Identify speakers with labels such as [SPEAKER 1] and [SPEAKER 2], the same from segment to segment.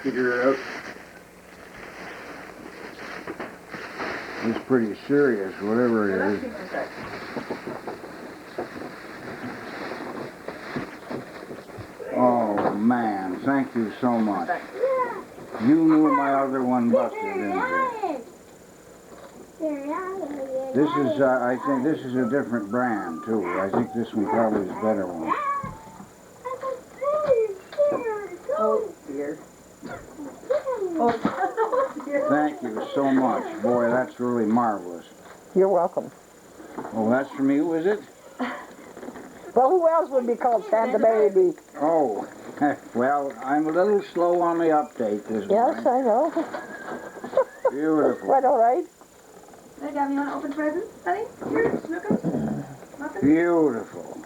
[SPEAKER 1] figure it out.
[SPEAKER 2] It's pretty serious, whatever it is. Oh, man, thank you so much. You knew my other one busted, didn't you? This is, I think this is a different brand, too. I think this one probably is a better one.
[SPEAKER 3] Oh, dear. Oh, dear.
[SPEAKER 2] Thank you so much. Boy, that's really marvelous.
[SPEAKER 4] You're welcome.
[SPEAKER 2] Oh, that's from you, is it?
[SPEAKER 4] Well, who else would be called Santa Baby?
[SPEAKER 2] Oh, well, I'm a little slow on the update this
[SPEAKER 4] Yes,
[SPEAKER 2] morning.
[SPEAKER 4] I know.
[SPEAKER 2] Beautiful.
[SPEAKER 4] Quite all right.
[SPEAKER 3] Hey, Gabby, you want to open presents, honey? Here, Snookums. Muffins?
[SPEAKER 2] Beautiful.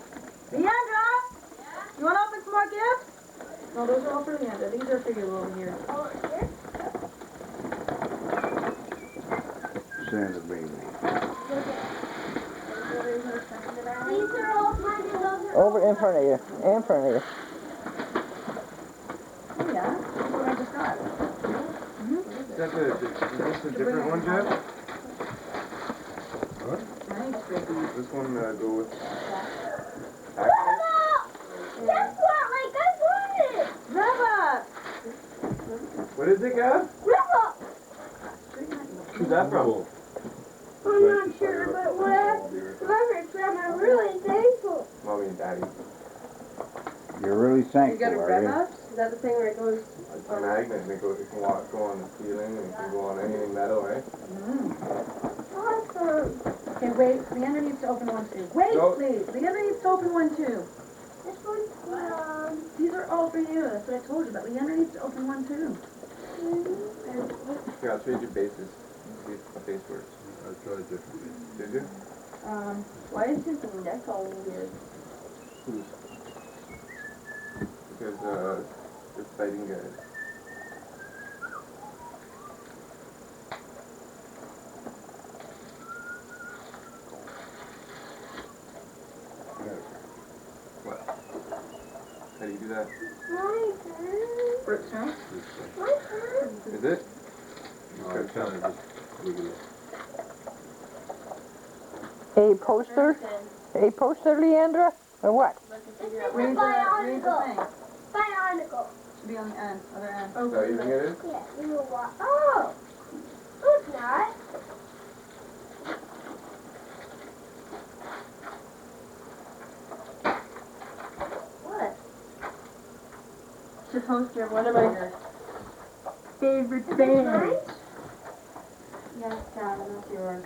[SPEAKER 3] Leandra! Yeah? You want to open some more gifts? No, those are all for Leandra. These are for you over here.
[SPEAKER 5] Oh, here?
[SPEAKER 2] Santa Baby.
[SPEAKER 5] These are all mine and those are
[SPEAKER 4] Over in front of you. In front of you.
[SPEAKER 3] Oh, yeah? That's what I just got.
[SPEAKER 1] Is this a different one, Jeff? What?
[SPEAKER 3] Nice, Ricky.
[SPEAKER 1] This one go with...
[SPEAKER 5] Guess what? Like, I want it!
[SPEAKER 3] Reba!
[SPEAKER 1] What is it, Gab?
[SPEAKER 5] Ripple!
[SPEAKER 1] Who's that from?
[SPEAKER 5] I'm not sure, but whoever it's from, I'm really thankful.
[SPEAKER 1] Mommy and Daddy.
[SPEAKER 2] You're really
[SPEAKER 3] You
[SPEAKER 2] thankful,
[SPEAKER 3] got a
[SPEAKER 2] are you?
[SPEAKER 3] Reba? Is that the thing where it goes...
[SPEAKER 1] It's a magnet, and it can go on the ceiling, and it can go on any metal, eh?
[SPEAKER 5] Awesome.
[SPEAKER 3] Okay, wait. Leandra needs to open one, too. Wait,
[SPEAKER 1] No.
[SPEAKER 3] please. Leandra needs to open one, too.
[SPEAKER 5] This one's
[SPEAKER 3] These are all for you. That's what I told you. But Leandra needs to open one, too.
[SPEAKER 1] Here, I'll trade you bases. See if the base works.
[SPEAKER 6] I tried differently.
[SPEAKER 1] Did you?
[SPEAKER 3] Why is his neck all weird?
[SPEAKER 1] Who's? Because, it's fighting guys. What? How do you do that?
[SPEAKER 5] my turn.
[SPEAKER 3] Fruit snacks?
[SPEAKER 5] My turn.
[SPEAKER 1] Is it?
[SPEAKER 6] No, I kind of just wiggle it.
[SPEAKER 4] A poster? A poster, Leandra? Or what?
[SPEAKER 5] It's
[SPEAKER 3] Read
[SPEAKER 5] a
[SPEAKER 3] the
[SPEAKER 5] bionicle.
[SPEAKER 3] thing.
[SPEAKER 5] Bionicle.
[SPEAKER 3] Should be on the end, other end.
[SPEAKER 1] Is that what you think it is?
[SPEAKER 5] Yeah, you know what? Oh! No, it's not.
[SPEAKER 3] What? Supposed to one of my favorite bands. Yes, that's yours.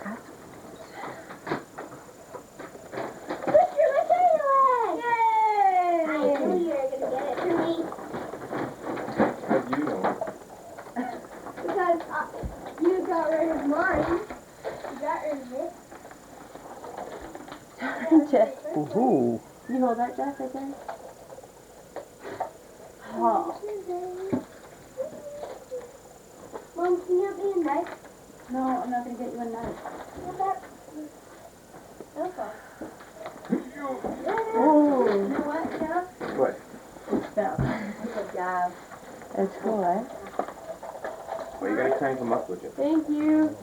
[SPEAKER 5] Mr. Michaela! Yay! I knew you were going to get it for me.
[SPEAKER 1] How do you know?
[SPEAKER 5] Because you got rid of mine. You got rid of it.
[SPEAKER 3] Jeff,
[SPEAKER 4] Ooh.
[SPEAKER 3] you hold that, Jeff, right there? Oh.
[SPEAKER 5] Mom, can you get me a knife?
[SPEAKER 3] No, I'm not going to get you a knife.
[SPEAKER 5] What that? Okay.
[SPEAKER 3] Oh. You know what, Jeff?
[SPEAKER 1] What?
[SPEAKER 3] Stop. Good job.
[SPEAKER 4] That's cool, eh?
[SPEAKER 1] Well, you gotta crank them up with you.
[SPEAKER 3] Thank you.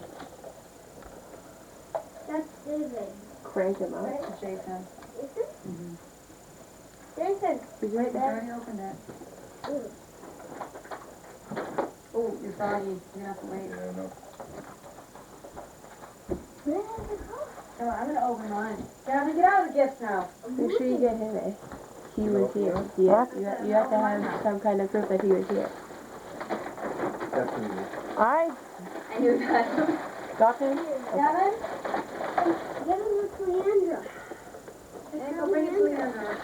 [SPEAKER 5] That's David.
[SPEAKER 4] Crank him up.
[SPEAKER 3] That's Jason.
[SPEAKER 5] Jason? Jason.
[SPEAKER 3] Be right back. I already opened it.
[SPEAKER 5] Ooh.
[SPEAKER 3] Oh, you're soggy. You're going to have to wait.
[SPEAKER 1] Yeah, I know.
[SPEAKER 5] Where did it go?
[SPEAKER 3] Oh, I'm going to open mine. Gavin, get out of the gifts now.
[SPEAKER 7] Make sure you get him, eh? He was here. Yeah, you have to have some kind of proof that he was here.
[SPEAKER 1] Definitely.
[SPEAKER 4] I
[SPEAKER 3] And you got him.
[SPEAKER 4] got him.
[SPEAKER 3] Gavin?
[SPEAKER 5] Get him with Leandra.
[SPEAKER 3] Hey, go bring it to Leandra.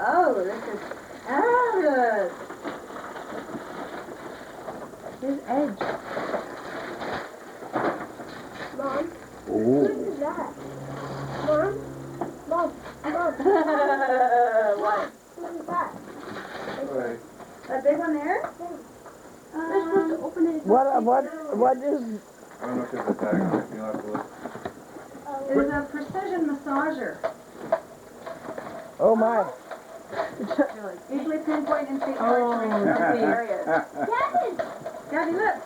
[SPEAKER 3] Oh, this is Alice.
[SPEAKER 7] Here's Edge.
[SPEAKER 5] Mom,
[SPEAKER 2] Ooh.
[SPEAKER 5] what is that? Mom? Mom? Mom?
[SPEAKER 3] What?
[SPEAKER 5] What is that?
[SPEAKER 1] Alright.
[SPEAKER 3] That big one there?
[SPEAKER 5] We're supposed to open it.
[SPEAKER 4] What is...
[SPEAKER 1] I don't know if there's a tag on it. You'll have to look.
[SPEAKER 5] Oh,
[SPEAKER 3] is a precision massager.
[SPEAKER 4] Oh my.
[SPEAKER 3] Easily pinpoint and treat
[SPEAKER 7] Oh,
[SPEAKER 3] torturing areas.
[SPEAKER 5] Yes!
[SPEAKER 3] Gabby, look.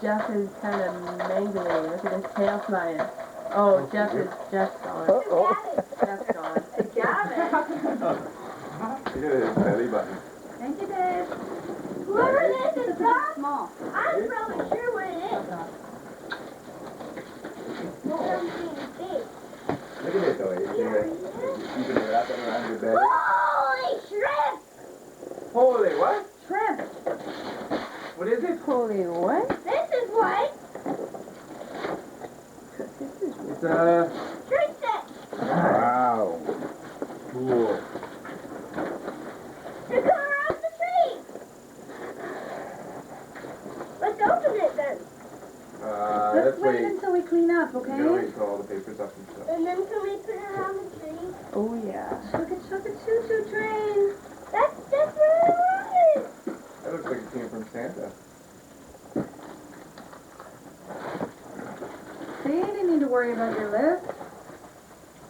[SPEAKER 7] Jeff is kind of mangling. Look at his tail flying. Oh, Jeff's gone.
[SPEAKER 4] Uh-oh.
[SPEAKER 7] Jeff's gone.
[SPEAKER 3] Gavin.
[SPEAKER 1] Look at his belly button.
[SPEAKER 3] Thank you, Dave.
[SPEAKER 5] Whoever this is from,
[SPEAKER 3] Small.
[SPEAKER 5] I'm probably sure what it is. Something big.
[SPEAKER 1] Look at it though. You can wrap it around your belly.
[SPEAKER 5] Holy shrimp!
[SPEAKER 1] Holy what?
[SPEAKER 3] Shrimp.
[SPEAKER 1] What is it?
[SPEAKER 7] Holy what?
[SPEAKER 5] This is what?
[SPEAKER 1] It's a...
[SPEAKER 5] Tree stick!
[SPEAKER 2] Wow.
[SPEAKER 1] Cool.
[SPEAKER 5] The color of the tree! Let's open it then.
[SPEAKER 3] Let's wait until we clean up,
[SPEAKER 1] You
[SPEAKER 3] okay?
[SPEAKER 1] gotta wait till all the papers up and stuff.
[SPEAKER 5] And then can we put it around the tree?
[SPEAKER 7] Oh yeah.
[SPEAKER 3] Look at choo-choo train.
[SPEAKER 5] That's what I wanted!
[SPEAKER 1] That looks like it came from Santa.
[SPEAKER 3] See, you didn't need to worry about your list.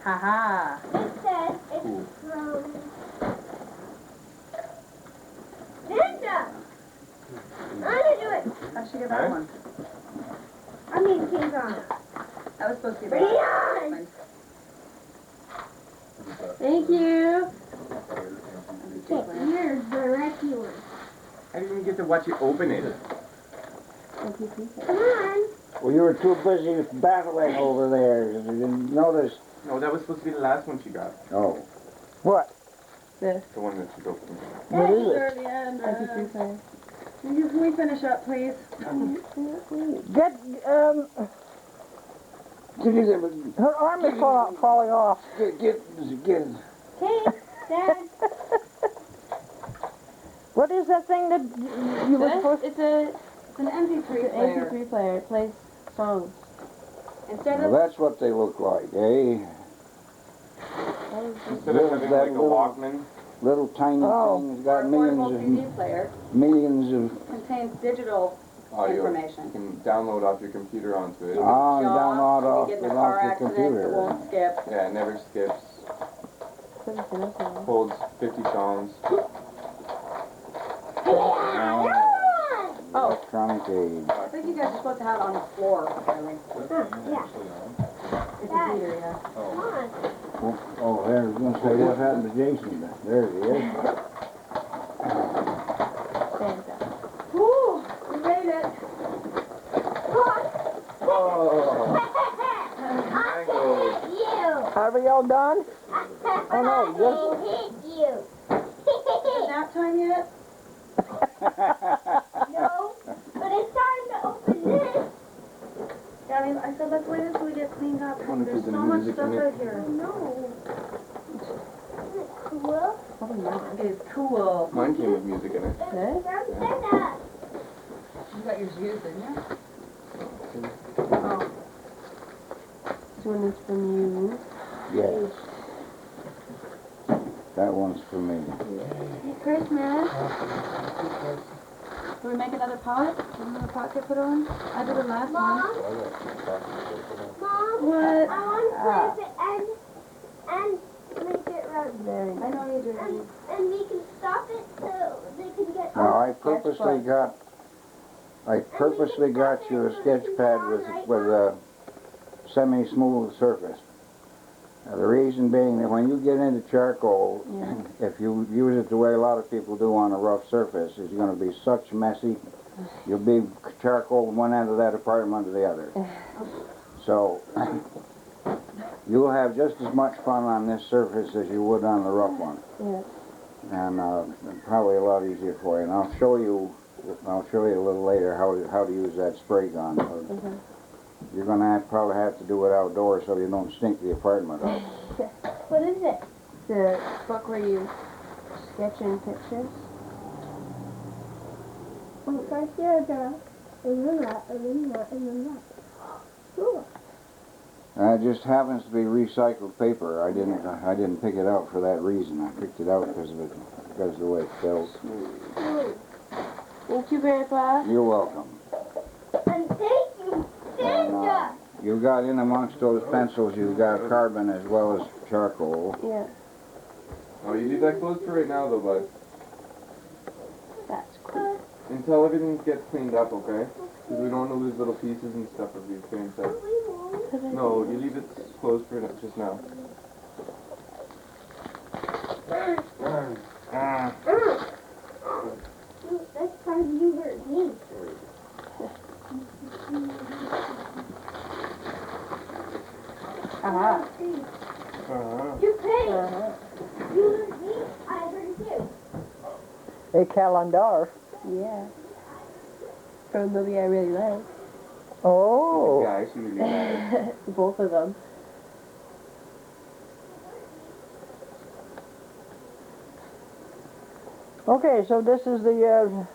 [SPEAKER 7] Ha
[SPEAKER 5] It says it's
[SPEAKER 1] Cool.
[SPEAKER 5] from Santa! I'm gonna do it.
[SPEAKER 3] How'd she get that
[SPEAKER 1] Huh?
[SPEAKER 3] one?
[SPEAKER 5] I mean, King Kong.
[SPEAKER 3] That was supposed to be
[SPEAKER 5] Bring it
[SPEAKER 3] the
[SPEAKER 5] on!
[SPEAKER 7] Thank you.
[SPEAKER 5] Here's the lucky one.
[SPEAKER 1] I didn't even get to watch you open it.
[SPEAKER 7] Thank you, Peter.
[SPEAKER 5] Come on.
[SPEAKER 2] Well, you were too busy battling over there. You didn't notice.
[SPEAKER 1] No, that was supposed to be the last one she got.
[SPEAKER 2] Oh.
[SPEAKER 4] What?
[SPEAKER 7] This.
[SPEAKER 1] The one that she opened.
[SPEAKER 4] What is it?
[SPEAKER 7] MP3 player.
[SPEAKER 3] Can we finish up, please?
[SPEAKER 4] Get, her arm is falling off.
[SPEAKER 2] Get.
[SPEAKER 5] Okay, Dad.
[SPEAKER 4] What is that thing that you were supposed
[SPEAKER 7] It's an
[SPEAKER 3] MP3 player.
[SPEAKER 7] MP3 player. It plays songs.
[SPEAKER 3] Instead
[SPEAKER 2] Well,
[SPEAKER 3] of
[SPEAKER 2] that's what they look like, eh?
[SPEAKER 1] Instead of having like a Walkman.
[SPEAKER 2] Little tiny
[SPEAKER 4] Oh.
[SPEAKER 2] things,
[SPEAKER 3] our
[SPEAKER 2] got
[SPEAKER 3] portable
[SPEAKER 2] millions
[SPEAKER 3] CD player,
[SPEAKER 2] of
[SPEAKER 3] contains digital
[SPEAKER 1] Audio.
[SPEAKER 3] information.
[SPEAKER 1] You can download off your computer onto it.
[SPEAKER 2] Ah,
[SPEAKER 3] Jog,
[SPEAKER 2] download
[SPEAKER 3] if
[SPEAKER 2] off
[SPEAKER 3] you get in
[SPEAKER 2] it
[SPEAKER 3] a
[SPEAKER 2] off
[SPEAKER 3] car
[SPEAKER 2] your
[SPEAKER 3] accident,
[SPEAKER 2] computer.
[SPEAKER 3] it won't skip.
[SPEAKER 1] Yeah, it never skips. Holds 50 songs.
[SPEAKER 3] Oh.
[SPEAKER 2] Electronic aid.
[SPEAKER 3] I think you guys are supposed to have it on the floor, apparently.
[SPEAKER 5] Yeah.
[SPEAKER 3] It's a heater, yeah.
[SPEAKER 5] Come on.
[SPEAKER 2] Oh, there, I was gonna say, what happened to Jason? There he is.
[SPEAKER 3] Woo! We made it.
[SPEAKER 1] Oh,
[SPEAKER 5] I'll hit you.
[SPEAKER 4] Are we all done? Oh, no,
[SPEAKER 5] I'll hit you.
[SPEAKER 3] Is nap time yet?
[SPEAKER 5] No, but it's time to open this.
[SPEAKER 3] Gabby, I said let's wait until we get cleaned up.
[SPEAKER 1] wonder if
[SPEAKER 3] There's
[SPEAKER 1] there's
[SPEAKER 3] so
[SPEAKER 1] any
[SPEAKER 3] much
[SPEAKER 1] music
[SPEAKER 3] stuff
[SPEAKER 1] in it.
[SPEAKER 3] out
[SPEAKER 5] I
[SPEAKER 3] here.
[SPEAKER 5] know. Isn't it cool?
[SPEAKER 7] Probably not.
[SPEAKER 3] It's cool.
[SPEAKER 1] mine came with music in it.
[SPEAKER 7] Okay.
[SPEAKER 5] From Santa.
[SPEAKER 3] You got yours used, didn't you?
[SPEAKER 7] This one is from you.
[SPEAKER 2] Yes. That one's for me.
[SPEAKER 3] Hey, Christmas. Can we make another pot? Another pot get put on? I did the last
[SPEAKER 5] Mom,
[SPEAKER 3] one.
[SPEAKER 5] Mom,
[SPEAKER 3] What?
[SPEAKER 5] I want to flip it and make it run.
[SPEAKER 7] Very
[SPEAKER 3] I know you do.
[SPEAKER 5] And we can stop it so they can get
[SPEAKER 2] Now, I purposely got you a sketch pad with a semi-smooth surface. Now, the reason being that when you get into charcoal, if you use it the way a lot of people do on a rough surface, it's going to be such messy. You'll be charcoal one end of that apartment to the other. So, you'll have just as much fun on this surface as you would on the rough one.
[SPEAKER 7] Yeah.
[SPEAKER 2] And probably a lot easier for you. And I'll show you a little later how to use that spray gun. You're going to probably have to do it outdoors so you don't stink the apartment up.
[SPEAKER 5] What is it?
[SPEAKER 7] The book where you sketch in pictures.
[SPEAKER 5] Oh, right there, girl. And then that, and then that, and then that. Cool.
[SPEAKER 2] It just happens to be recycled paper. I didn't pick it out for that reason. I picked it out because of the way it felt.
[SPEAKER 7] Thank you, Grandpa.
[SPEAKER 2] You're welcome.
[SPEAKER 5] And thank you, Santa.
[SPEAKER 2] you got in amongst those pencils, you've got carbon as well as charcoal.
[SPEAKER 7] Yeah,
[SPEAKER 1] Oh, you leave that closed for right now though, bud.
[SPEAKER 7] that's cool.
[SPEAKER 1] Until everything gets cleaned up, okay? Because we don't want to lose little pieces and stuff of these things. No, you leave it closed for just now.
[SPEAKER 5] That's part of you hurt me.
[SPEAKER 7] Uh-huh.
[SPEAKER 5] You paid. You hurt me. I hurt you.
[SPEAKER 4] A calendar.
[SPEAKER 7] Yeah. From a movie I really like.
[SPEAKER 4] Oh.
[SPEAKER 1] Guys, you really bad.
[SPEAKER 7] Both of them.
[SPEAKER 4] Okay, so this is the,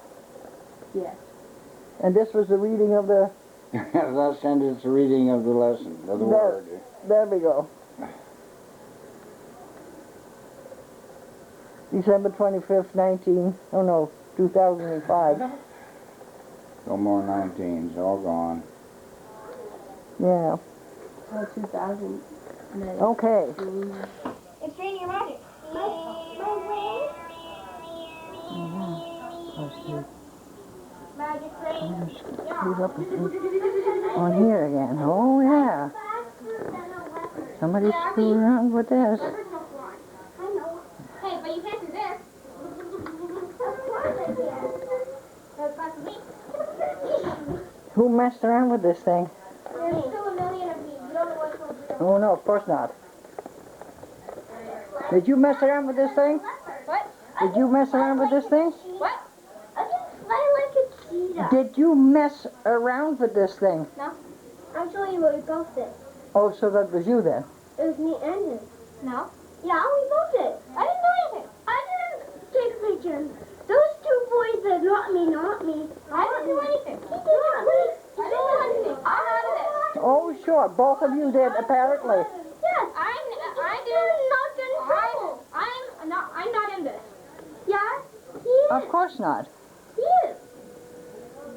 [SPEAKER 7] Yes.
[SPEAKER 4] and this was the reading of the,
[SPEAKER 2] Thus ended the reading of the lesson, of the
[SPEAKER 4] There.
[SPEAKER 2] word.
[SPEAKER 4] there we go. December 25th, 2005.
[SPEAKER 2] No more 19s, all gone.
[SPEAKER 4] Yeah,
[SPEAKER 7] Oh, 2000.
[SPEAKER 4] okay.
[SPEAKER 5] It's raining your magic. Magic rain.
[SPEAKER 4] He's up on here again. Oh, yeah. Somebody screwed around with this.
[SPEAKER 5] I know. Hey, but you can't do this. Of course I can. That's possibly.
[SPEAKER 4] Who messed around with this thing?
[SPEAKER 5] There's still a million of these. You don't know which one's real.
[SPEAKER 4] Oh, no, of course not. Did you mess around with this thing?
[SPEAKER 5] What?
[SPEAKER 4] Did you mess around with this thing?
[SPEAKER 5] What? I like a cheetah.
[SPEAKER 4] Did you mess around with this thing?
[SPEAKER 5] No. I'm showing you what we both did.
[SPEAKER 4] Oh, so that was you then?
[SPEAKER 5] It was me and him. No? Yeah, we both did. I didn't do anything. I didn't take a picture. Those two boys did, not me. I didn't do anything. He did not me. I didn't do anything. I'm out of this.
[SPEAKER 4] Oh, sure. Both of you did, apparently.
[SPEAKER 5] Yes. I did not get in trouble. I'm not in this. Yeah? He is.
[SPEAKER 4] Of course not.
[SPEAKER 5] He is.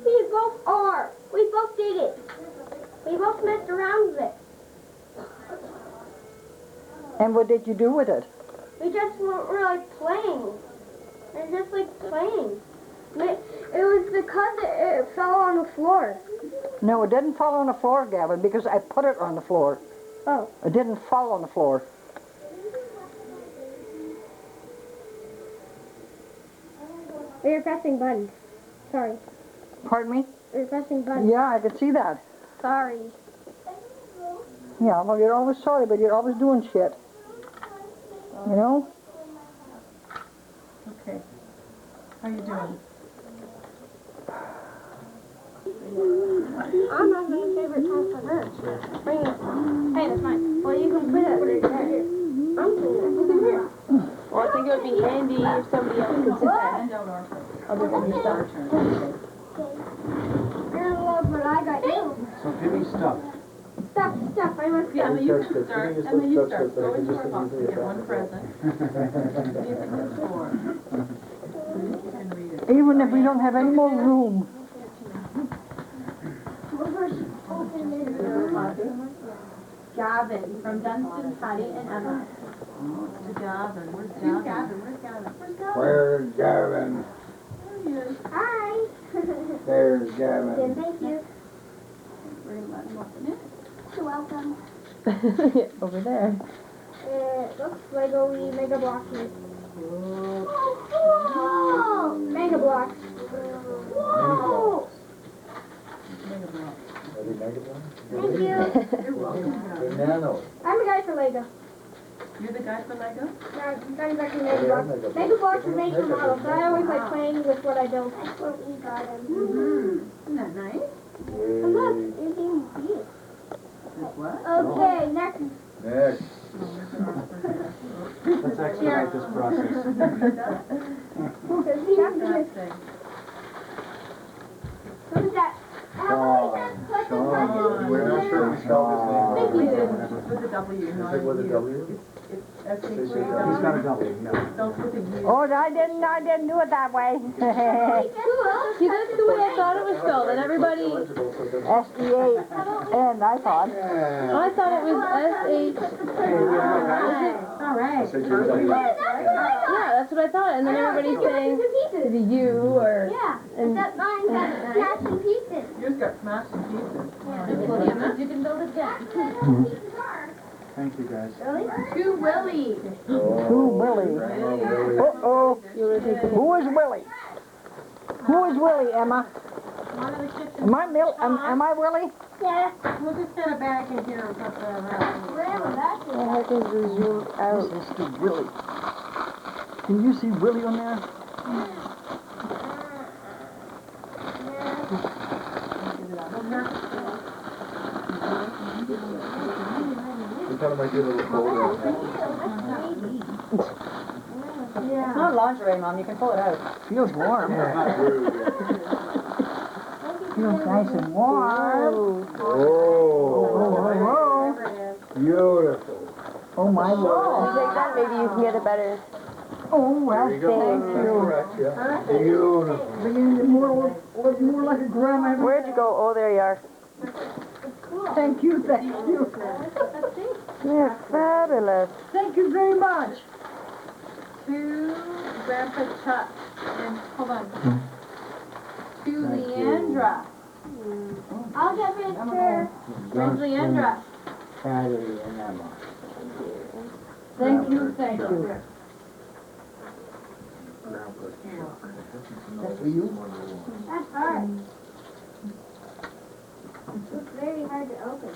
[SPEAKER 5] We both are. We both did it. We both messed around with it.
[SPEAKER 4] And what did you do with it?
[SPEAKER 5] We just were like playing. We're just like playing. It was because it fell on the floor.
[SPEAKER 4] No, it didn't fall on the floor, Gavin, because I put it on the floor.
[SPEAKER 5] Oh.
[SPEAKER 4] It didn't fall on the floor.
[SPEAKER 5] We were pressing buttons. Sorry.
[SPEAKER 4] Pardon me?
[SPEAKER 5] We were pressing buttons.
[SPEAKER 4] Yeah, I could see that.
[SPEAKER 5] Sorry.
[SPEAKER 4] Yeah, well, you're always sorry, but you're always doing shit. You know?
[SPEAKER 7] Okay. How you doing?
[SPEAKER 5] I'm not my favorite time for her. Bring it. Hey, that's mine. Well, you can put it right there. I'm putting it. Look at here.
[SPEAKER 7] Well, I think it would be handy if somebody else could sit there. Other than yourself.
[SPEAKER 5] You're in love, but I got you.
[SPEAKER 6] So give me stuff.
[SPEAKER 5] Stop. I must
[SPEAKER 7] Yeah,
[SPEAKER 5] go.
[SPEAKER 7] Emma, you can start. Emma, you start. Go into your box and get one present. See if it's for. You can read it.
[SPEAKER 4] Even if we don't have any more room.
[SPEAKER 3] Gavin from Dunstan, Patty, and Emma.
[SPEAKER 7] To Gavin. Where's Gavin?
[SPEAKER 2] Where's Gavin?
[SPEAKER 5] Hi.
[SPEAKER 2] There's Gavin.
[SPEAKER 5] Thank you. You're welcome.
[SPEAKER 7] Over there.
[SPEAKER 5] Looks Lego Mega Bloks. Whoa! Mega Bloks. Whoa! Thank you.
[SPEAKER 7] You're welcome.
[SPEAKER 6] Nano.
[SPEAKER 5] I'm a guy for Lego.
[SPEAKER 7] You're the guy for Lego?
[SPEAKER 5] Yeah, I'm back in Mega Bloks. Mega Bloks are made for models, so I always like playing with what I build. That's what we got him.
[SPEAKER 7] Isn't that nice?
[SPEAKER 5] And look, it's even big.
[SPEAKER 7] What?
[SPEAKER 5] Okay, next.
[SPEAKER 6] Next. Let's expedite this process.
[SPEAKER 5] Who's that? Emily, that's
[SPEAKER 6] Sean, we're not sure if we spelled his
[SPEAKER 7] We
[SPEAKER 6] name.
[SPEAKER 7] did, with a W,
[SPEAKER 6] Is
[SPEAKER 7] not
[SPEAKER 6] it
[SPEAKER 7] a
[SPEAKER 6] with a
[SPEAKER 7] U.
[SPEAKER 6] W?
[SPEAKER 7] It's S-H-A-W.
[SPEAKER 6] He's got a W, no.
[SPEAKER 7] Spelled with a U.
[SPEAKER 4] Oh, I didn't do it that way.
[SPEAKER 3] See, that's the way I thought it was spelled, and everybody,
[SPEAKER 4] S-E-A-N, I thought.
[SPEAKER 3] I thought it was S-H.
[SPEAKER 7] All right.
[SPEAKER 3] Yeah, that's what I thought, and then everybody's saying the U or.
[SPEAKER 5] Yeah,
[SPEAKER 3] And-
[SPEAKER 5] that mine got smashed in pieces.
[SPEAKER 7] Yours got smashed in pieces.
[SPEAKER 3] You can build it again.
[SPEAKER 6] Thank you, guys.
[SPEAKER 3] To Willie.
[SPEAKER 4] Who, Willie? Uh-oh. Who is Willie? Who is Willie, Emma? Am I Willie?
[SPEAKER 5] Yeah.
[SPEAKER 7] We'll just get it back in here and put the around.
[SPEAKER 5] Grandma, that's it.
[SPEAKER 3] I have to zoom out.
[SPEAKER 4] This is Willie. Can you see Willie on there?
[SPEAKER 6] We thought it might be a little colder.
[SPEAKER 4] It's not lingerie, Mom. You can pull it out. Feels warm. Feels nice and warm.
[SPEAKER 2] Oh, beautiful.
[SPEAKER 4] Oh, my Lord.
[SPEAKER 3] Like that, maybe you can get it better.
[SPEAKER 4] Oh, well,
[SPEAKER 6] There you go.
[SPEAKER 4] thank
[SPEAKER 6] That's
[SPEAKER 4] you.
[SPEAKER 6] correct, yeah.
[SPEAKER 2] Beautiful.
[SPEAKER 4] Beginning more like a grandma.
[SPEAKER 3] Where'd you go? Oh, there you are.
[SPEAKER 4] Thank you, thank you.
[SPEAKER 3] You're fabulous.
[SPEAKER 4] Thank you very much.
[SPEAKER 7] To Grandpa Chuck, and, hold on. To Leandra.
[SPEAKER 5] I'll get rid of her.
[SPEAKER 7] Where's Leandra?
[SPEAKER 2] Patty and Emma.
[SPEAKER 4] Thank you, thank you.
[SPEAKER 2] That's for you?
[SPEAKER 5] That's hard. It's very hard to open.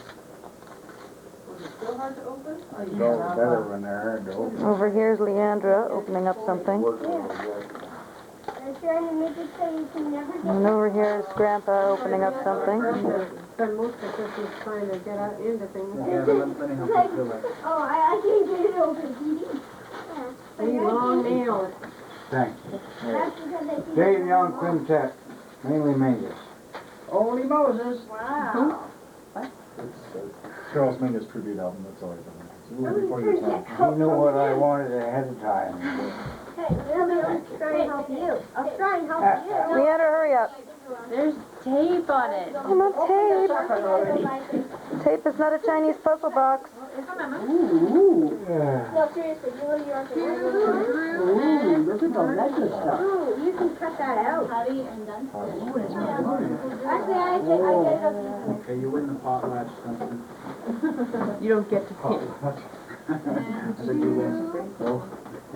[SPEAKER 7] Still hard to open?
[SPEAKER 2] No, better when they're hard to open.
[SPEAKER 3] Over here's Leandra opening up something.
[SPEAKER 5] I'm trying to make it so you can never get
[SPEAKER 3] And over here is Grandpa opening up something.
[SPEAKER 7] Spend most of Christmas trying to get out into things.
[SPEAKER 6] Yeah, let me help you fill that.
[SPEAKER 5] Oh, I can't get it open. Yeah.
[SPEAKER 7] Any long nails.
[SPEAKER 2] Thank you.
[SPEAKER 5] That's because I keep
[SPEAKER 2] Dave Young Quintet, mainly Mingus.
[SPEAKER 4] Holy Moses.
[SPEAKER 5] Wow.
[SPEAKER 6] Charles Mingus tribute album, that's all I've done. It's a little before your time.
[SPEAKER 2] He knew what I wanted ahead of time.
[SPEAKER 5] Hey, let me try and help you. I'll try and help you.
[SPEAKER 3] Leandra, hurry up.
[SPEAKER 7] There's tape on it.
[SPEAKER 3] Oh, no tape. Tape is not a Chinese puzzle box.
[SPEAKER 2] Yeah.
[SPEAKER 5] No, seriously, you want your
[SPEAKER 4] Ooh, look at the leather stuff.
[SPEAKER 5] Ooh, you can cut that out.
[SPEAKER 7] Patty and Dunstan.
[SPEAKER 5] Actually, I get it up.
[SPEAKER 6] Okay, you win the potlatch something.
[SPEAKER 7] You don't get to pick.
[SPEAKER 6] So you win. No.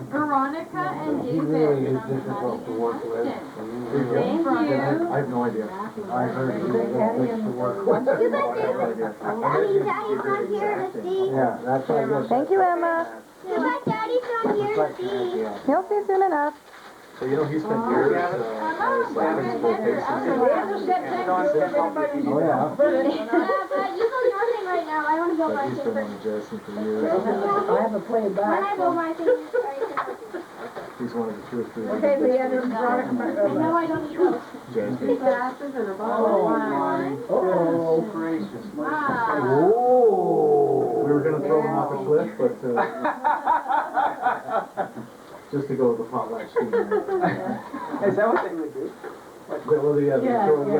[SPEAKER 7] Veronica and
[SPEAKER 2] He
[SPEAKER 7] David.
[SPEAKER 2] really is difficult to work with.
[SPEAKER 7] Thank you.
[SPEAKER 6] I have no idea.
[SPEAKER 2] I heard he was a bitch to work with.
[SPEAKER 5] Too bad, David. Daddy's not here to see.
[SPEAKER 2] Yeah, that's what I guess.
[SPEAKER 3] Thank you, Emma.
[SPEAKER 5] Too bad Daddy's not here to see.
[SPEAKER 3] You'll see soon enough.
[SPEAKER 6] So you know he spent years, slapping his full face.
[SPEAKER 2] Oh, yeah.
[SPEAKER 5] But you go your thing right now. I want to go
[SPEAKER 6] But
[SPEAKER 5] my
[SPEAKER 6] he's
[SPEAKER 5] thing
[SPEAKER 6] been
[SPEAKER 5] first.
[SPEAKER 6] on Jason for years.
[SPEAKER 4] I haven't played
[SPEAKER 5] When I
[SPEAKER 4] back.
[SPEAKER 5] go my thing right
[SPEAKER 6] He's one of the two or three.
[SPEAKER 4] Okay, Leandra, Veronica.
[SPEAKER 5] now. No, I don't need those.
[SPEAKER 6] Jasmine.
[SPEAKER 7] Glasses and a bottle of wine.
[SPEAKER 2] Oh, gracious.
[SPEAKER 7] Wow.
[SPEAKER 6] We were gonna throw him off a cliff, but, just to go with the potlatch scheme.
[SPEAKER 4] Is that what they would do?
[SPEAKER 6] Well, yeah,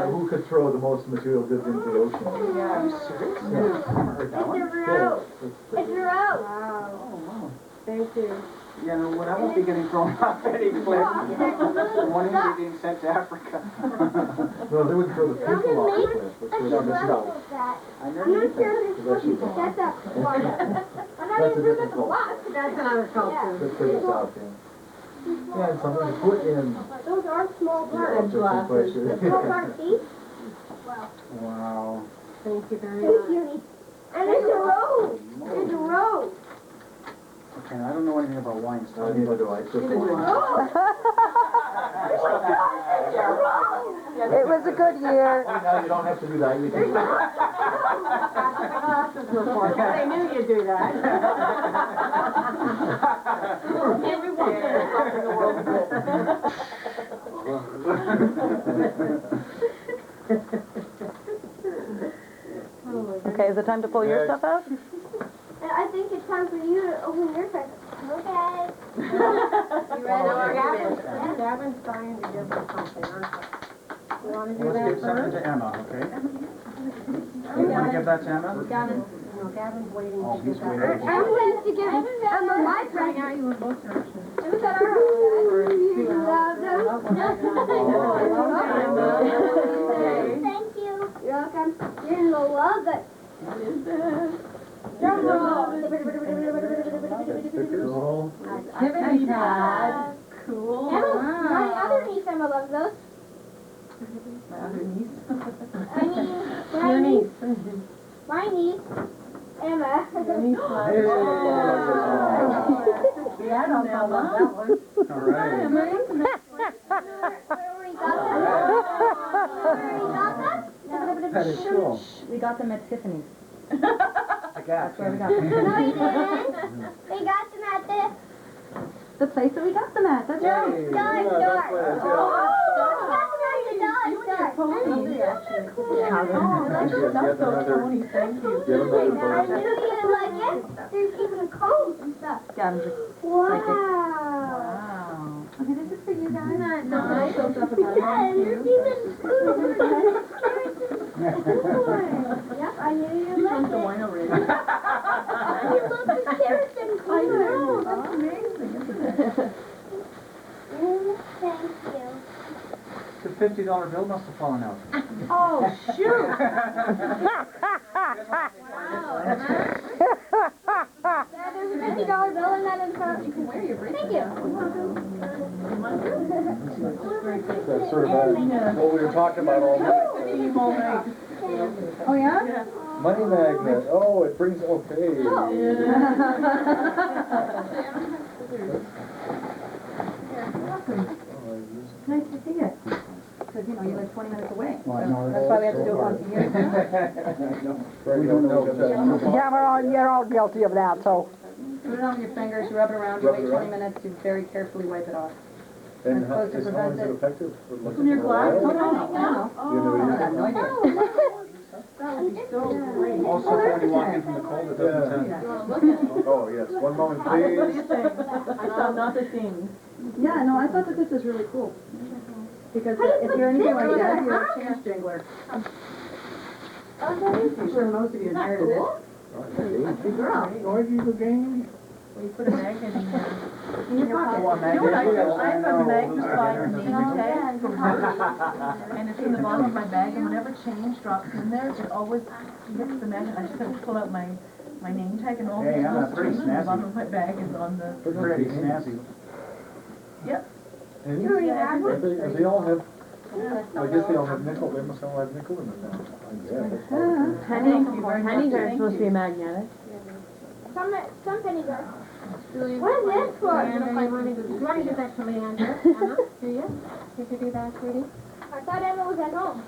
[SPEAKER 6] who could throw the most material goods into the ocean?
[SPEAKER 5] It's a road. It's a road.
[SPEAKER 7] Wow. Thank you.
[SPEAKER 8] You know what, I won't be getting thrown off any cliff. One day being sent to Africa.
[SPEAKER 6] No, they wouldn't throw the people off the cliff, but
[SPEAKER 5] That's
[SPEAKER 6] throw
[SPEAKER 5] a
[SPEAKER 6] them
[SPEAKER 5] road
[SPEAKER 6] themselves.
[SPEAKER 5] with that.
[SPEAKER 8] I
[SPEAKER 5] I'm
[SPEAKER 8] know
[SPEAKER 5] not
[SPEAKER 8] you
[SPEAKER 5] sure if it's supposed to be set up. I'm not
[SPEAKER 6] That's a
[SPEAKER 5] even sure
[SPEAKER 6] different
[SPEAKER 5] that's a lot.
[SPEAKER 7] That's another culture.
[SPEAKER 6] Let's figure this out, yeah. Yeah, and something to put in.
[SPEAKER 5] Those are small birds.
[SPEAKER 6] Objects in places.
[SPEAKER 5] The small bird teeth.
[SPEAKER 2] Wow.
[SPEAKER 7] Thank you very
[SPEAKER 5] So
[SPEAKER 7] much.
[SPEAKER 5] cutie. And there's a road. There's a road.
[SPEAKER 8] Okay, I don't know anything about wine
[SPEAKER 6] No, neither do I. It's just one.
[SPEAKER 3] It was a good year.
[SPEAKER 6] Now you don't have to do that. You can.
[SPEAKER 7] I knew you'd do that. Everyone in the world.
[SPEAKER 4] it time to pull your stuff out?
[SPEAKER 5] I think it's time for you to open your present. Okay.
[SPEAKER 3] You ready to Gavin? Gavin's dying to give us something, aren't you? You wanna do
[SPEAKER 8] Let's
[SPEAKER 3] that
[SPEAKER 8] give something
[SPEAKER 3] first?
[SPEAKER 8] to Emma, okay? You wanna give that to Emma?
[SPEAKER 3] Gavin, no, Gavin's waiting
[SPEAKER 8] Oh,
[SPEAKER 3] to
[SPEAKER 8] he's
[SPEAKER 3] give that.
[SPEAKER 8] waiting.
[SPEAKER 5] I'm going to give Emma my present.
[SPEAKER 3] You in both directions.
[SPEAKER 5] Emma got our Thank you. You're welcome. You're gonna love it. Drum roll.
[SPEAKER 6] Cool.
[SPEAKER 3] Activity pad.
[SPEAKER 7] Cool.
[SPEAKER 5] Emma, my other niece Emma loves those.
[SPEAKER 7] My other niece.
[SPEAKER 3] Your niece.
[SPEAKER 5] My niece, Emma.
[SPEAKER 3] Your niece loves it. Yeah, I don't know about that one.
[SPEAKER 8] All right. That is cool.
[SPEAKER 4] We got them at Tiffany's.
[SPEAKER 8] I got you.
[SPEAKER 5] No, you didn't. They got them at
[SPEAKER 4] The place that we got them at, that's right.
[SPEAKER 5] the dollar store. We got them at the dollar store.
[SPEAKER 7] That's so Tony, thank you.
[SPEAKER 6] Get
[SPEAKER 5] I
[SPEAKER 6] another bird.
[SPEAKER 5] knew you'd like it. They're keeping combs and stuff.
[SPEAKER 4] Gavin just
[SPEAKER 5] Wow.
[SPEAKER 7] Wow.
[SPEAKER 4] Okay, this is for you guys.
[SPEAKER 5] Nice.
[SPEAKER 7] Nice.
[SPEAKER 5] Yeah, and there's even food. Yep, I knew you'd
[SPEAKER 7] You
[SPEAKER 5] like
[SPEAKER 7] drunk the
[SPEAKER 5] it.
[SPEAKER 7] wine already?
[SPEAKER 5] You love the carrots and
[SPEAKER 7] I know,
[SPEAKER 5] corn.
[SPEAKER 7] that's amazing, isn't it?
[SPEAKER 5] Thank you.
[SPEAKER 8] The $50 bill must have fallen out.
[SPEAKER 7] Oh, shoot.
[SPEAKER 5] Yeah, there's a $50 bill in that in front.
[SPEAKER 7] You can wear your bracelet.
[SPEAKER 5] Thank you.
[SPEAKER 6] That's sort of what we were talking about all night.
[SPEAKER 4] Oh, yeah?
[SPEAKER 7] Yeah.
[SPEAKER 6] Money magnet. Oh, it brings, okay.
[SPEAKER 4] Nice to see it. Because, you know, you live 20 minutes away.
[SPEAKER 2] Well, I know
[SPEAKER 4] That's why we have to do it once a year.
[SPEAKER 6] We don't know.
[SPEAKER 4] Yeah, you're all guilty of that, so.
[SPEAKER 7] Put it on your fingers, you rub it around, you
[SPEAKER 6] Rub it
[SPEAKER 7] wait
[SPEAKER 6] around.
[SPEAKER 7] 20 minutes, you very carefully wipe it off.
[SPEAKER 6] And
[SPEAKER 7] That's supposed to
[SPEAKER 6] how long is
[SPEAKER 7] prevent
[SPEAKER 6] it effective? For like
[SPEAKER 7] In your
[SPEAKER 6] a
[SPEAKER 7] glass?
[SPEAKER 6] while?
[SPEAKER 7] Oh, no, no.
[SPEAKER 6] You know what
[SPEAKER 7] I
[SPEAKER 6] it
[SPEAKER 7] have
[SPEAKER 6] is?
[SPEAKER 7] no idea. That would be so great.
[SPEAKER 8] Also, when you walk in from the cold, it doesn't,
[SPEAKER 7] You wanna look at it?
[SPEAKER 6] Oh, yes. One moment,
[SPEAKER 7] What do you
[SPEAKER 6] please.
[SPEAKER 7] think? I saw nothing.
[SPEAKER 4] Yeah, no, I thought that this was really cool. Because if you're anything like that, you're a chance jingler. I'm sure most of you inherited it.
[SPEAKER 7] Good girl.
[SPEAKER 6] Why do you game?
[SPEAKER 7] Well, you put a magnet in your
[SPEAKER 4] In your pocket.
[SPEAKER 8] Well,
[SPEAKER 7] You know what, I have a
[SPEAKER 8] know.
[SPEAKER 7] magnifying name tag from her, and it's in the bottom of my bag, and whenever change drops in there, it always hits the magnet. I just have to pull out my name tag, and all the
[SPEAKER 8] Hey, Emma,
[SPEAKER 7] little
[SPEAKER 8] pretty
[SPEAKER 7] change in the
[SPEAKER 8] snazzy.
[SPEAKER 7] bottom of my bag is on the,
[SPEAKER 8] Pretty snazzy.
[SPEAKER 7] yep.
[SPEAKER 6] And
[SPEAKER 7] You already have one?
[SPEAKER 6] they all have, I guess they all have nickel, they must all have nickel in them now. I guess.
[SPEAKER 7] Thank you very much. Thank you.
[SPEAKER 4] magnetic.
[SPEAKER 5] Some pennies are. What is this for?
[SPEAKER 3] You want to give that to Leandra? Emma, do you? Did you do that, sweetie?
[SPEAKER 5] I thought Emma was at home.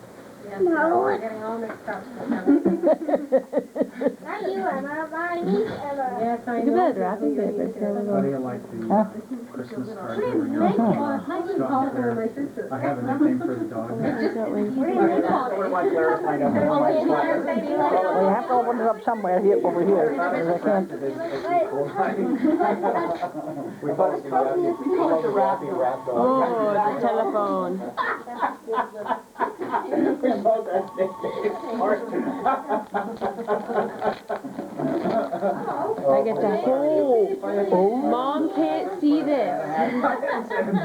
[SPEAKER 3] Yes.
[SPEAKER 5] No.
[SPEAKER 3] We're getting all mixed up.
[SPEAKER 5] Not you, Emma. My niece, Emma.
[SPEAKER 3] Yes, I know.
[SPEAKER 4] How do
[SPEAKER 8] you like the Christmas card?
[SPEAKER 5] What do you make it?
[SPEAKER 3] Nice and tall for my sister.
[SPEAKER 8] I have a nickname for the dog.
[SPEAKER 5] What do you make it?
[SPEAKER 8] Where my Claire's might have one of my sweaters.
[SPEAKER 4] Well, you have to open it up somewhere here, over here, because I can't.
[SPEAKER 6] We thought it was a wrappy wrap dog.
[SPEAKER 4] Oh, the telephone.
[SPEAKER 8] We called that nickname Martin.
[SPEAKER 4] I get to hold. Mom can't see this.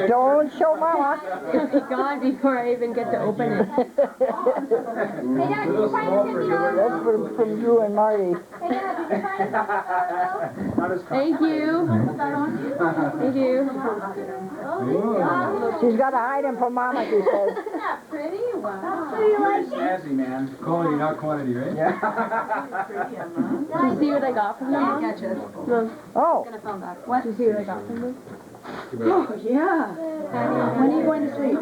[SPEAKER 4] Don't show Mama. It'll be gone before I even get to open it.
[SPEAKER 5] Hey, Dad, did you find a $50 bill?
[SPEAKER 4] That's from you and Marty.
[SPEAKER 5] Hey, Dad, did you find a $50
[SPEAKER 8] Not as
[SPEAKER 4] Thank you. Thank you. She's got to hide him from Mama, she says.
[SPEAKER 5] bill? Do you like it?
[SPEAKER 8] snazzy, man.
[SPEAKER 6] Quality, not quantity, right?
[SPEAKER 8] Yeah.
[SPEAKER 4] Did you see what I got from them? No. Oh. What? Did you see what I got from them? Oh, yeah. When are you going to sleep?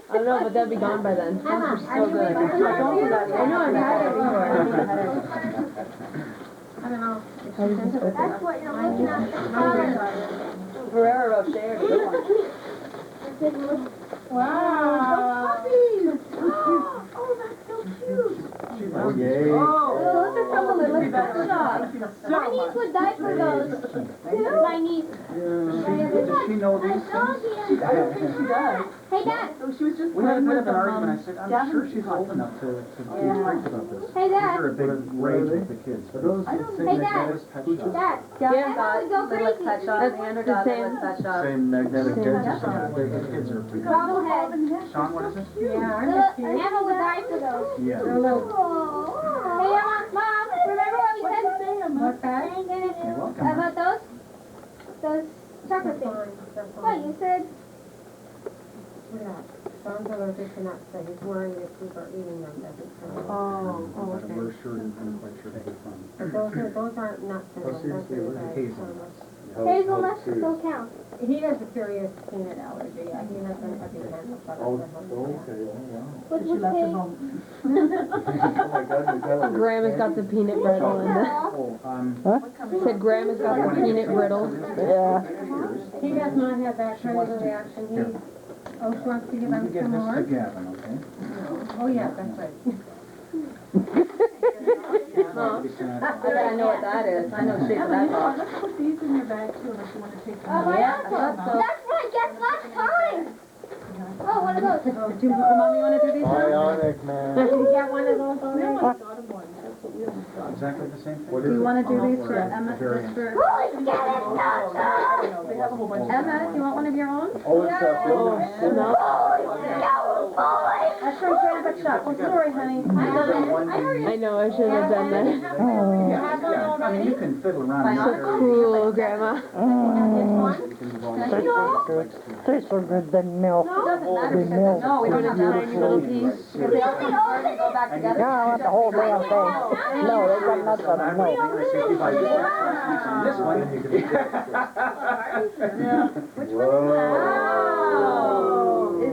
[SPEAKER 4] I don't know, but they'll be gone by then.
[SPEAKER 5] Emma,
[SPEAKER 4] So
[SPEAKER 5] are you
[SPEAKER 4] good.
[SPEAKER 5] waiting for
[SPEAKER 4] I know, I've had it before.
[SPEAKER 3] I don't know.
[SPEAKER 5] That's what you're looking at.
[SPEAKER 4] Ferrero Rocher.
[SPEAKER 3] Wow.
[SPEAKER 5] Puppies. Oh, that's so cute.
[SPEAKER 8] Oh, yay.
[SPEAKER 7] Oh,
[SPEAKER 4] Those are from the Little Shop.
[SPEAKER 5] My niece would die for those. My niece.
[SPEAKER 8] Does she know these things?
[SPEAKER 7] I don't think she does.
[SPEAKER 5] Hey, Dad.
[SPEAKER 7] So she was just
[SPEAKER 8] We had a
[SPEAKER 7] playing
[SPEAKER 8] bit
[SPEAKER 7] with
[SPEAKER 8] of an
[SPEAKER 7] them,
[SPEAKER 8] argument. I said, I'm sure she's old enough to be strict about this.
[SPEAKER 5] Hey, Dad.
[SPEAKER 8] These are a big rage with the kids.
[SPEAKER 6] Are those
[SPEAKER 7] I don't
[SPEAKER 6] the
[SPEAKER 5] Hey,
[SPEAKER 6] same
[SPEAKER 5] Dad.
[SPEAKER 6] magnetic pet shop?
[SPEAKER 5] Dad.
[SPEAKER 4] Yeah.
[SPEAKER 5] Emma would go crazy.
[SPEAKER 4] That's the same.
[SPEAKER 8] Same magnetic heads or something. The kids are big.
[SPEAKER 5] Bobblehead.
[SPEAKER 8] Emma, what is it?
[SPEAKER 5] Emma would die for those.
[SPEAKER 8] Yeah.
[SPEAKER 5] Hey, Emma, Mom, remember what we said
[SPEAKER 7] What's that?
[SPEAKER 8] You're welcome.
[SPEAKER 5] about those? Those chocolate things. What, you said?
[SPEAKER 3] Sean told her they cannot say he's worried if people are eating them, doesn't say.
[SPEAKER 7] Oh,
[SPEAKER 8] But we're sure, I'm quite sure they get fun.
[SPEAKER 3] But those aren't nuts in them.
[SPEAKER 6] seriously, what is
[SPEAKER 8] Hazelnuts.
[SPEAKER 5] Hazelnuts still count.
[SPEAKER 3] He has a serious peanut allergy. He doesn't have any peanut butter.
[SPEAKER 6] Oh, okay,
[SPEAKER 5] What
[SPEAKER 7] she
[SPEAKER 5] was
[SPEAKER 7] left at
[SPEAKER 5] it?
[SPEAKER 7] home.
[SPEAKER 6] oh my God, we got it.
[SPEAKER 4] Grandma's got some peanut brittle in it.
[SPEAKER 8] Oh,
[SPEAKER 4] Said Grandma's got some peanut brittle.
[SPEAKER 2] Yeah.
[SPEAKER 3] He does not have that kind of a reaction. He, she wants to give him
[SPEAKER 8] you get
[SPEAKER 3] some
[SPEAKER 8] this
[SPEAKER 3] more.
[SPEAKER 8] to Gavin, okay?
[SPEAKER 3] Oh, yeah, that's right.
[SPEAKER 4] I know what that is. I know the shape of that box.
[SPEAKER 7] Let's put these in your bag too, unless you want to take
[SPEAKER 5] Oh,
[SPEAKER 7] them.
[SPEAKER 5] my
[SPEAKER 4] Yeah,
[SPEAKER 5] uncle.
[SPEAKER 4] I thought so.
[SPEAKER 5] That's right, guess last time. Oh, one of those.
[SPEAKER 4] Do you, Mom, you want to do these now?
[SPEAKER 6] Bionic, man.
[SPEAKER 5] You got one of those already?
[SPEAKER 8] Exactly the same thing.
[SPEAKER 6] What
[SPEAKER 4] Do
[SPEAKER 6] is
[SPEAKER 4] you
[SPEAKER 6] it?
[SPEAKER 4] want to do these for
[SPEAKER 8] Or
[SPEAKER 4] Emma?
[SPEAKER 8] variant.
[SPEAKER 4] Just for
[SPEAKER 5] Holy skeleton!
[SPEAKER 7] They have a whole bunch of.
[SPEAKER 4] Emma, do you want one of your own?
[SPEAKER 6] Oh, it's a building.
[SPEAKER 4] No.
[SPEAKER 5] Holy skeleton boy!
[SPEAKER 4] That's from Grandpa's shop. Oh, sorry, honey. I know, I shouldn't have done that.
[SPEAKER 8] Yeah, I mean, you can fiddle around.
[SPEAKER 4] So cruel, Grandma.
[SPEAKER 2] Tastes so good than milk.
[SPEAKER 4] It doesn't matter because, no, we don't have that tiny little piece. Because they all come apart and go back together.
[SPEAKER 2] No, I want the whole damn thing. No, they got nuts on the milk.
[SPEAKER 8] I say, if I use this one,
[SPEAKER 6] Then you can
[SPEAKER 7] Which
[SPEAKER 6] Whoa.
[SPEAKER 7] one is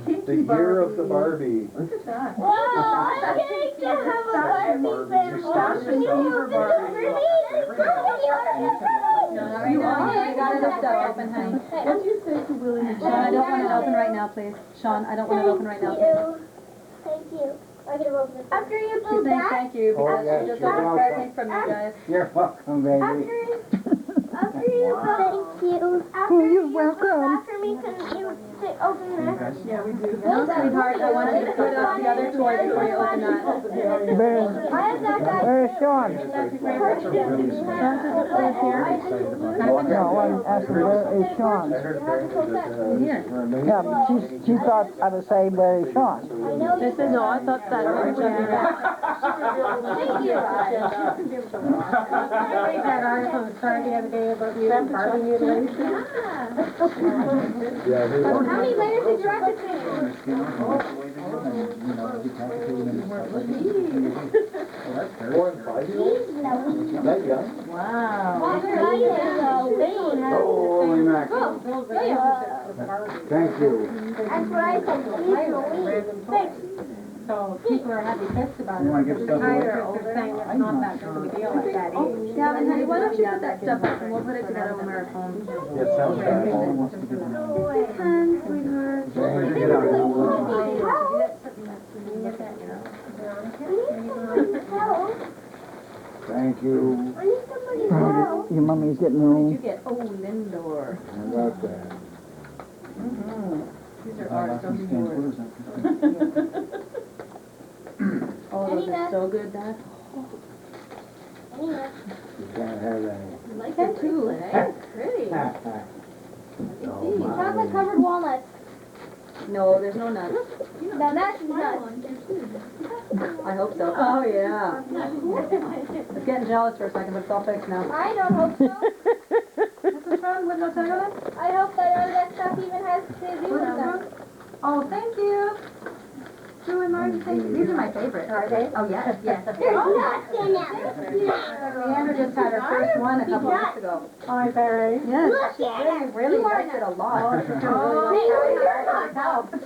[SPEAKER 7] that?
[SPEAKER 6] The year of the Barbie.
[SPEAKER 7] Look at that.
[SPEAKER 5] Whoa, I'm going to have a Barbie family.
[SPEAKER 8] Stop and
[SPEAKER 5] You
[SPEAKER 4] You got it up there, open, honey.
[SPEAKER 7] What do you say to Willie and
[SPEAKER 4] Sean, I don't want it open right now, please. Sean, I don't want it open right now.
[SPEAKER 5] Thank you. I can open it. After you
[SPEAKER 4] She's
[SPEAKER 5] go
[SPEAKER 4] saying
[SPEAKER 5] back.
[SPEAKER 4] thank you
[SPEAKER 2] Oh,
[SPEAKER 4] because
[SPEAKER 2] yes,
[SPEAKER 4] she just
[SPEAKER 2] you're
[SPEAKER 4] got a
[SPEAKER 2] welcome.
[SPEAKER 4] present from you guys.
[SPEAKER 2] You're welcome, baby.
[SPEAKER 5] After you go. Thank you. After
[SPEAKER 2] You're
[SPEAKER 5] you
[SPEAKER 2] welcome.
[SPEAKER 5] Go after me, can you open this?
[SPEAKER 7] Yeah, we do.
[SPEAKER 4] No, sweetheart, I want you to put up the other toy before you open that.
[SPEAKER 5] Why is that guy?
[SPEAKER 2] Where's Sean?
[SPEAKER 5] Sean
[SPEAKER 2] No, I'm asking where is Sean?
[SPEAKER 6] I heard Barry that,
[SPEAKER 4] Here.
[SPEAKER 2] Yeah, but she thought I was saying where is Sean?
[SPEAKER 4] This is, no, I thought that was
[SPEAKER 5] Thank you.
[SPEAKER 3] I read that article in the Star the other day about you and Barbie mutilation.
[SPEAKER 6] yeah, they
[SPEAKER 5] How many layers did you have to finish?
[SPEAKER 6] Four and 5 year olds? That young?
[SPEAKER 7] Wow.
[SPEAKER 2] Holy mackerel. Thank you.
[SPEAKER 5] That's what I said. Thanks.
[SPEAKER 3] So people are having fits about it.
[SPEAKER 2] You wanna give stuff away?
[SPEAKER 3] They're saying it's not that big of a deal at that age.
[SPEAKER 4] Gavin, honey, why don't you put that stuff up and we'll put it together when we're at home.
[SPEAKER 6] Yeah, it sounds bad.
[SPEAKER 4] Sweetheart.
[SPEAKER 2] Get out. Thank you. Your mommy's getting
[SPEAKER 7] You
[SPEAKER 2] home.
[SPEAKER 7] get, oh, Lindor.
[SPEAKER 2] How about that?
[SPEAKER 7] These are ours, those are yours.
[SPEAKER 4] Oh, those are so good, Dad.
[SPEAKER 2] You can't have any.
[SPEAKER 4] I like that too, eh? Pretty.
[SPEAKER 5] Chocolate covered walnuts.
[SPEAKER 4] No, there's no nuts.
[SPEAKER 5] Now that's nuts.
[SPEAKER 4] I hope so. Oh, yeah. I was getting jealous for a second, but it's all fixed now.
[SPEAKER 5] I don't hope so.
[SPEAKER 4] What's wrong with no chocolate?
[SPEAKER 5] I hope that all that stuff even has to do with them.
[SPEAKER 4] Oh, thank you. Drew and Marty, thank you. These are my favorite. Are they? Oh, yes, yes.
[SPEAKER 5] There's nuts in them.
[SPEAKER 4] Leandra just had her first one a couple weeks ago.
[SPEAKER 3] Hi, Barry.
[SPEAKER 4] Yes.
[SPEAKER 5] Look at him.
[SPEAKER 4] Really liked it a lot.
[SPEAKER 5] You're nuts.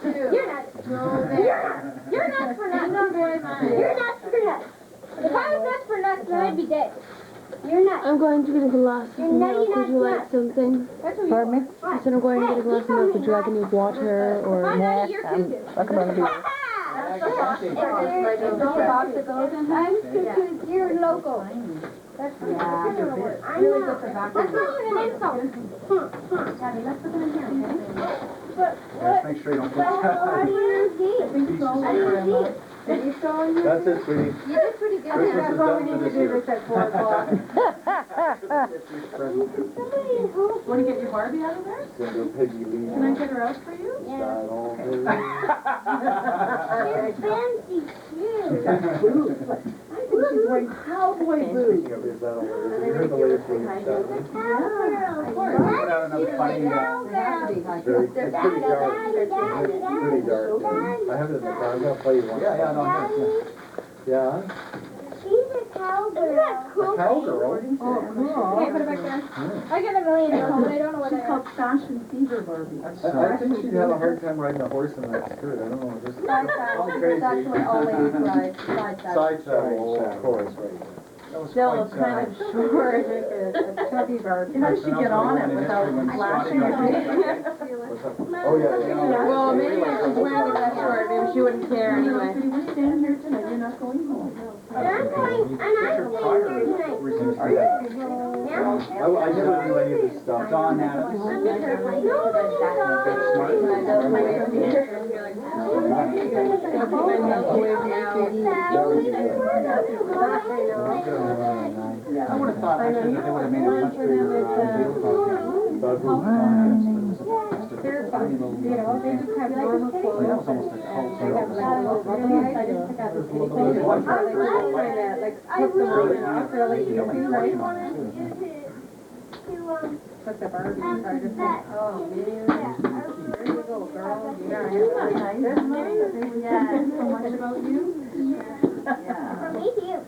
[SPEAKER 5] You're nuts. You're nuts for nuts. You're nuts for nuts. If I was nuts for nuts, then I'd be dead. You're nuts.
[SPEAKER 9] I'm going to get a glass of
[SPEAKER 5] You're nutty,
[SPEAKER 9] milk. Would you
[SPEAKER 5] nuts,
[SPEAKER 9] like something?
[SPEAKER 5] That's what
[SPEAKER 2] Pardon me?
[SPEAKER 9] I said I'm going to get a glass of milk. Would you like any water or
[SPEAKER 5] I'm nutty, you're
[SPEAKER 2] I'm
[SPEAKER 5] cuckoo.
[SPEAKER 2] not gonna be.
[SPEAKER 5] You're local. That's really good for
[SPEAKER 3] Let's go with an insult.
[SPEAKER 5] Tabby, let's put them in here, okay?
[SPEAKER 8] Just make sure you don't
[SPEAKER 5] How
[SPEAKER 8] put
[SPEAKER 5] do you see it? How do you see it? Did you show you?
[SPEAKER 6] That's it, sweetie.
[SPEAKER 5] You did pretty good.
[SPEAKER 6] Christmas is done for this year.
[SPEAKER 5] At 4 o'clock.
[SPEAKER 7] Want to get your Barbie out of there?
[SPEAKER 6] Send a Peggy Lee.
[SPEAKER 7] Can I get her out for you?
[SPEAKER 6] Style all day.
[SPEAKER 5] You're fancy shoes.
[SPEAKER 7] She's wearing cowboy boots.
[SPEAKER 6] Speaking of this, I don't know. You heard the latest thing
[SPEAKER 5] The
[SPEAKER 6] stuff.
[SPEAKER 5] cowgirl.
[SPEAKER 8] Put out another funny,
[SPEAKER 6] It's pretty dark. Pretty dark. I have it in the car. I'm gonna play you one.
[SPEAKER 8] Yeah, no, here.
[SPEAKER 6] Yeah?
[SPEAKER 5] She's a cowgirl. Isn't that
[SPEAKER 6] A
[SPEAKER 5] cool?
[SPEAKER 6] cowgirl?
[SPEAKER 7] Oh, cool.
[SPEAKER 5] Okay, put it back there. I get $1 million, but I don't know what
[SPEAKER 7] She's
[SPEAKER 5] I
[SPEAKER 7] called Fashion Fever Barbie.
[SPEAKER 6] I think she'd have a hard time riding a horse in that skirt. I don't know. Just
[SPEAKER 5] Side saddle. That's what all ladies ride. Side saddle.
[SPEAKER 6] side saddle, of course, right.
[SPEAKER 8] That was
[SPEAKER 7] Still
[SPEAKER 8] quite,
[SPEAKER 7] kind of short. A chubby Barbie. How does she get on it without flashing her?
[SPEAKER 6] Oh, yeah.
[SPEAKER 4] Well, maybe if she's wearing it that short, maybe she wouldn't care anyway.
[SPEAKER 7] We're staying here tonight, you're not going home.
[SPEAKER 5] And I'm going here tonight.
[SPEAKER 8] Are you?
[SPEAKER 5] Yeah.
[SPEAKER 6] I never do any of this stuff.
[SPEAKER 8] Dawn Adams. I would have thought actually that they would have made it much bigger deal about
[SPEAKER 5] They're fun. You know, they just have normal clothes.
[SPEAKER 8] that was almost a cult.
[SPEAKER 5] They have like, put them on and off really easy, right? But the Barbies are just like, oh, man. There you go, girl. Yeah,
[SPEAKER 7] So much about you?
[SPEAKER 5] For me, too.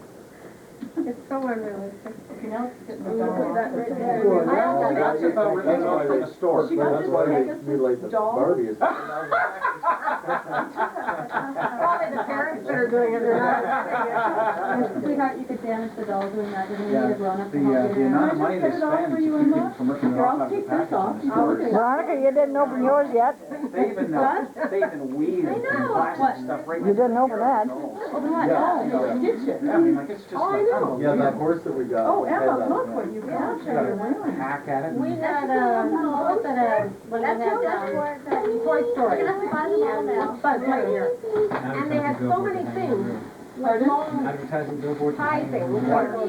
[SPEAKER 5] It's so unrealistic.
[SPEAKER 7] Okay, now let's get
[SPEAKER 5] I'm gonna put that right there.
[SPEAKER 6] Well,
[SPEAKER 8] That's about
[SPEAKER 6] that's why
[SPEAKER 8] from the store.
[SPEAKER 6] That's why you like the Barbie is.
[SPEAKER 4] Probably the parents that are doing it. Sweetheart, you could damage the doll doing that, doesn't need a grown-up to help
[SPEAKER 8] The
[SPEAKER 4] you.
[SPEAKER 8] amount of money they spend to keep people from ripping it off out of the package in the stores.
[SPEAKER 9] Veronica, you didn't open yours yet.
[SPEAKER 8] They even weave and plastic stuff right.
[SPEAKER 9] You didn't open that.
[SPEAKER 7] Open what? Oh, did you?
[SPEAKER 8] Yeah, I mean, like, it's just like, I don't know.
[SPEAKER 6] Yeah, that horse that we got.
[SPEAKER 7] Oh,
[SPEAKER 6] had
[SPEAKER 7] Emma,
[SPEAKER 6] that.
[SPEAKER 7] look what you got.
[SPEAKER 8] You gotta hack at it.
[SPEAKER 4] We
[SPEAKER 8] and-
[SPEAKER 4] had, what was that, when we had, Toy Story. Buzz Lightyear. And they had so many things.
[SPEAKER 8] Advertising billboards.
[SPEAKER 4] Tie things, wire.
[SPEAKER 6] Well,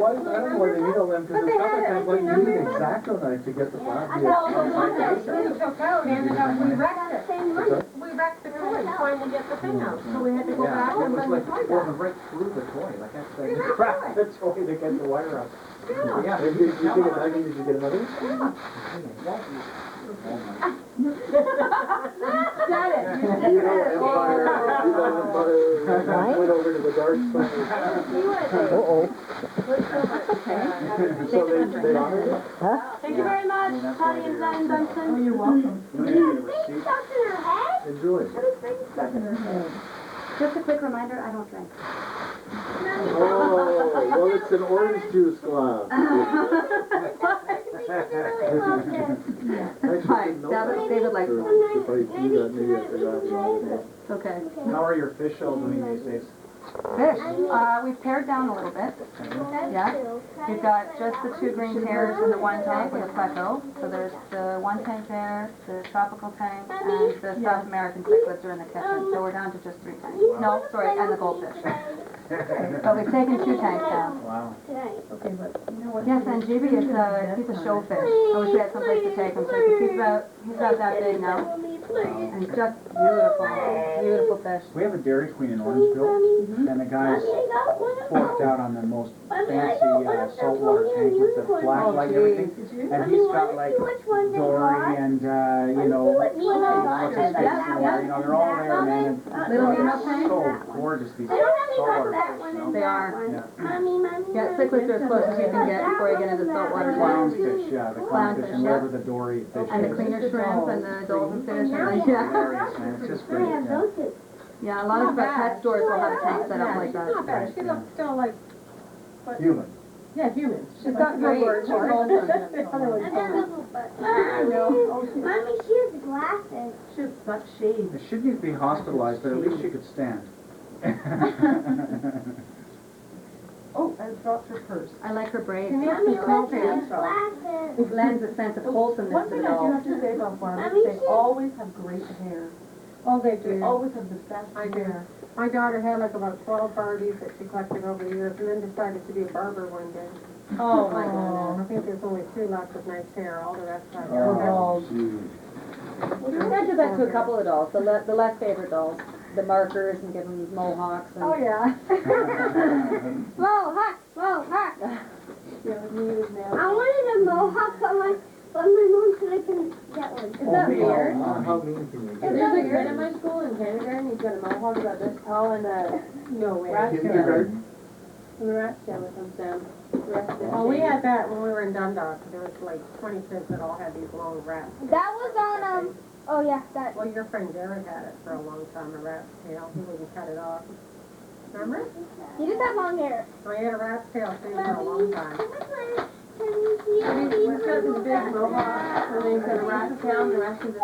[SPEAKER 6] I don't know why they needle them, because it's sometimes like you need an X-Acto knife to get the plastic.
[SPEAKER 4] Well, the one that we took out ended up, we wrecked it. We wrecked the toy trying to get the thing out. So we had to go back and bring the toy
[SPEAKER 8] Well,
[SPEAKER 4] back.
[SPEAKER 8] right through the toy, like that's like, you crack the toy to get the wire out. Yeah.
[SPEAKER 6] If you get it back, you should get another.
[SPEAKER 4] You said it.
[SPEAKER 6] Went over to the dark side.
[SPEAKER 9] Uh-oh.
[SPEAKER 6] So they honored it?
[SPEAKER 4] Thank you very much, Patty and Zion Dunson.
[SPEAKER 7] Oh, you're welcome.
[SPEAKER 5] Thing stuck in her head?
[SPEAKER 6] Enjoy.
[SPEAKER 4] Just a quick reminder, I don't drink.
[SPEAKER 6] Oh, well, it's an orange juice glass.
[SPEAKER 4] Hi, David likes
[SPEAKER 6] If I do that, maybe I forgot.
[SPEAKER 4] It's okay.
[SPEAKER 8] How are your fish all doing these days?
[SPEAKER 4] Fish, we've pared down a little bit. Yeah. We've got just the 2 green pears in the one tank with a pleco. So there's the 1 tank there, the tropical tank, and the South American cichlids are in the kitchen. So we're down to just 3 tanks. No, sorry, and the goldfish. But we've taken 2 tanks down.
[SPEAKER 8] Wow.
[SPEAKER 7] Okay, but you know what?
[SPEAKER 4] Yes, and GB is he's a showfish. I wish we had some place to take him to, because he's about that big now. And just beautiful fish.
[SPEAKER 8] We have a Dairy Queen in Orangeville, and the guy's forked out on the most fancy saltwater tank with the black light and everything. And he's got like Dory and, you know, what's his face in there, you know, they're all there, man. And
[SPEAKER 4] Little
[SPEAKER 8] they're
[SPEAKER 4] Nemo tank?
[SPEAKER 8] so gorgeous, these
[SPEAKER 5] I don't have any
[SPEAKER 8] saltwater
[SPEAKER 5] that
[SPEAKER 8] fish,
[SPEAKER 5] one.
[SPEAKER 8] you know.
[SPEAKER 4] They are.
[SPEAKER 8] Yeah.
[SPEAKER 5] Mommy.
[SPEAKER 4] Yeah, cichlids are as close as you can get before you get into saltwater tanks.
[SPEAKER 8] Clownfish, yeah, the clownfish and whatever the Dory fish
[SPEAKER 4] And the
[SPEAKER 8] is.
[SPEAKER 4] cleaner shrimp and the dolphin fish and
[SPEAKER 8] It's
[SPEAKER 4] yeah.
[SPEAKER 8] hilarious, man, it's just great, yeah.
[SPEAKER 4] Yeah, a lot of pet stores will have a tank set up like that.
[SPEAKER 7] Not bad, she looks still like,
[SPEAKER 6] Human.
[SPEAKER 7] Yeah, humans.
[SPEAKER 4] She's got great. She's awesome.
[SPEAKER 5] Mommy, she has glasses.
[SPEAKER 7] She has such shades.
[SPEAKER 8] She shouldn't be hospitalized, but at least she could stand.
[SPEAKER 7] Oh, I dropped her purse.
[SPEAKER 4] I like her braids.
[SPEAKER 5] Mommy, look, she has glasses.
[SPEAKER 4] It lends a sense of wholesomeness
[SPEAKER 7] One
[SPEAKER 4] to
[SPEAKER 7] thing
[SPEAKER 4] it
[SPEAKER 7] I do
[SPEAKER 4] all.
[SPEAKER 7] have to say about farmers,
[SPEAKER 5] Mommy,
[SPEAKER 7] they
[SPEAKER 5] she-
[SPEAKER 7] always have great hair.
[SPEAKER 3] Oh, they
[SPEAKER 7] They
[SPEAKER 3] do.
[SPEAKER 7] always have the best
[SPEAKER 3] I do.
[SPEAKER 7] hair.
[SPEAKER 3] My daughter had like about 12 Barbies that she collected over the years and then decided to be a barber one day.
[SPEAKER 4] Oh my
[SPEAKER 3] I
[SPEAKER 4] goodness.
[SPEAKER 3] think there's only 2 left with nice hair, all the rest are
[SPEAKER 7] Oh,
[SPEAKER 4] I did that to a couple of dolls, the less favorite dolls. The markers and give them mohawks and.
[SPEAKER 3] Oh, yeah.
[SPEAKER 5] Mohawk, mohawk.
[SPEAKER 7] yeah, me with nails.
[SPEAKER 5] I wanted a mohawk, but my mom said I couldn't get one.
[SPEAKER 3] Is that weird?
[SPEAKER 6] How mean can you get?
[SPEAKER 3] There's a kid at my school in kindergarten, he's got a mohawk about this tall and no way.
[SPEAKER 6] Kindergarten?
[SPEAKER 3] When the rat family comes down. Well, we had that when we were in Dundalk. There was like 20 kids that all had these long rats.
[SPEAKER 5] That was on, oh yeah, that.
[SPEAKER 3] Well, your friend Jared had it for a long time, a rat's tail. He wouldn't cut it off. Remember?
[SPEAKER 5] You just have long hair.
[SPEAKER 3] I had a rat's tail too for a long time.
[SPEAKER 5] Can you see
[SPEAKER 3] We've got this big mohawk, and then he's got a rat's tail, and the rest of it.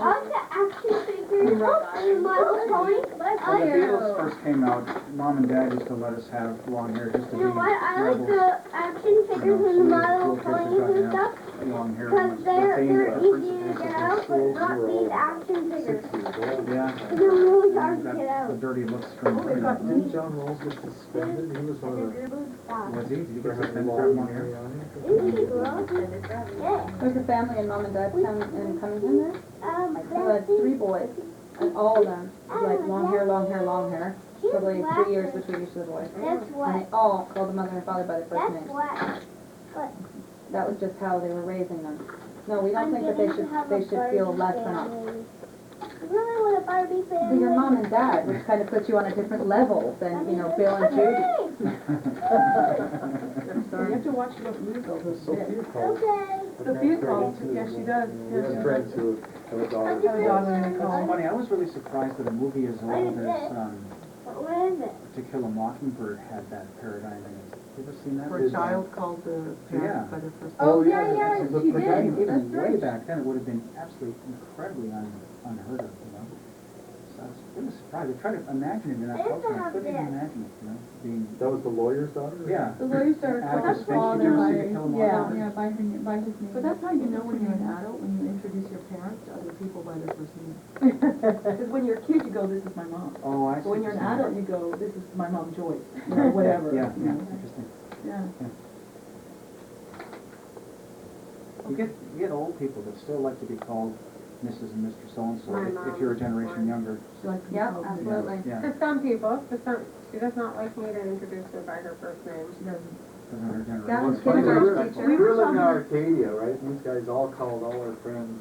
[SPEAKER 5] all the action figures. Oh, My Little Pony.
[SPEAKER 8] When the Beatles first came out, Mom and Dad used to let us have long hair just to
[SPEAKER 5] You
[SPEAKER 8] be
[SPEAKER 5] know what? I like
[SPEAKER 8] rebels.
[SPEAKER 5] the action figures and the My Little Ponies and stuff.
[SPEAKER 8] Long hair
[SPEAKER 5] Because
[SPEAKER 8] was the
[SPEAKER 5] they're
[SPEAKER 8] thing for the
[SPEAKER 5] easy to
[SPEAKER 8] principals
[SPEAKER 5] get
[SPEAKER 8] of the
[SPEAKER 5] out, but
[SPEAKER 8] schools.
[SPEAKER 5] not these action figures.
[SPEAKER 8] Yeah.
[SPEAKER 5] They're really hard to
[SPEAKER 8] Got
[SPEAKER 5] get out.
[SPEAKER 8] the dirty looks from, you know,
[SPEAKER 6] Didn't John Rolls get suspended? He was one of the.
[SPEAKER 8] was he? Did he
[SPEAKER 6] for
[SPEAKER 8] get
[SPEAKER 6] having
[SPEAKER 8] suspended for
[SPEAKER 6] long
[SPEAKER 8] long hair?
[SPEAKER 6] hair on him?
[SPEAKER 5] Isn't it gross? Yeah.
[SPEAKER 4] There's a family in Mom and Dad's town in Cummington there. Who had 3 boys, and all of them had like long hair, long hair, long hair. Probably 3 years between each of the boys.
[SPEAKER 5] That's
[SPEAKER 4] And
[SPEAKER 5] what.
[SPEAKER 4] they all called the mother and father by their first
[SPEAKER 5] That's
[SPEAKER 4] names.
[SPEAKER 5] what.
[SPEAKER 4] That was just how they were raising them. No, we don't think that they should feel less than us.
[SPEAKER 5] I really want a Barbie family.
[SPEAKER 4] So your mom and dad, which kind of puts you on a different level than, you know, Bill and Judy.
[SPEAKER 7] You have to watch you don't use all those bits.
[SPEAKER 6] Sophia called.
[SPEAKER 5] Okay.
[SPEAKER 7] Sophia calls, yeah, she does.
[SPEAKER 6] We have friends who have a daughter.
[SPEAKER 7] Have a daughter in the
[SPEAKER 8] It's
[SPEAKER 7] call.
[SPEAKER 8] funny, I was really surprised that a movie as old as
[SPEAKER 5] What is it?
[SPEAKER 8] To Kill a Mockingbird had that paradigm in it. You ever seen that?
[SPEAKER 7] For a child called the
[SPEAKER 8] Yeah.
[SPEAKER 7] parents by their first name.
[SPEAKER 5] Oh,
[SPEAKER 6] yeah,
[SPEAKER 5] yeah,
[SPEAKER 6] it's a
[SPEAKER 5] she
[SPEAKER 6] good
[SPEAKER 5] did.
[SPEAKER 8] Even way back then, it would have been absolutely incredibly unheard of, you know. So I was really surprised. I tried to imagine it in that
[SPEAKER 5] I used to
[SPEAKER 8] culture, and I
[SPEAKER 5] have
[SPEAKER 8] couldn't even
[SPEAKER 5] this.
[SPEAKER 8] imagine it, you know, being,
[SPEAKER 6] That was the lawyer's daughter?
[SPEAKER 8] yeah.
[SPEAKER 7] The lawyers are
[SPEAKER 8] Atticus
[SPEAKER 7] called
[SPEAKER 8] Finch,
[SPEAKER 7] father
[SPEAKER 8] did you ever
[SPEAKER 7] by,
[SPEAKER 8] see To Kill a
[SPEAKER 7] yeah.
[SPEAKER 8] Mockingbird?
[SPEAKER 4] by his name.
[SPEAKER 7] But that's how you know when you're an adult, when you introduce your parents to other people by their first name. Because when you're a kid, you go, this is my mom.
[SPEAKER 8] Oh, I see.
[SPEAKER 7] But when you're an adult, you go, this is my mom Joyce, you know, whatever.
[SPEAKER 8] Yeah,
[SPEAKER 7] you
[SPEAKER 8] yeah,
[SPEAKER 7] know.
[SPEAKER 8] interesting.
[SPEAKER 7] Yeah.
[SPEAKER 8] You get old people that still like to be called Mrs. and Mr. So-and-so,
[SPEAKER 3] My
[SPEAKER 8] if
[SPEAKER 3] mom
[SPEAKER 8] you're a
[SPEAKER 3] was
[SPEAKER 8] generation
[SPEAKER 3] one.
[SPEAKER 8] younger.
[SPEAKER 7] She likes to be
[SPEAKER 4] Yeah,
[SPEAKER 7] called
[SPEAKER 4] absolutely.
[SPEAKER 8] Yeah,
[SPEAKER 3] To some people, she does not like me to introduce her by her first name.
[SPEAKER 7] She doesn't.
[SPEAKER 8] because of her generation.
[SPEAKER 4] That
[SPEAKER 6] Well,
[SPEAKER 4] was
[SPEAKER 6] it's funny,
[SPEAKER 4] kindergarten
[SPEAKER 6] we
[SPEAKER 4] teacher.
[SPEAKER 6] were living in Arcadia, right? These guys all called all our friends,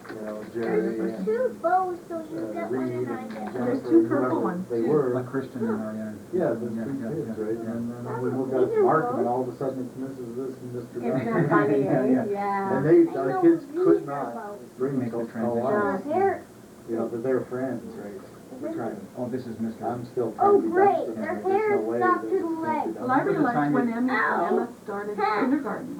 [SPEAKER 6] you know, Jerry
[SPEAKER 5] There's
[SPEAKER 6] and
[SPEAKER 5] two bows, so you get one
[SPEAKER 6] Reed
[SPEAKER 5] and I
[SPEAKER 6] and
[SPEAKER 5] get one.
[SPEAKER 7] There's
[SPEAKER 6] Jennifer,
[SPEAKER 7] two
[SPEAKER 6] and
[SPEAKER 7] purple
[SPEAKER 6] whoever
[SPEAKER 7] ones,
[SPEAKER 6] they
[SPEAKER 7] too.
[SPEAKER 6] were.
[SPEAKER 8] Like Christian and Ariana.
[SPEAKER 6] Yeah, the two kids, right?
[SPEAKER 8] Yeah.
[SPEAKER 6] And then we moved out to Markham, and all of a sudden it's Mrs. This and Mr.
[SPEAKER 3] It's
[SPEAKER 6] That.
[SPEAKER 3] been funny,
[SPEAKER 8] Yeah.
[SPEAKER 4] Yeah.
[SPEAKER 6] And
[SPEAKER 5] I
[SPEAKER 6] our
[SPEAKER 5] know
[SPEAKER 6] kids
[SPEAKER 5] you
[SPEAKER 6] could
[SPEAKER 5] hear
[SPEAKER 6] not
[SPEAKER 5] about.
[SPEAKER 6] bring
[SPEAKER 8] Make the
[SPEAKER 6] those
[SPEAKER 8] transition.
[SPEAKER 6] call
[SPEAKER 5] Their,
[SPEAKER 6] you know, that they're friends, right? We're trying.
[SPEAKER 8] Oh, this is Mr.
[SPEAKER 6] I'm still
[SPEAKER 5] Oh,
[SPEAKER 6] trying to be
[SPEAKER 5] great.
[SPEAKER 6] Dustin, and
[SPEAKER 5] Their
[SPEAKER 6] there's
[SPEAKER 5] hair
[SPEAKER 6] no way
[SPEAKER 5] stopped
[SPEAKER 6] that
[SPEAKER 5] to the
[SPEAKER 6] it's
[SPEAKER 5] leg.
[SPEAKER 6] going to be
[SPEAKER 7] Well, I
[SPEAKER 6] done.
[SPEAKER 7] really liked
[SPEAKER 8] time
[SPEAKER 7] when
[SPEAKER 8] you-
[SPEAKER 7] Emma started kindergarten,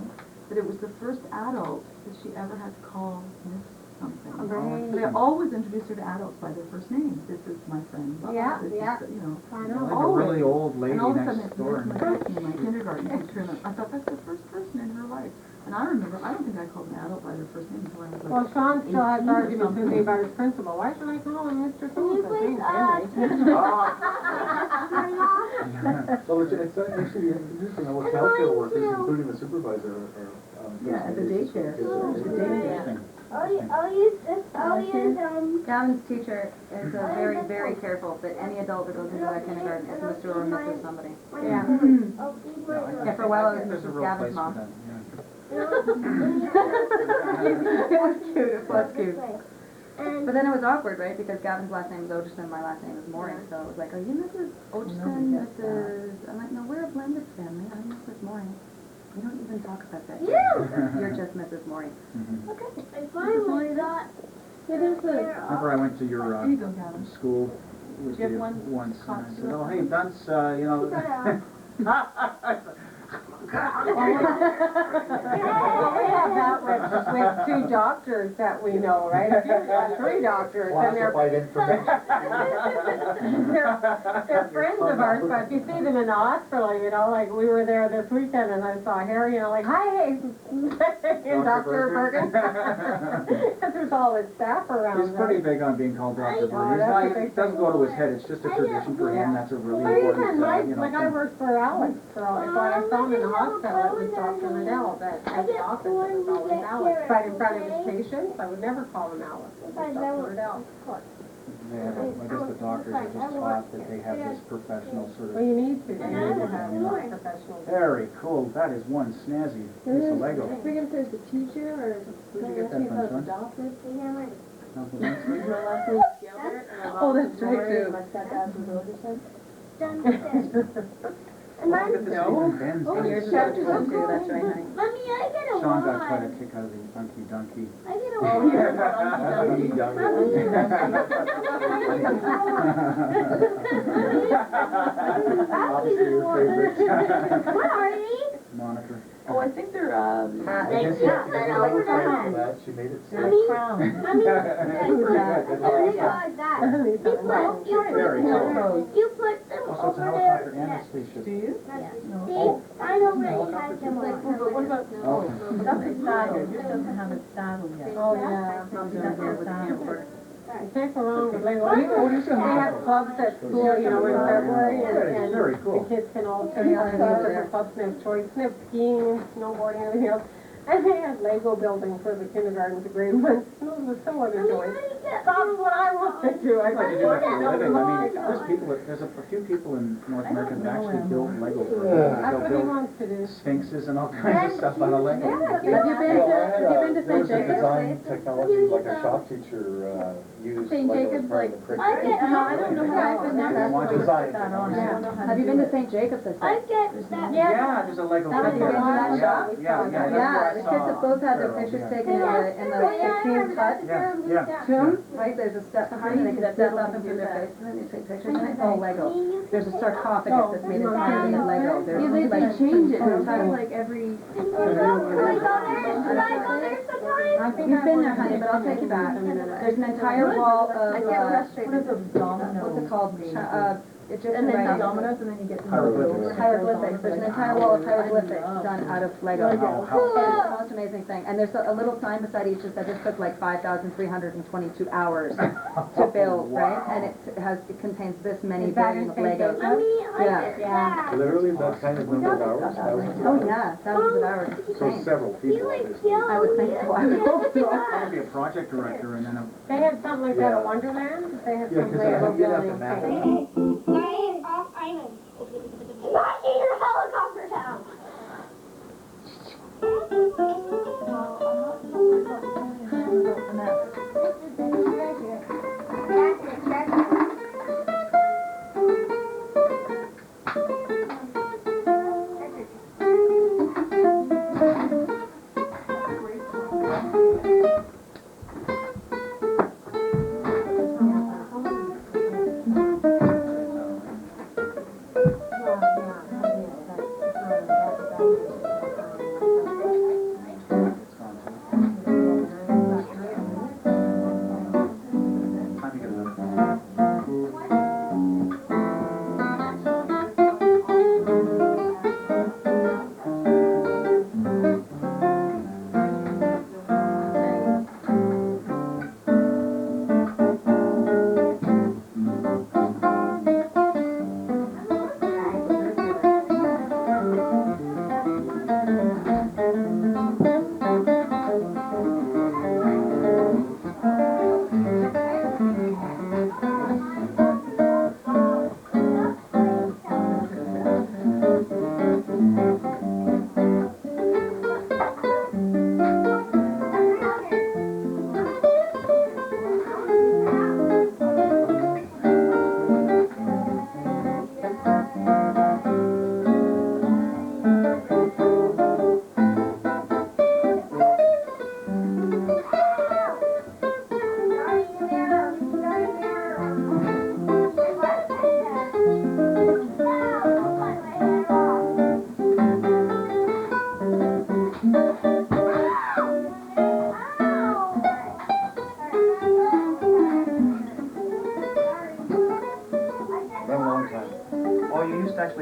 [SPEAKER 7] that it was the first adult that she ever had to call Miss something.
[SPEAKER 3] Right.
[SPEAKER 7] They always introduced her to adults by their first name. This is my friend. blah, blah,
[SPEAKER 4] Yeah,
[SPEAKER 7] this
[SPEAKER 4] yeah.
[SPEAKER 7] Is, you know.
[SPEAKER 3] I
[SPEAKER 8] Well,
[SPEAKER 3] know.
[SPEAKER 8] they have a really old lady
[SPEAKER 7] And all of a sudden
[SPEAKER 8] next
[SPEAKER 7] it's
[SPEAKER 8] door.
[SPEAKER 7] Miss McCartney, my kindergarten teacher, and I thought that's the first person in her life. And I remember, I don't think I called an adult by their first name until I was like
[SPEAKER 3] Well, Sean still has
[SPEAKER 7] 18 or
[SPEAKER 3] arguments with me
[SPEAKER 7] something.
[SPEAKER 3] about his principal. Why should I call him Mr.
[SPEAKER 5] Can you
[SPEAKER 3] So-and-so?
[SPEAKER 5] please,
[SPEAKER 6] Well, it's actually interesting how what childcare workers, including the supervisor, are.
[SPEAKER 7] Yeah, at the daycare.
[SPEAKER 6] The
[SPEAKER 7] daycare.
[SPEAKER 5] I'll use this, I'll use,
[SPEAKER 4] Gavin's teacher is very, very careful that any adult that goes into that kindergarten is Mr. or Mrs. somebody.
[SPEAKER 3] Yeah.
[SPEAKER 5] I'll feed my
[SPEAKER 4] Yeah, for a while it
[SPEAKER 8] There's
[SPEAKER 4] was
[SPEAKER 8] a
[SPEAKER 4] Mrs.
[SPEAKER 8] real place
[SPEAKER 4] Gavin's
[SPEAKER 8] for
[SPEAKER 4] mom.
[SPEAKER 8] that, yeah.
[SPEAKER 4] It was cute, it was cute.
[SPEAKER 5] And
[SPEAKER 4] But then it was awkward, right? Because Gavin's last name is Ogerson, my last name is Mooring, so it was like, are you Mrs. Ogerson, Mrs. I'm like, no, we're a blended family. I'm Mrs. Mooring. We don't even talk about that. You're just Mrs. Mooring.
[SPEAKER 8] Mhm.
[SPEAKER 4] Okay.
[SPEAKER 5] I finally got
[SPEAKER 8] Remember I went to your
[SPEAKER 7] Here you go, Gavin.
[SPEAKER 8] school with
[SPEAKER 7] Do you have
[SPEAKER 8] you
[SPEAKER 7] one
[SPEAKER 8] once, and I said,
[SPEAKER 7] costume?
[SPEAKER 8] oh, hey, Dunce, you know.
[SPEAKER 3] Well, we have that with two doctors that we know, right? If you've got three doctors, then
[SPEAKER 6] Classified information.
[SPEAKER 3] they're friends of ours, but if you see them in the hospital, you know, like we were there this weekend and I saw Harry and I'm like, hi, and Dr. Bergen. Because there's all his staff around
[SPEAKER 8] He's pretty
[SPEAKER 3] there.
[SPEAKER 8] big on being called Dr.
[SPEAKER 3] know,
[SPEAKER 8] Berger.
[SPEAKER 3] that's
[SPEAKER 8] It's
[SPEAKER 3] what
[SPEAKER 8] not,
[SPEAKER 3] they
[SPEAKER 8] it doesn't go to his head, it's just a tradition for him, that's a really
[SPEAKER 3] Well,
[SPEAKER 8] important,
[SPEAKER 3] even like,
[SPEAKER 8] you know,
[SPEAKER 3] like I
[SPEAKER 8] thing.
[SPEAKER 3] worked for Alex, so if I saw him in the hospital, it was Dr. Liddell, but at the office, it was always Alex. But in front of his patients, I would never call him Alex, it was Dr. Liddell.
[SPEAKER 8] They have, I guess the doctors are just taught that they have this professional sort
[SPEAKER 3] Well,
[SPEAKER 8] of.
[SPEAKER 3] you need to have more professional.
[SPEAKER 8] Very cool, that is one snazzy piece of Lego.
[SPEAKER 4] Forget if there's a teacher or
[SPEAKER 8] Where'd you get that from, son?
[SPEAKER 4] adopted.
[SPEAKER 8] Uncle Vince?
[SPEAKER 4] My last name is Gilbert. and my
[SPEAKER 3] Oh,
[SPEAKER 4] mom's
[SPEAKER 3] that's right,
[SPEAKER 4] Lori,
[SPEAKER 3] too.
[SPEAKER 4] and my stepdad was Rogerson.
[SPEAKER 8] Look at this thing, Ben's.
[SPEAKER 4] Oh, your stepdad too, that's right, honey.
[SPEAKER 5] Mommy, I get a
[SPEAKER 8] Sean got quite a
[SPEAKER 5] one.
[SPEAKER 8] kick out of the Unky Dunky.
[SPEAKER 5] I get a
[SPEAKER 3] Oh,
[SPEAKER 5] one.
[SPEAKER 6] Obviously your favorite.
[SPEAKER 5] What are these?
[SPEAKER 8] Monitor.
[SPEAKER 4] Oh, I think they're,
[SPEAKER 6] I guess you have to be
[SPEAKER 5] like
[SPEAKER 6] for
[SPEAKER 5] crowns.
[SPEAKER 6] that. She made it
[SPEAKER 5] Mommy,
[SPEAKER 6] safe.
[SPEAKER 5] Mommy,
[SPEAKER 8] Very cool.
[SPEAKER 5] you put them
[SPEAKER 8] Oh, so it's a
[SPEAKER 5] over
[SPEAKER 8] helicopter
[SPEAKER 5] there.
[SPEAKER 8] and a spaceship.
[SPEAKER 7] Do you?
[SPEAKER 8] Oh.
[SPEAKER 5] See, I already have them like.
[SPEAKER 7] But what about,
[SPEAKER 8] Okay.
[SPEAKER 7] that's saddle, yours doesn't have a saddle yet.
[SPEAKER 3] Oh, yeah.
[SPEAKER 7] Mom's gonna go with the camper.
[SPEAKER 3] Take around with Lego. They have clubs at school, you know, in February, and
[SPEAKER 8] Very
[SPEAKER 3] the
[SPEAKER 8] cool.
[SPEAKER 3] kids can all take part in these different clubs, and they have choice, and they have skiing, snowboarding, and everything else. And they had Lego building for the kindergarten to grade one. Those were so other joys. That's what I want to do. I
[SPEAKER 8] I'd like to do that for a living. I mean,
[SPEAKER 3] want
[SPEAKER 8] there's people, there's a few people in North America that actually build Lego for a
[SPEAKER 6] Yeah.
[SPEAKER 8] living.
[SPEAKER 3] That's
[SPEAKER 8] They'll
[SPEAKER 3] what he
[SPEAKER 8] build
[SPEAKER 3] wants to do.
[SPEAKER 8] sphinxes and all kinds of stuff out of Lego.
[SPEAKER 4] Have you been to
[SPEAKER 6] There
[SPEAKER 4] St.
[SPEAKER 6] was a
[SPEAKER 4] Jacobs?
[SPEAKER 6] design technology, like a shop teacher, used
[SPEAKER 4] St.
[SPEAKER 6] Lego as
[SPEAKER 4] Jacobs,
[SPEAKER 6] part of
[SPEAKER 4] like-
[SPEAKER 6] the
[SPEAKER 5] I
[SPEAKER 6] curriculum.
[SPEAKER 5] get,
[SPEAKER 4] No, I don't know where I've been there.
[SPEAKER 8] They want
[SPEAKER 6] Design.
[SPEAKER 7] That on, I don't know how to
[SPEAKER 4] Have you
[SPEAKER 7] do
[SPEAKER 4] been
[SPEAKER 7] it.
[SPEAKER 4] to St. Jacobs, I
[SPEAKER 5] I
[SPEAKER 4] said?
[SPEAKER 5] get that.
[SPEAKER 8] Yeah, there's a Lego.
[SPEAKER 4] Have you been to that shop?
[SPEAKER 8] Yeah, yeah.
[SPEAKER 4] Yeah, the kids have both had their pictures taken in the tomb cut.
[SPEAKER 8] Yeah, yeah.
[SPEAKER 4] Tomb, right, there's a step behind, and they can step up and do their face, and then they take pictures, and it's all Lego. There's a sarcophagus that's made entirely of Lego. There's
[SPEAKER 9] Yeah, they
[SPEAKER 4] like
[SPEAKER 9] change it
[SPEAKER 4] entire,
[SPEAKER 9] entire like every.
[SPEAKER 5] Should I go there sometime?
[SPEAKER 4] You've been there, honey, but I'll take you back. There's an entire wall of,
[SPEAKER 7] What is a domino?
[SPEAKER 4] what's it called? Egyptian
[SPEAKER 7] And then
[SPEAKER 4] writing.
[SPEAKER 7] dominoes, and then you get the
[SPEAKER 8] Hieroglyphics.
[SPEAKER 4] Hieroglyphics, there's an entire wall of hieroglyphics done out of Lego.
[SPEAKER 8] Oh, how
[SPEAKER 4] It's the most amazing thing. And there's a little sign beside each that says this took like 5,322 hours to build, right? And it contains this many billion of Legos.
[SPEAKER 5] Mommy, I
[SPEAKER 4] Yeah.
[SPEAKER 5] get that.
[SPEAKER 6] Literally that kind of number of hours, thousands of
[SPEAKER 4] Oh
[SPEAKER 6] hours.
[SPEAKER 4] yeah, thousands of hours. It's
[SPEAKER 6] So
[SPEAKER 4] insane.
[SPEAKER 6] several
[SPEAKER 5] You
[SPEAKER 6] people,
[SPEAKER 5] like
[SPEAKER 6] obviously.
[SPEAKER 5] kill
[SPEAKER 4] I would think so. I would hope so.
[SPEAKER 8] I would be a project director and then a
[SPEAKER 3] They had something like that
[SPEAKER 6] Yeah.
[SPEAKER 3] at Wonderland. They had
[SPEAKER 6] Yeah,
[SPEAKER 3] some
[SPEAKER 6] 'cause
[SPEAKER 3] Lego
[SPEAKER 6] you'd have to
[SPEAKER 3] building
[SPEAKER 6] map
[SPEAKER 3] thing.
[SPEAKER 5] Flying off island. Smashing your helicopter down.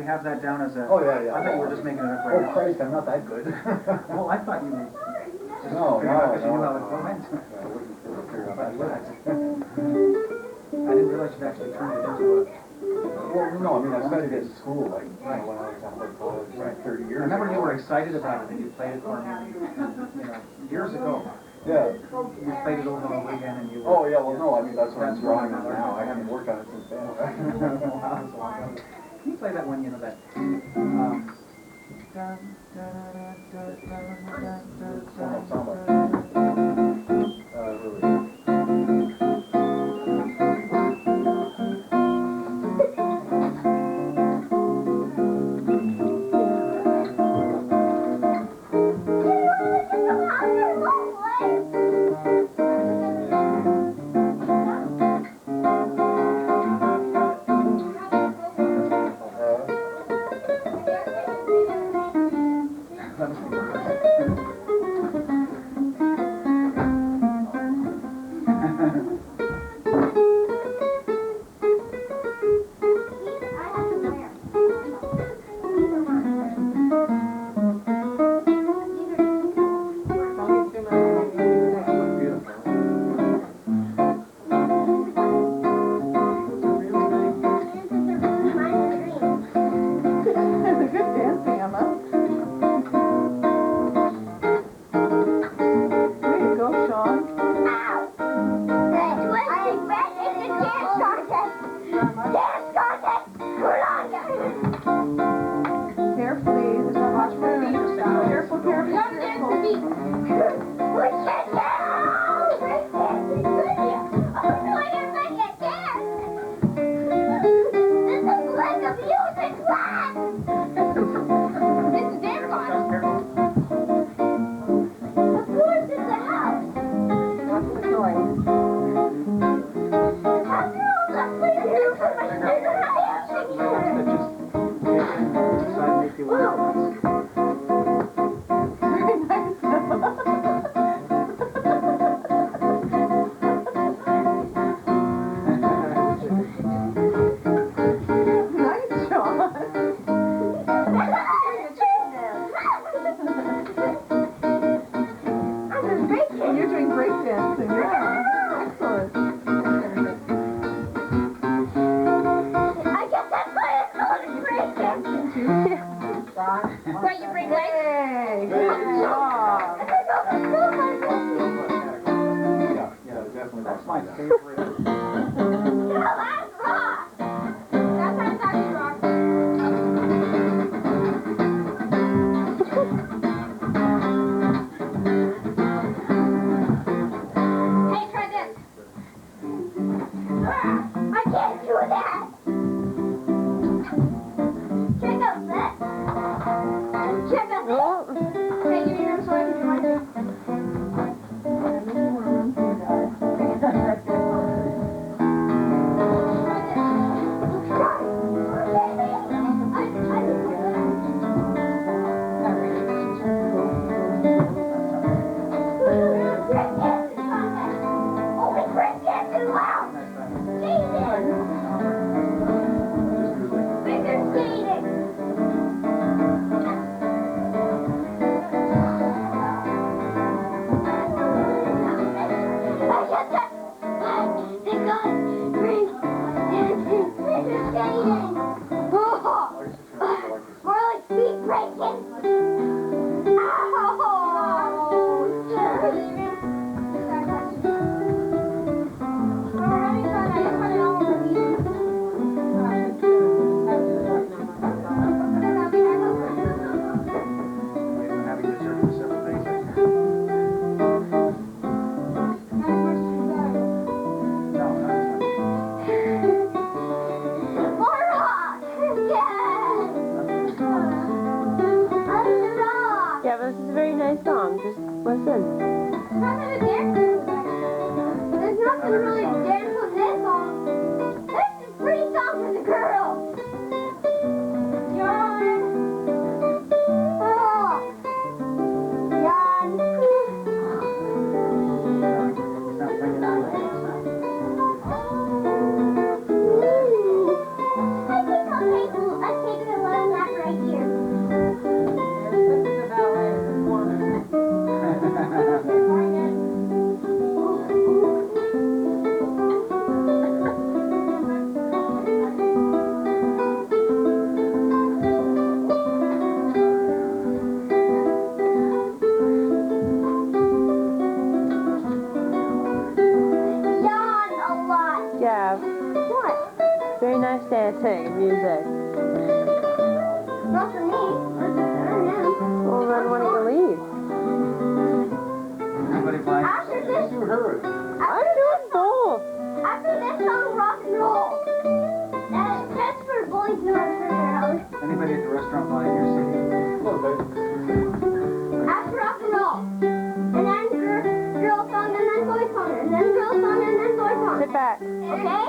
[SPEAKER 8] have that down as a...
[SPEAKER 6] Oh, yeah.
[SPEAKER 8] I thought you were just making it up
[SPEAKER 6] Oh,
[SPEAKER 8] right now.
[SPEAKER 6] Christ, I'm not that good.
[SPEAKER 8] Well, I thought you were...
[SPEAKER 6] No,
[SPEAKER 8] Because you knew how it went.
[SPEAKER 6] I wouldn't figure out that fast.
[SPEAKER 8] I didn't realize you'd actually turned it into a...
[SPEAKER 6] Well, no, I mean, I studied it in school, like, when I was at college, like 30 years
[SPEAKER 8] I remember you
[SPEAKER 6] ago.
[SPEAKER 8] were excited about it and you played it for me, you know, years ago.
[SPEAKER 6] Yeah.
[SPEAKER 8] You played it over and over again and you were...
[SPEAKER 6] Oh, yeah, well, no, I mean, that's what I'm drawing on now. I haven't worked on it since then.
[SPEAKER 8] Wow, that's a long time. Can you play that one, you know, that...
[SPEAKER 6] Really.
[SPEAKER 4] nice dancing music.
[SPEAKER 5] Not for me.
[SPEAKER 4] Well, then when do you leave?
[SPEAKER 8] Anybody playing?
[SPEAKER 5] After this,
[SPEAKER 8] You heard.
[SPEAKER 4] I'm doing both.
[SPEAKER 5] after this song, rock and roll. That's for boys, not for girls.
[SPEAKER 8] Anybody at the restaurant playing your city?
[SPEAKER 6] A little bit.
[SPEAKER 5] After rock and roll. And then girl song, and then boy song, and then girl song, and then boy song.
[SPEAKER 4] Sit back.
[SPEAKER 5] Okay?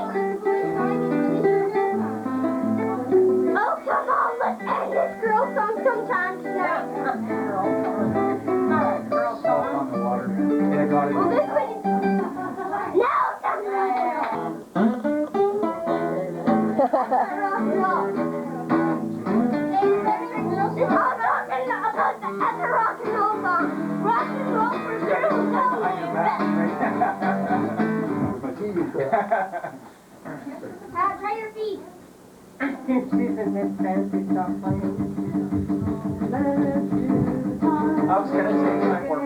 [SPEAKER 5] Oh, come on, let's end this girl song sometime tonight.
[SPEAKER 8] Salt on the water. Yeah, got it.
[SPEAKER 5] Well, this one is... No, that's rock and roll. It's all rock and roll. That's a rock and roll song. Rock and roll for girls. Try your feet.
[SPEAKER 3] She's in this fancy stuff playing.
[SPEAKER 8] I was gonna say my work.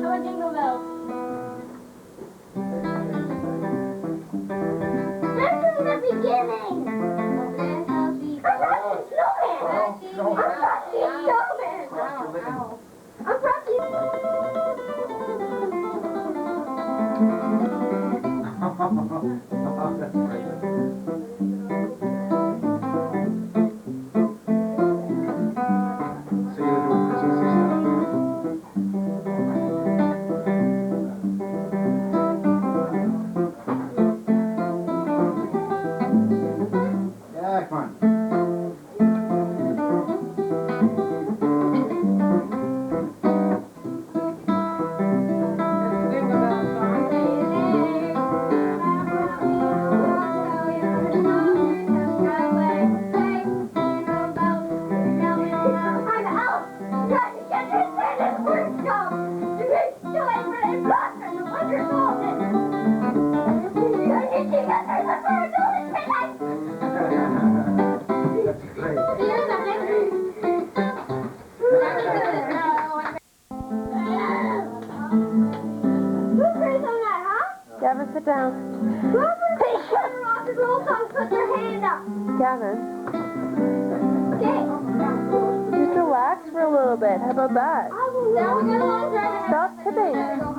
[SPEAKER 5] How about Jingle Bells? That's from the beginning. I'm Frosty Snowman. I'm Frosty
[SPEAKER 8] That's great. So you're doing Christmassy stuff? Yeah, come on.
[SPEAKER 3] Jingle Bell song.
[SPEAKER 8] That's great.
[SPEAKER 4] Gavin, sit down.
[SPEAKER 5] Rock and roll song, put your hand up.
[SPEAKER 4] Gavin,
[SPEAKER 5] Okay.
[SPEAKER 4] just relax for a little bit. How about that?
[SPEAKER 5] Now we're gonna
[SPEAKER 4] Stop tipping.
[SPEAKER 5] I don't know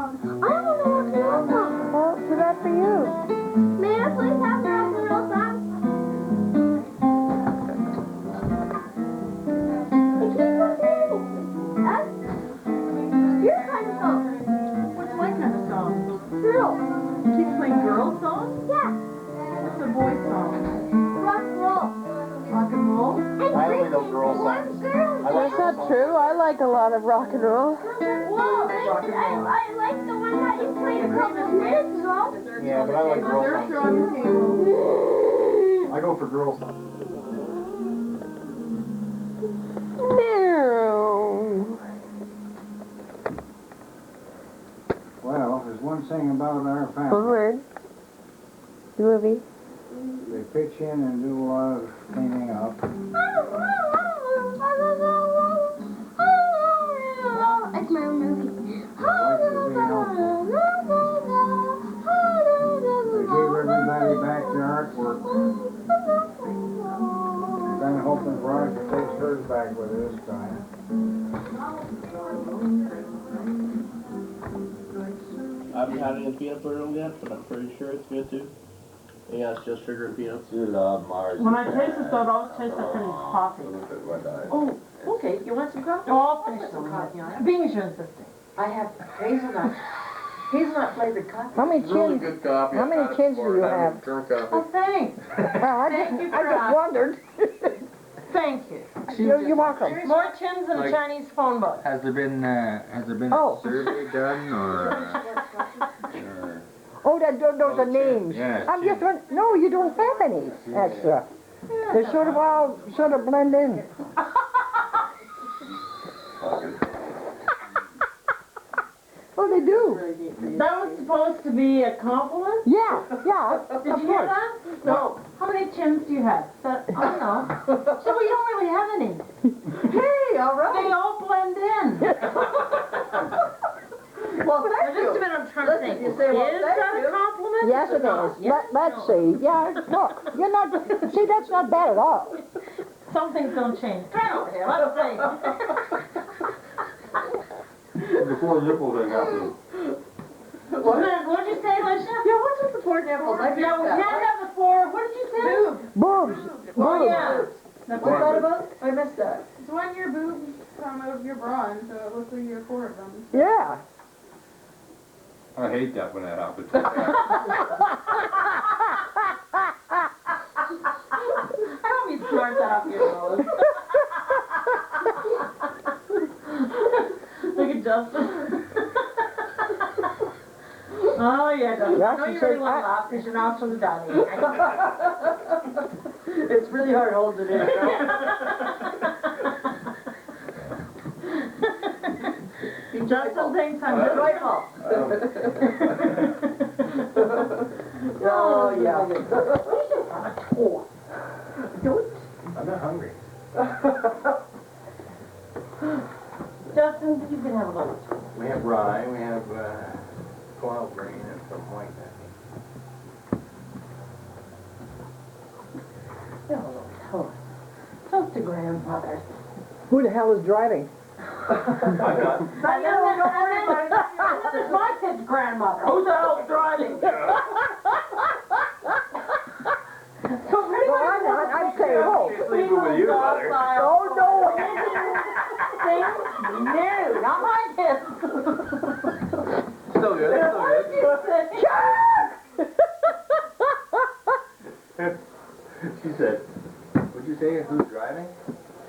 [SPEAKER 5] rock and roll song.
[SPEAKER 4] Well, too bad for you.
[SPEAKER 5] May I please have the rock and roll song? It keeps on saying you're kind of song.
[SPEAKER 7] What's my kind of song?
[SPEAKER 5] Girl.
[SPEAKER 7] You keep playing girl songs?
[SPEAKER 5] Yeah.
[SPEAKER 7] What's a boy song?
[SPEAKER 5] Rock and roll.
[SPEAKER 7] Rock and roll?
[SPEAKER 5] And
[SPEAKER 6] I only know
[SPEAKER 5] Christmas.
[SPEAKER 6] girl
[SPEAKER 5] One
[SPEAKER 6] songs.
[SPEAKER 5] girl.
[SPEAKER 4] That's not true. I like a lot of rock and roll.
[SPEAKER 5] Well, I like the one that you played a couple of minutes ago.
[SPEAKER 6] Yeah, but I like girl
[SPEAKER 7] Desserts are
[SPEAKER 6] songs.
[SPEAKER 7] on the table.
[SPEAKER 6] I go for girl songs.
[SPEAKER 4] No.
[SPEAKER 2] Well, there's one thing about our
[SPEAKER 4] One
[SPEAKER 2] family.
[SPEAKER 4] word. The movie.
[SPEAKER 2] They pitch in and do a lot of cleaning up.
[SPEAKER 5] It's my own movie.
[SPEAKER 2] They gave everybody back their artwork. Kind of hoping Veronica takes hers back with her this time.
[SPEAKER 10] I haven't had any peanut butter on yet, but I'm pretty sure it's good too. Yeah, it's just sugar and peanuts.
[SPEAKER 11] You love Mars.
[SPEAKER 7] When I taste it, though, it always tastes like pretty coffee.
[SPEAKER 12] Oh, okay, you want some coffee?
[SPEAKER 7] Oh, I'll finish some coffee on it. Being you're insisting.
[SPEAKER 12] I have hazelnut flavored coffee.
[SPEAKER 9] How many
[SPEAKER 1] Really
[SPEAKER 9] chins?
[SPEAKER 1] good coffee.
[SPEAKER 9] How
[SPEAKER 1] I've
[SPEAKER 9] many
[SPEAKER 1] had it
[SPEAKER 9] chins
[SPEAKER 1] before,
[SPEAKER 9] do you
[SPEAKER 1] and I
[SPEAKER 9] have?
[SPEAKER 1] Drunk coffee.
[SPEAKER 7] Oh, thanks.
[SPEAKER 9] I
[SPEAKER 7] Thank you
[SPEAKER 9] just
[SPEAKER 7] for asking.
[SPEAKER 9] wondered.
[SPEAKER 7] Thank you.
[SPEAKER 9] You're welcome.
[SPEAKER 7] More chins than a
[SPEAKER 11] Like-
[SPEAKER 7] Chinese phone book.
[SPEAKER 11] Has there been
[SPEAKER 9] Oh.
[SPEAKER 11] a survey done or?
[SPEAKER 9] Oh, those are names.
[SPEAKER 11] Yeah,
[SPEAKER 9] I'm just wondering, no, you don't have any extra. They sort of all blend in. Oh, they do.
[SPEAKER 7] That was supposed to be a compliment?
[SPEAKER 9] Yeah, of
[SPEAKER 7] Did you hear
[SPEAKER 9] course.
[SPEAKER 7] that? No. How many chins do you have? I don't know. So we don't really have any.
[SPEAKER 12] Hey, all right.
[SPEAKER 7] They all blend in.
[SPEAKER 12] Well, thank
[SPEAKER 7] Just a
[SPEAKER 12] you.
[SPEAKER 7] minute, I'm trying to
[SPEAKER 12] Listen,
[SPEAKER 7] think.
[SPEAKER 12] you say, well,
[SPEAKER 7] Is
[SPEAKER 12] thank
[SPEAKER 7] that
[SPEAKER 12] you.
[SPEAKER 7] a compliment
[SPEAKER 3] woman?
[SPEAKER 9] Yes, it is. Let's see. Yeah, look, you're not, see, that's not bad at all.
[SPEAKER 3] Some things don't change. Turn over here, let's see.
[SPEAKER 1] Before nipples ain't happening.
[SPEAKER 3] What'd you say, Alicia?
[SPEAKER 12] Yeah, what's with the four nipples? I
[SPEAKER 3] Yeah, we can't have the four. What did you say?
[SPEAKER 9] Boobs.
[SPEAKER 3] Oh, yeah.
[SPEAKER 12] What's that about? I missed that.
[SPEAKER 7] It's when your boobs come out of your bra, and so it looks like you have four of them.
[SPEAKER 9] Yeah.
[SPEAKER 11] I hate that when that happens.
[SPEAKER 3] I don't mean smart that up your nose. Look at Justin. Oh, yeah, Justin. I know you really want to laugh because your nostrils from the dummy.
[SPEAKER 12] It's really hard to hold it in.
[SPEAKER 3] Justin thinks I'm just
[SPEAKER 12] joyful. Oh, yeah.
[SPEAKER 6] I'm not hungry.
[SPEAKER 3] Justin, you can have a lunch.
[SPEAKER 6] We have rye, we have 12 grain and some white,
[SPEAKER 3] Oh, toast to grandmother.
[SPEAKER 9] Who the hell is driving?
[SPEAKER 3] And this is my kid's grandmother. Who the hell's driving? So pretty much,
[SPEAKER 9] I'd say, oh.
[SPEAKER 11] Sleeping with you, mother.
[SPEAKER 9] Oh, no.
[SPEAKER 3] No, not my kids.
[SPEAKER 11] Still good, still good. She said, what'd you say, who's driving?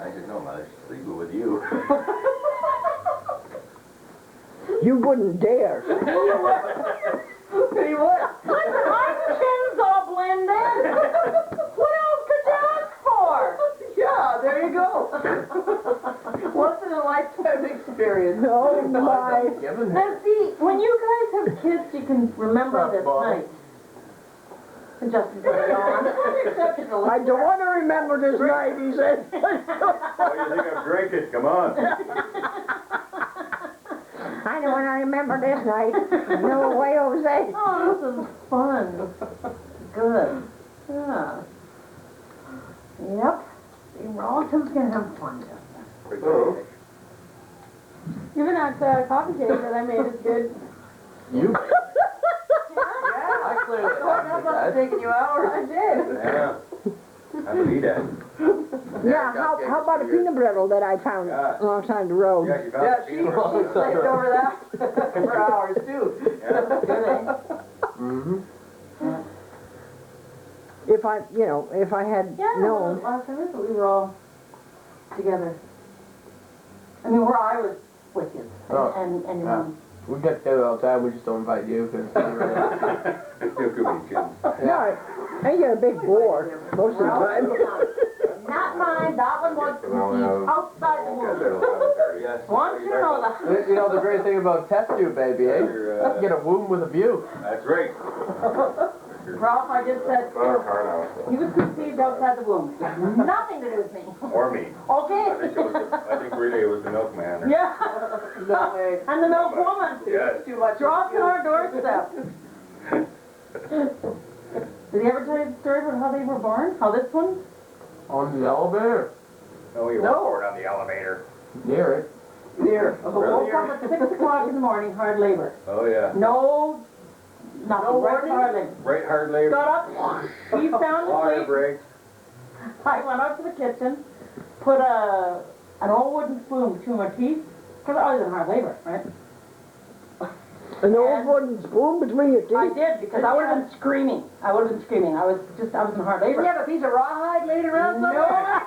[SPEAKER 11] I said, no, mother, she's sleeping with you.
[SPEAKER 9] You wouldn't dare.
[SPEAKER 12] Pretty what?
[SPEAKER 3] Listen, my chins all blend in. What else could you ask for?
[SPEAKER 12] Yeah, there you go. Once in a lifetime experience.
[SPEAKER 9] Oh, my.
[SPEAKER 3] Now see, when you guys have kids, you can remember this night. And Justin's already on.
[SPEAKER 9] I don't want to remember this night, he said.
[SPEAKER 11] Oh, you think I'm drinking? Come on.
[SPEAKER 9] I don't want to remember this night. No way, Jose.
[SPEAKER 3] Oh, this is fun. Good. Yeah. Yep. See, we're all just gonna have fun, Justin.
[SPEAKER 1] Oh.
[SPEAKER 4] Even that coffee cake that I made is good.
[SPEAKER 10] You?
[SPEAKER 12] Yeah,
[SPEAKER 10] I clearly
[SPEAKER 12] that must have taken you hours.
[SPEAKER 4] I did.
[SPEAKER 11] Yeah. I believe that.
[SPEAKER 9] Yeah, how about a peanut brittle that I found alongside the road?
[SPEAKER 11] Yeah, you found
[SPEAKER 12] Yeah,
[SPEAKER 11] the
[SPEAKER 12] she
[SPEAKER 11] peanut
[SPEAKER 12] slaved
[SPEAKER 11] butter.
[SPEAKER 12] over that for hours too.
[SPEAKER 10] Mm-hmm.
[SPEAKER 9] If I had known.
[SPEAKER 3] Last time we were all together. I mean, where I was with you and your mom.
[SPEAKER 10] We get together all the time, we just don't invite you because
[SPEAKER 11] Still could be kidding.
[SPEAKER 9] No, I get a big bore most of the time.
[SPEAKER 3] Not mine, that one was outside the womb. Once you know that.
[SPEAKER 10] you know the great thing about test tube baby, eh? You get a womb with a view.
[SPEAKER 11] That's right.
[SPEAKER 3] Ralph, I just said, he was conceived outside the womb. Nothing to do with me.
[SPEAKER 11] Or me.
[SPEAKER 3] Okay?
[SPEAKER 11] I think really it was the milkman. Or...
[SPEAKER 3] Yeah.
[SPEAKER 12] No way.
[SPEAKER 3] And the milk woman.
[SPEAKER 11] Yes.
[SPEAKER 12] Too much.
[SPEAKER 3] Dropped on our doorstep. Did he ever tell you the story about how they were born? How this one?
[SPEAKER 10] On the elevator.
[SPEAKER 11] No, you
[SPEAKER 12] No.
[SPEAKER 11] weren't on the elevator.
[SPEAKER 10] Near it.
[SPEAKER 12] Near.
[SPEAKER 3] Woke up at 6 o'clock in the morning, hard labor.
[SPEAKER 11] Oh, yeah.
[SPEAKER 3] No, nothing,
[SPEAKER 12] No
[SPEAKER 3] right
[SPEAKER 12] warning?
[SPEAKER 3] hard labor.
[SPEAKER 11] Right hard labor.
[SPEAKER 3] Got up, he's sound
[SPEAKER 11] Water
[SPEAKER 3] asleep.
[SPEAKER 11] break.
[SPEAKER 3] I went out to the kitchen, put an old wooden spoon between my teeth, because I was in hard labor, right?
[SPEAKER 9] An old wooden spoon between your
[SPEAKER 3] I
[SPEAKER 9] teeth?
[SPEAKER 3] did, because I would have been screaming. I would have been screaming. I was in hard labor.
[SPEAKER 12] Did you have a piece of rawhide laid around
[SPEAKER 3] No,
[SPEAKER 12] somewhere?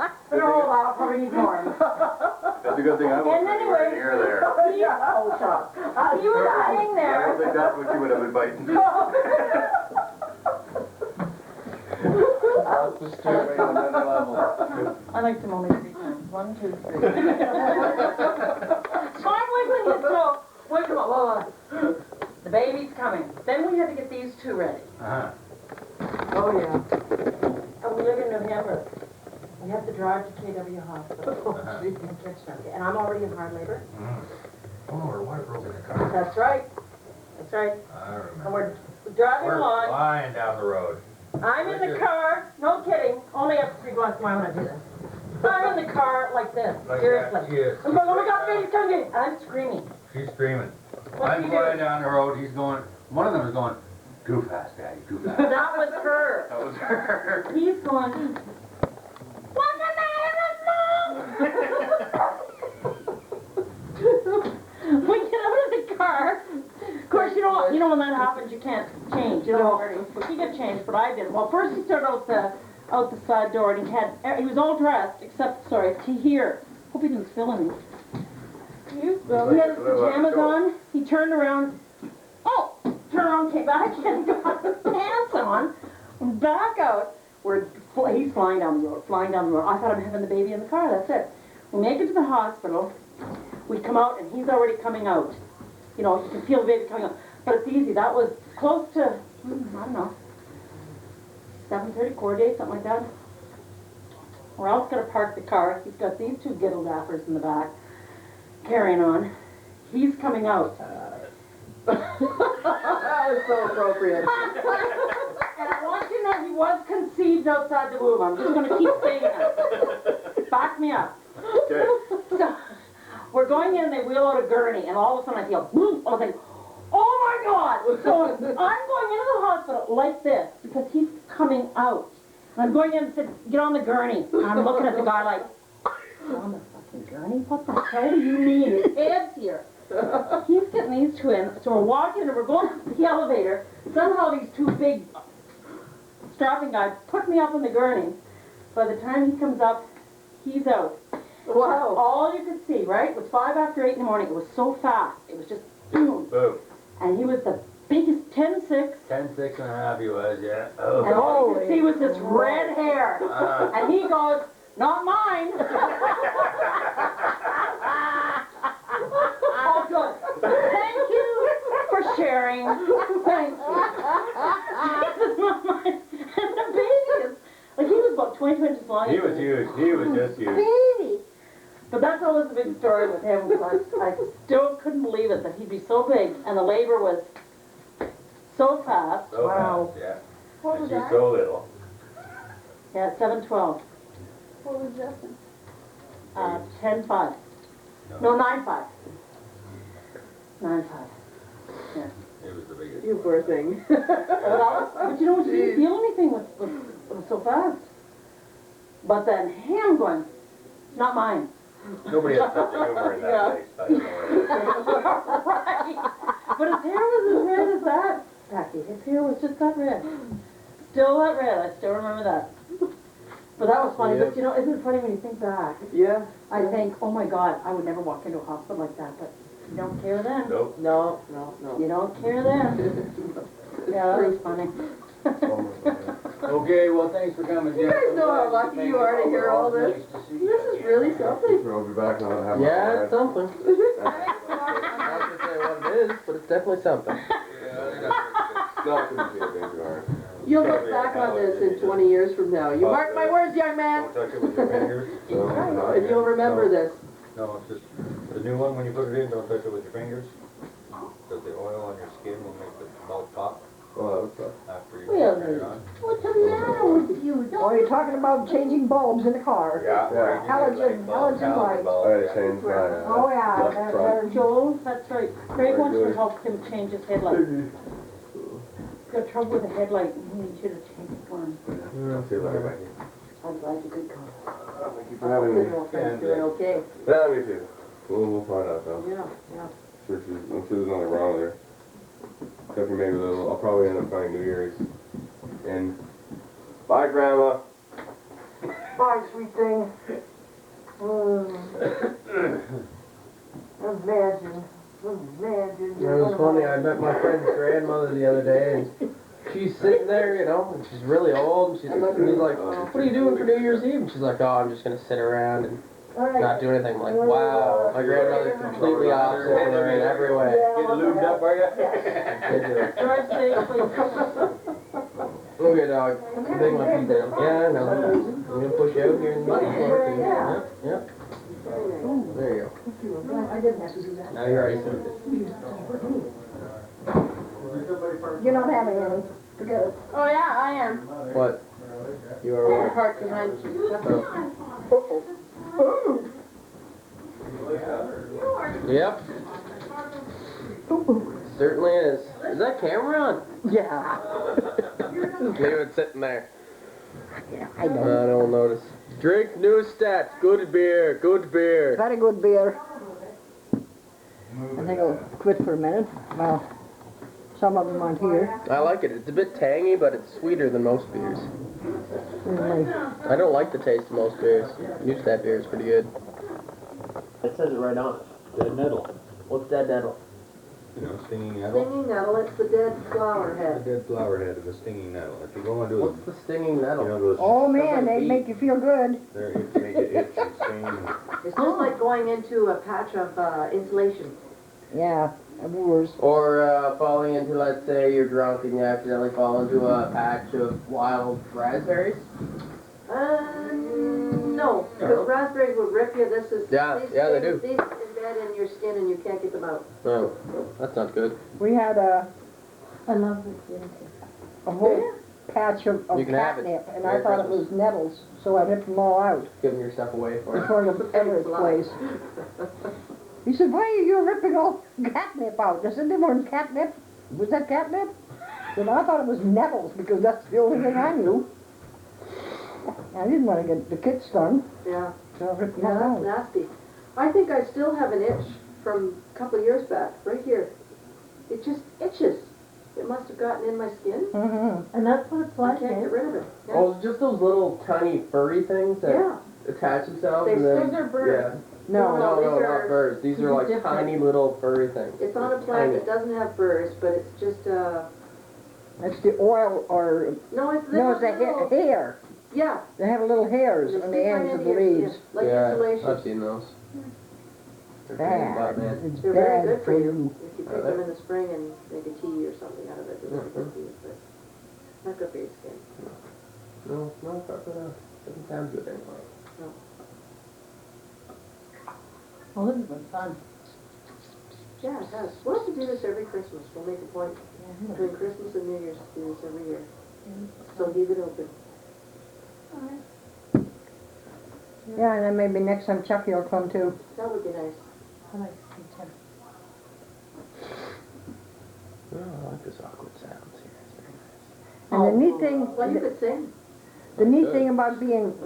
[SPEAKER 3] it's been a whole while, I'll probably need more.
[SPEAKER 11] That's a good thing I wasn't
[SPEAKER 3] anyway,
[SPEAKER 11] near there.
[SPEAKER 3] Oh, shut up. He was hiding
[SPEAKER 11] I
[SPEAKER 3] there.
[SPEAKER 11] don't think that's what you would have invited.
[SPEAKER 10] That's the stupid on another level.
[SPEAKER 3] I liked him only 3 times. 1, 2, 3. So I'm wiggling his toe. Wiggle him. Whoa. The baby's coming. Then we had to get these two ready.
[SPEAKER 11] Uh-huh.
[SPEAKER 12] Oh, yeah.
[SPEAKER 3] And we live in New Hampshire. We have to drive to KW Hospital. And catch them. And I'm already in hard labor.
[SPEAKER 11] Oh, her wife broke in the car.
[SPEAKER 3] That's right.
[SPEAKER 12] That's right.
[SPEAKER 11] I remember.
[SPEAKER 12] And we're driving
[SPEAKER 11] We're
[SPEAKER 12] along.
[SPEAKER 11] flying down the road.
[SPEAKER 12] I'm in the car, no kidding, only up 3 blocks why would I do this? I'm in the car like this,
[SPEAKER 11] Like
[SPEAKER 12] seriously.
[SPEAKER 11] that, yes.
[SPEAKER 12] I'm going, oh my God, baby's coming, I'm screaming.
[SPEAKER 11] She's screaming.
[SPEAKER 12] What's
[SPEAKER 11] I'm
[SPEAKER 12] she
[SPEAKER 11] flying
[SPEAKER 12] doing?
[SPEAKER 11] down the road, he's going, one of them is going, too fast, Daddy, too fast.
[SPEAKER 12] That was her.
[SPEAKER 1] That was her.
[SPEAKER 12] He's going, what's the matter with Mom? We get out of the car. Of course, you know when that happens, you can't change. You know, he got changed, but I didn't. Well, first he started out the side door, and he was all dressed except, sorry, to here. Hope he didn't spill any. He had his pajamas on. He turned around. Oh, turned around, came back, and got his pants on. And back out. He's flying down the road, flying down the road. I thought I'm having the baby in the car. That's it. We make it to the hospital. We come out, and he's already coming out. You know, you can feel the baby coming out. But it's easy. That was close to, I don't know, 7:30, core day, something like that. We're else going to park the car. He's got these 2 gittle dappers in the back, carrying on. He's coming out. That was so appropriate. And I want you to know he was conceived outside the womb. I'm just going to keep saying that. Back me up.
[SPEAKER 1] Okay.
[SPEAKER 12] So, we're going in, they wheel out a gurney, and all of a sudden I feel, boom, I was like, oh my God! So I'm going into the hospital like this, because he's coming out. And I'm going in and said, get on the gurney. And I'm looking at the guy like, on the fucking gurney? What the hell do you mean? His head's here. He's getting these 2 in, so we're walking and we're going up the elevator. Somehow these 2 big strapping guys put me up on the gurney. By the time he comes up, he's out. Wow. All you could see, right? It was 5 after 8 in the morning. It was so fast. It was just boom.
[SPEAKER 11] Boom.
[SPEAKER 12] And he was the biggest 10'6".
[SPEAKER 11] 10'6" and a half he was, yeah.
[SPEAKER 12] And
[SPEAKER 11] Oh.
[SPEAKER 12] all you could see was this red hair. And he goes, not mine. Oh, good. Thank you for sharing. Thank you. This is not mine. And the baby is, like, he was about 22 inches long.
[SPEAKER 11] He was huge. He was just huge.
[SPEAKER 12] Baby. But that's always the big story with him. I still couldn't believe it that he'd be so big, and the labor was so fast.
[SPEAKER 11] So fast, yeah.
[SPEAKER 4] What was
[SPEAKER 11] And she's
[SPEAKER 4] that?
[SPEAKER 11] so little.
[SPEAKER 12] Yeah, 7:12.
[SPEAKER 4] What was Justin?
[SPEAKER 12] 10:5. No, 9:5. 9:5. Yeah.
[SPEAKER 11] It was the biggest.
[SPEAKER 12] You poor thing. But you know what? You didn't feel anything. It was so fast. But then him going, not mine.
[SPEAKER 11] Nobody has such a humor in that place. I don't know.
[SPEAKER 12] Right. But his hair was as red as that, Becky. His hair was just that red. Still that red. I still remember that. But that was funny.
[SPEAKER 1] Yeah.
[SPEAKER 12] But you know, isn't it funny when you think back?
[SPEAKER 1] Yeah.
[SPEAKER 12] I think, oh my God, I would never walk into a hospital like that. But you don't care then.
[SPEAKER 11] Nope.
[SPEAKER 12] No. You don't care then. Yeah, that was funny.
[SPEAKER 11] Okay, well, thanks for coming, Jim.
[SPEAKER 12] You guys know how lucky you are to hear all this.
[SPEAKER 11] Nice to see you.
[SPEAKER 12] This is really something.
[SPEAKER 1] We'll be back now and have
[SPEAKER 10] Yeah, it's something. I'm not gonna say what it is, but it's definitely something.
[SPEAKER 1] Not gonna be a big yard.
[SPEAKER 12] You'll look back on this in 20 years from now. You mark my words, young man.
[SPEAKER 11] Don't touch it with your fingers.
[SPEAKER 12] And you'll remember this.
[SPEAKER 11] No, it's just, the new one, when you put it in, don't touch it with your fingers. Because the oil on your skin will make the mouth pop
[SPEAKER 1] Oh, that was tough.
[SPEAKER 11] after you
[SPEAKER 12] Really?
[SPEAKER 11] turn it on.
[SPEAKER 12] What's the matter with you?
[SPEAKER 9] Oh, you're talking about changing bulbs in the car.
[SPEAKER 11] Yeah.
[SPEAKER 1] Yeah.
[SPEAKER 9] Halogen lights.
[SPEAKER 1] I had to change my,
[SPEAKER 9] Oh, yeah,
[SPEAKER 1] left
[SPEAKER 9] that's
[SPEAKER 1] front.
[SPEAKER 12] Joel, that's right. Craig wants to
[SPEAKER 1] good.
[SPEAKER 12] help him change his headlight. He's got trouble with the headlight and he needs you to change it for him.
[SPEAKER 1] See you later, Becky.
[SPEAKER 12] I'm glad you could come.
[SPEAKER 1] Thank you for having me.
[SPEAKER 12] You're doing okay.
[SPEAKER 1] Yeah, me too. We'll find out though.
[SPEAKER 12] Yeah.
[SPEAKER 1] I'm sure there's nothing wrong with her. Except for maybe a little, I'll probably end up finding New Year's. And bye, Grandma.
[SPEAKER 9] Bye, sweet thing. Imagine.
[SPEAKER 10] It was funny, I met my friend's grandmother the other day, and she's sitting there, you know, and she's really old, and he's like, what are you doing for New Year's Eve? And she's like, oh, I'm just going to sit around and not do anything. I'm like, wow, my grandmother's completely opposite from her in every way.
[SPEAKER 11] Getting lubed up, are you?
[SPEAKER 12] Drive safe, please.
[SPEAKER 10] Okay, dog. Big my feet down. Yeah, I know. I'm going to push you out here in the middle. Yep. There you go.
[SPEAKER 9] I didn't have to do that.
[SPEAKER 10] Now you're already sitting.
[SPEAKER 9] You're not having any. Forget it.
[SPEAKER 12] Oh, yeah, I am.
[SPEAKER 10] What? You are what?
[SPEAKER 12] Park behind
[SPEAKER 10] Yep. Certainly is. Is that camera on?
[SPEAKER 9] Yeah.
[SPEAKER 10] Leave it sitting there.
[SPEAKER 9] Yeah, I
[SPEAKER 10] I
[SPEAKER 9] know.
[SPEAKER 10] don't notice. Drink Neustadt. Good beer. Good beer.
[SPEAKER 9] Very good beer. I think I'll quit for a minute. Well, some of them aren't here.
[SPEAKER 10] I like it. It's a bit tangy, but it's sweeter than most beers.
[SPEAKER 9] Really.
[SPEAKER 10] I don't like the taste of most beers. Neustadt beer is pretty good. It says it right on it.
[SPEAKER 11] Dead nettle.
[SPEAKER 10] What's dead nettle?
[SPEAKER 11] You know, stinging nettle.
[SPEAKER 3] Stinging nettle, it's the dead flower
[SPEAKER 11] The
[SPEAKER 3] head.
[SPEAKER 11] dead flower head of a stinging nettle. If you go into
[SPEAKER 10] What's the stinging nettle?
[SPEAKER 11] you know, those,
[SPEAKER 9] Oh man, they
[SPEAKER 10] Somebody
[SPEAKER 9] make you feel good.
[SPEAKER 11] there, it make it itch and sting.
[SPEAKER 3] It's just like going into a patch of insulation.
[SPEAKER 9] Yeah, worse.
[SPEAKER 10] Or falling into, let's say, you're drunk and you accidentally fall into a patch of wild raspberries.
[SPEAKER 3] No, because raspberries will rip you. This is
[SPEAKER 10] Yeah,
[SPEAKER 3] these
[SPEAKER 10] yeah, they
[SPEAKER 3] things-
[SPEAKER 10] do.
[SPEAKER 3] These embed in your skin and you can't get them out.
[SPEAKER 10] No, that's not good.
[SPEAKER 9] We had
[SPEAKER 4] I love this.
[SPEAKER 9] a whole patch of
[SPEAKER 10] You can have it.
[SPEAKER 9] catnip, and
[SPEAKER 10] Merry
[SPEAKER 9] I thought it
[SPEAKER 10] Christmas.
[SPEAKER 9] was nettles, so I ripped them all out
[SPEAKER 10] Giving yourself away for it.
[SPEAKER 9] before the Everett place. He said, why are you ripping all catnip out? I said, they weren't catnip. Was that catnip? And I thought it was nettles, because that's the only thing I knew. I didn't want to get the kids stung,
[SPEAKER 3] Yeah,
[SPEAKER 9] so I ripped them
[SPEAKER 3] yeah,
[SPEAKER 9] all
[SPEAKER 3] that's
[SPEAKER 9] out.
[SPEAKER 3] nasty. I think I still have an itch from a couple of years back, right here. It just itches. It must have gotten in my skin.
[SPEAKER 9] Mm-hmm.
[SPEAKER 4] And that's what it's
[SPEAKER 3] I
[SPEAKER 4] like,
[SPEAKER 3] can't
[SPEAKER 4] eh?
[SPEAKER 3] get rid of it. Yeah.
[SPEAKER 10] Oh, it's just those little tiny furry things that
[SPEAKER 3] Yeah.
[SPEAKER 10] attach themselves
[SPEAKER 3] They
[SPEAKER 10] and then...
[SPEAKER 3] these are birds.
[SPEAKER 9] No.
[SPEAKER 10] No,
[SPEAKER 3] these
[SPEAKER 10] no,
[SPEAKER 3] are-
[SPEAKER 10] not birds. These are like
[SPEAKER 3] different.
[SPEAKER 10] tiny little furry things.
[SPEAKER 3] It's on a plant
[SPEAKER 10] Tiny.
[SPEAKER 3] that doesn't have burrs, but it's just
[SPEAKER 9] It's the oil, or,
[SPEAKER 3] no, it's
[SPEAKER 9] no, it's the
[SPEAKER 3] little,
[SPEAKER 9] hair.
[SPEAKER 3] yeah.
[SPEAKER 9] They have little hairs on the ends of the leaves.
[SPEAKER 3] Like
[SPEAKER 10] Yeah,
[SPEAKER 3] insulation.
[SPEAKER 10] I've seen those. They're
[SPEAKER 9] Bad.
[SPEAKER 10] bad.
[SPEAKER 9] It's
[SPEAKER 3] They're very
[SPEAKER 9] bad
[SPEAKER 3] good for you. If you
[SPEAKER 10] Are
[SPEAKER 3] take
[SPEAKER 10] they?
[SPEAKER 3] them in the spring and make a tea or something out of it, they're really
[SPEAKER 10] Mhm.
[SPEAKER 3] good for you, but not good for your skin.
[SPEAKER 10] No, no, doesn't sound good anymore.
[SPEAKER 4] Well, this has been fun.
[SPEAKER 3] Yeah, it has. We'll have to do this every Christmas. We'll make a point between Christmas and New Year's to do this every year. So leave it open.
[SPEAKER 9] Yeah, and then maybe next time Chucky will come too.
[SPEAKER 3] That would be nice.
[SPEAKER 4] I like to see Tim.
[SPEAKER 10] Oh, I like this awkward sounds here. It's very nice.
[SPEAKER 9] And the neat thing,
[SPEAKER 3] Well, you could sing.
[SPEAKER 9] the neat thing about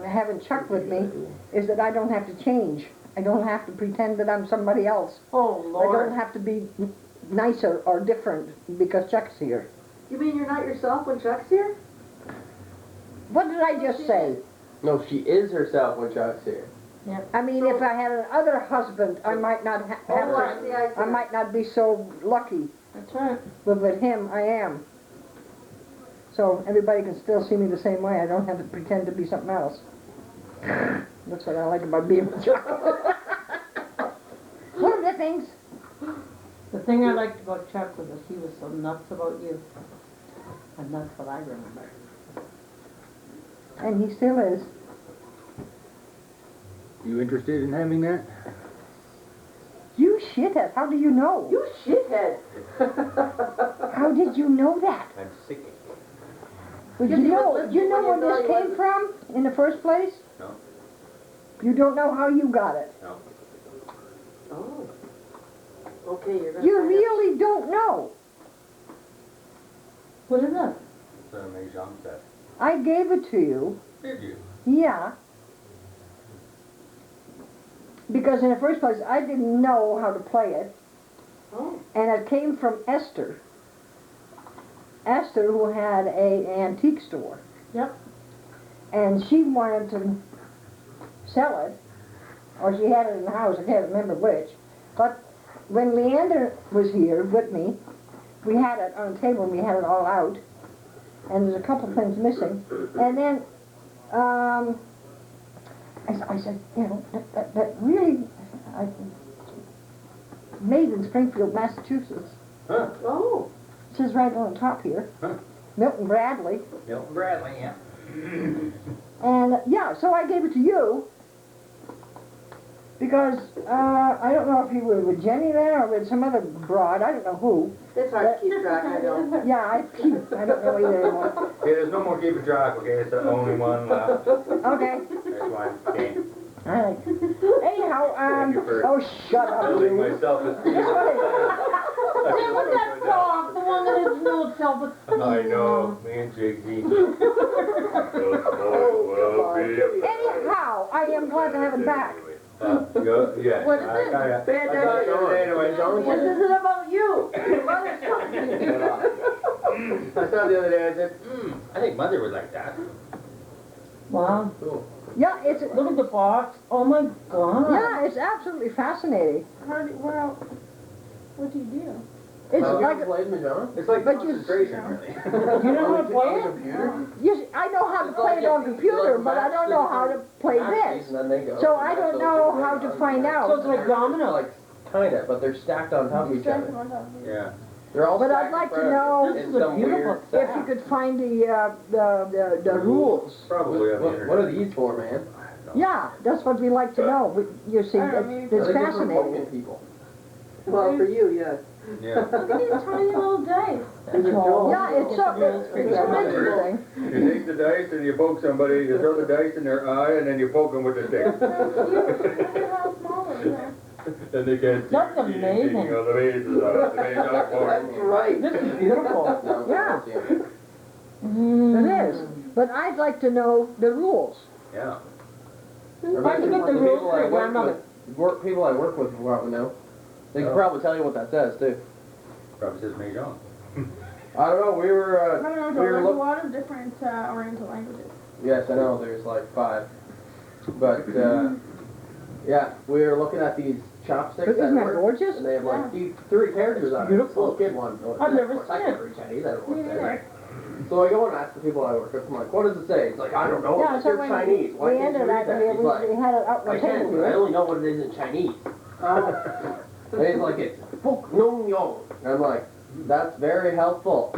[SPEAKER 9] having Chuck with me is that I don't have to change. I don't have to pretend that I'm somebody else.
[SPEAKER 12] Oh,
[SPEAKER 9] I
[SPEAKER 12] Lord.
[SPEAKER 9] don't have to be nicer or different because Chuck's here.
[SPEAKER 3] You mean you're not yourself when Chuck's here?
[SPEAKER 9] What did I just say?
[SPEAKER 10] No, she is herself when Chuck's here.
[SPEAKER 9] I mean, if I had another husband, I might not have
[SPEAKER 3] Oh, I
[SPEAKER 9] to,
[SPEAKER 3] see, I see.
[SPEAKER 9] I might not be so lucky.
[SPEAKER 12] That's right.
[SPEAKER 9] But with him, I am. So everybody can still see me the same way. I don't have to pretend to be something else. That's what I like about being with Chuck. One of the things.
[SPEAKER 12] The thing I liked about Chuck was that he was so nuts about you. And that's what I remember.
[SPEAKER 9] And he still is.
[SPEAKER 11] You interested in having that?
[SPEAKER 9] You shithead, how do you know?
[SPEAKER 3] You shithead.
[SPEAKER 9] How did you know that?
[SPEAKER 11] I'm sick.
[SPEAKER 9] Well,
[SPEAKER 3] Because he was
[SPEAKER 9] you
[SPEAKER 3] listening
[SPEAKER 9] know
[SPEAKER 3] when
[SPEAKER 9] where
[SPEAKER 3] you
[SPEAKER 9] this
[SPEAKER 3] thought he
[SPEAKER 9] came from in the first place?
[SPEAKER 11] No.
[SPEAKER 9] You don't know how you got it.
[SPEAKER 11] No.
[SPEAKER 3] Oh. Okay, you're gonna
[SPEAKER 9] You
[SPEAKER 3] find out.
[SPEAKER 9] really don't know.
[SPEAKER 12] What is that?
[SPEAKER 11] It's a Maison set.
[SPEAKER 9] I gave it to you.
[SPEAKER 11] Did you?
[SPEAKER 9] Yeah. Because in the first place, I didn't know how to play it.
[SPEAKER 3] Oh.
[SPEAKER 9] And it came from Esther. Esther, who had an antique store.
[SPEAKER 12] Yep.
[SPEAKER 9] And she wanted to sell it. Or she had it in the house, I can't remember which. But when Leander was here with me, we had it on the table and we had it all out. And there's a couple things missing. And then, I said, you know, that really, made in Springfield, Massachusetts.
[SPEAKER 11] Huh?
[SPEAKER 3] Oh.
[SPEAKER 9] It says right on the top here.
[SPEAKER 11] Huh?
[SPEAKER 9] Milton Bradley.
[SPEAKER 11] Milton Bradley, yeah.
[SPEAKER 9] And, yeah, so I gave it to you. because, I don't know if he was with Jenny then or with some other broad, I don't know who.
[SPEAKER 10] It's hard to keep track, I know.
[SPEAKER 9] Yeah, I don't know either anymore.
[SPEAKER 11] Okay, there's no more keeping track, okay? It's the only one left.
[SPEAKER 9] Okay.
[SPEAKER 11] Next one, okay.
[SPEAKER 9] All right. Anyhow,
[SPEAKER 11] Thank you for
[SPEAKER 9] oh, shut up,
[SPEAKER 11] building
[SPEAKER 9] you.
[SPEAKER 11] my self-esteem.
[SPEAKER 9] This one is-
[SPEAKER 12] Hey, what's that dog? The one that doesn't know itself.
[SPEAKER 11] I know, me and Jigsy.
[SPEAKER 9] Anyhow, I am glad to have it back.
[SPEAKER 11] Yes.
[SPEAKER 12] What is it?
[SPEAKER 11] I thought the other day anyway,
[SPEAKER 12] This isn't about you. Your mother's talking.
[SPEAKER 10] I saw the other day, I said,
[SPEAKER 11] I think Mother would like that.
[SPEAKER 12] Wow.
[SPEAKER 10] cool.
[SPEAKER 9] Yeah, it's,
[SPEAKER 12] Look at the box. Oh my God.
[SPEAKER 9] yeah, it's absolutely fascinating.
[SPEAKER 12] What do you do?
[SPEAKER 9] It's
[SPEAKER 10] Have you
[SPEAKER 9] like,
[SPEAKER 10] ever played Mahjong?
[SPEAKER 11] It's like
[SPEAKER 9] But you-
[SPEAKER 11] concentration, really.
[SPEAKER 12] Do you know how to play
[SPEAKER 10] On
[SPEAKER 12] it?
[SPEAKER 10] a computer?
[SPEAKER 9] yes, I know how to
[SPEAKER 10] It's
[SPEAKER 9] play
[SPEAKER 10] like
[SPEAKER 9] it on
[SPEAKER 10] you-
[SPEAKER 9] computer,
[SPEAKER 10] like
[SPEAKER 9] but I don't know how to play
[SPEAKER 10] Axes,
[SPEAKER 9] this.
[SPEAKER 10] and then they go.
[SPEAKER 9] So I don't know how to find
[SPEAKER 12] So
[SPEAKER 9] out.
[SPEAKER 12] it's like domino.
[SPEAKER 10] Like, kinda, but they're stacked on top of each other.
[SPEAKER 11] Yeah.
[SPEAKER 10] They're all
[SPEAKER 9] But I'd
[SPEAKER 10] stacked
[SPEAKER 9] like
[SPEAKER 10] in
[SPEAKER 9] to
[SPEAKER 10] front of
[SPEAKER 9] know
[SPEAKER 10] you
[SPEAKER 12] This
[SPEAKER 10] in
[SPEAKER 12] is a
[SPEAKER 10] some
[SPEAKER 12] beautiful
[SPEAKER 10] weird
[SPEAKER 9] if you
[SPEAKER 10] stack.
[SPEAKER 9] could find the rules.
[SPEAKER 11] Probably on the
[SPEAKER 10] What
[SPEAKER 11] internet.
[SPEAKER 10] are these for, man?
[SPEAKER 9] Yeah, that's what we like to know. You see, it's
[SPEAKER 10] Are they good for
[SPEAKER 9] fascinating.
[SPEAKER 10] poking people?
[SPEAKER 7] Well, for you, yes.
[SPEAKER 11] Yeah.
[SPEAKER 12] Look at these tiny little dice.
[SPEAKER 9] Yeah, it's so interesting.
[SPEAKER 11] You take the dice and you poke somebody, you throw the dice in their eye and then you poke them with the stick. Then they can't see.
[SPEAKER 12] That's
[SPEAKER 11] you
[SPEAKER 12] amazing.
[SPEAKER 11] taking all the vases out, the vase out for them.
[SPEAKER 10] right.
[SPEAKER 12] This is beautiful.
[SPEAKER 10] No,
[SPEAKER 9] Yeah.
[SPEAKER 10] I don't see 'em.
[SPEAKER 9] It is. But I'd like to know the rules.
[SPEAKER 11] Yeah.
[SPEAKER 12] Why'd you get the rules for your grandmother?
[SPEAKER 10] People I work with will probably know. They can probably tell you what that says, too.
[SPEAKER 11] Probably says Mahjong.
[SPEAKER 10] I don't know, we were
[SPEAKER 4] There's a
[SPEAKER 10] looking...
[SPEAKER 4] lot of different Oriental languages.
[SPEAKER 10] Yes, I know, there's like 5. But, yeah, we were looking at these chopsticks
[SPEAKER 9] Isn't that
[SPEAKER 10] work,
[SPEAKER 9] gorgeous?
[SPEAKER 10] and they have like 3 characters on it.
[SPEAKER 12] Beautiful.
[SPEAKER 10] Little kid one.
[SPEAKER 12] I've never
[SPEAKER 10] Of course, I
[SPEAKER 12] seen
[SPEAKER 10] can't
[SPEAKER 12] it.
[SPEAKER 10] read Chinese, I don't know what it says. So I go and ask the people I work with, I'm like, what does it say? It's like, I don't know,
[SPEAKER 9] Yeah,
[SPEAKER 10] it's
[SPEAKER 9] so
[SPEAKER 10] they're
[SPEAKER 9] when
[SPEAKER 10] Chinese. Why
[SPEAKER 9] we
[SPEAKER 10] can't you
[SPEAKER 9] ended
[SPEAKER 10] read
[SPEAKER 9] up,
[SPEAKER 10] that? He's
[SPEAKER 9] we
[SPEAKER 10] like,
[SPEAKER 9] had it out on
[SPEAKER 10] I
[SPEAKER 9] the
[SPEAKER 10] can,
[SPEAKER 9] table
[SPEAKER 10] but I
[SPEAKER 9] here.
[SPEAKER 10] only know what it is in Chinese. And he's like, it's Bok Nong Yong. And I'm like, that's very helpful.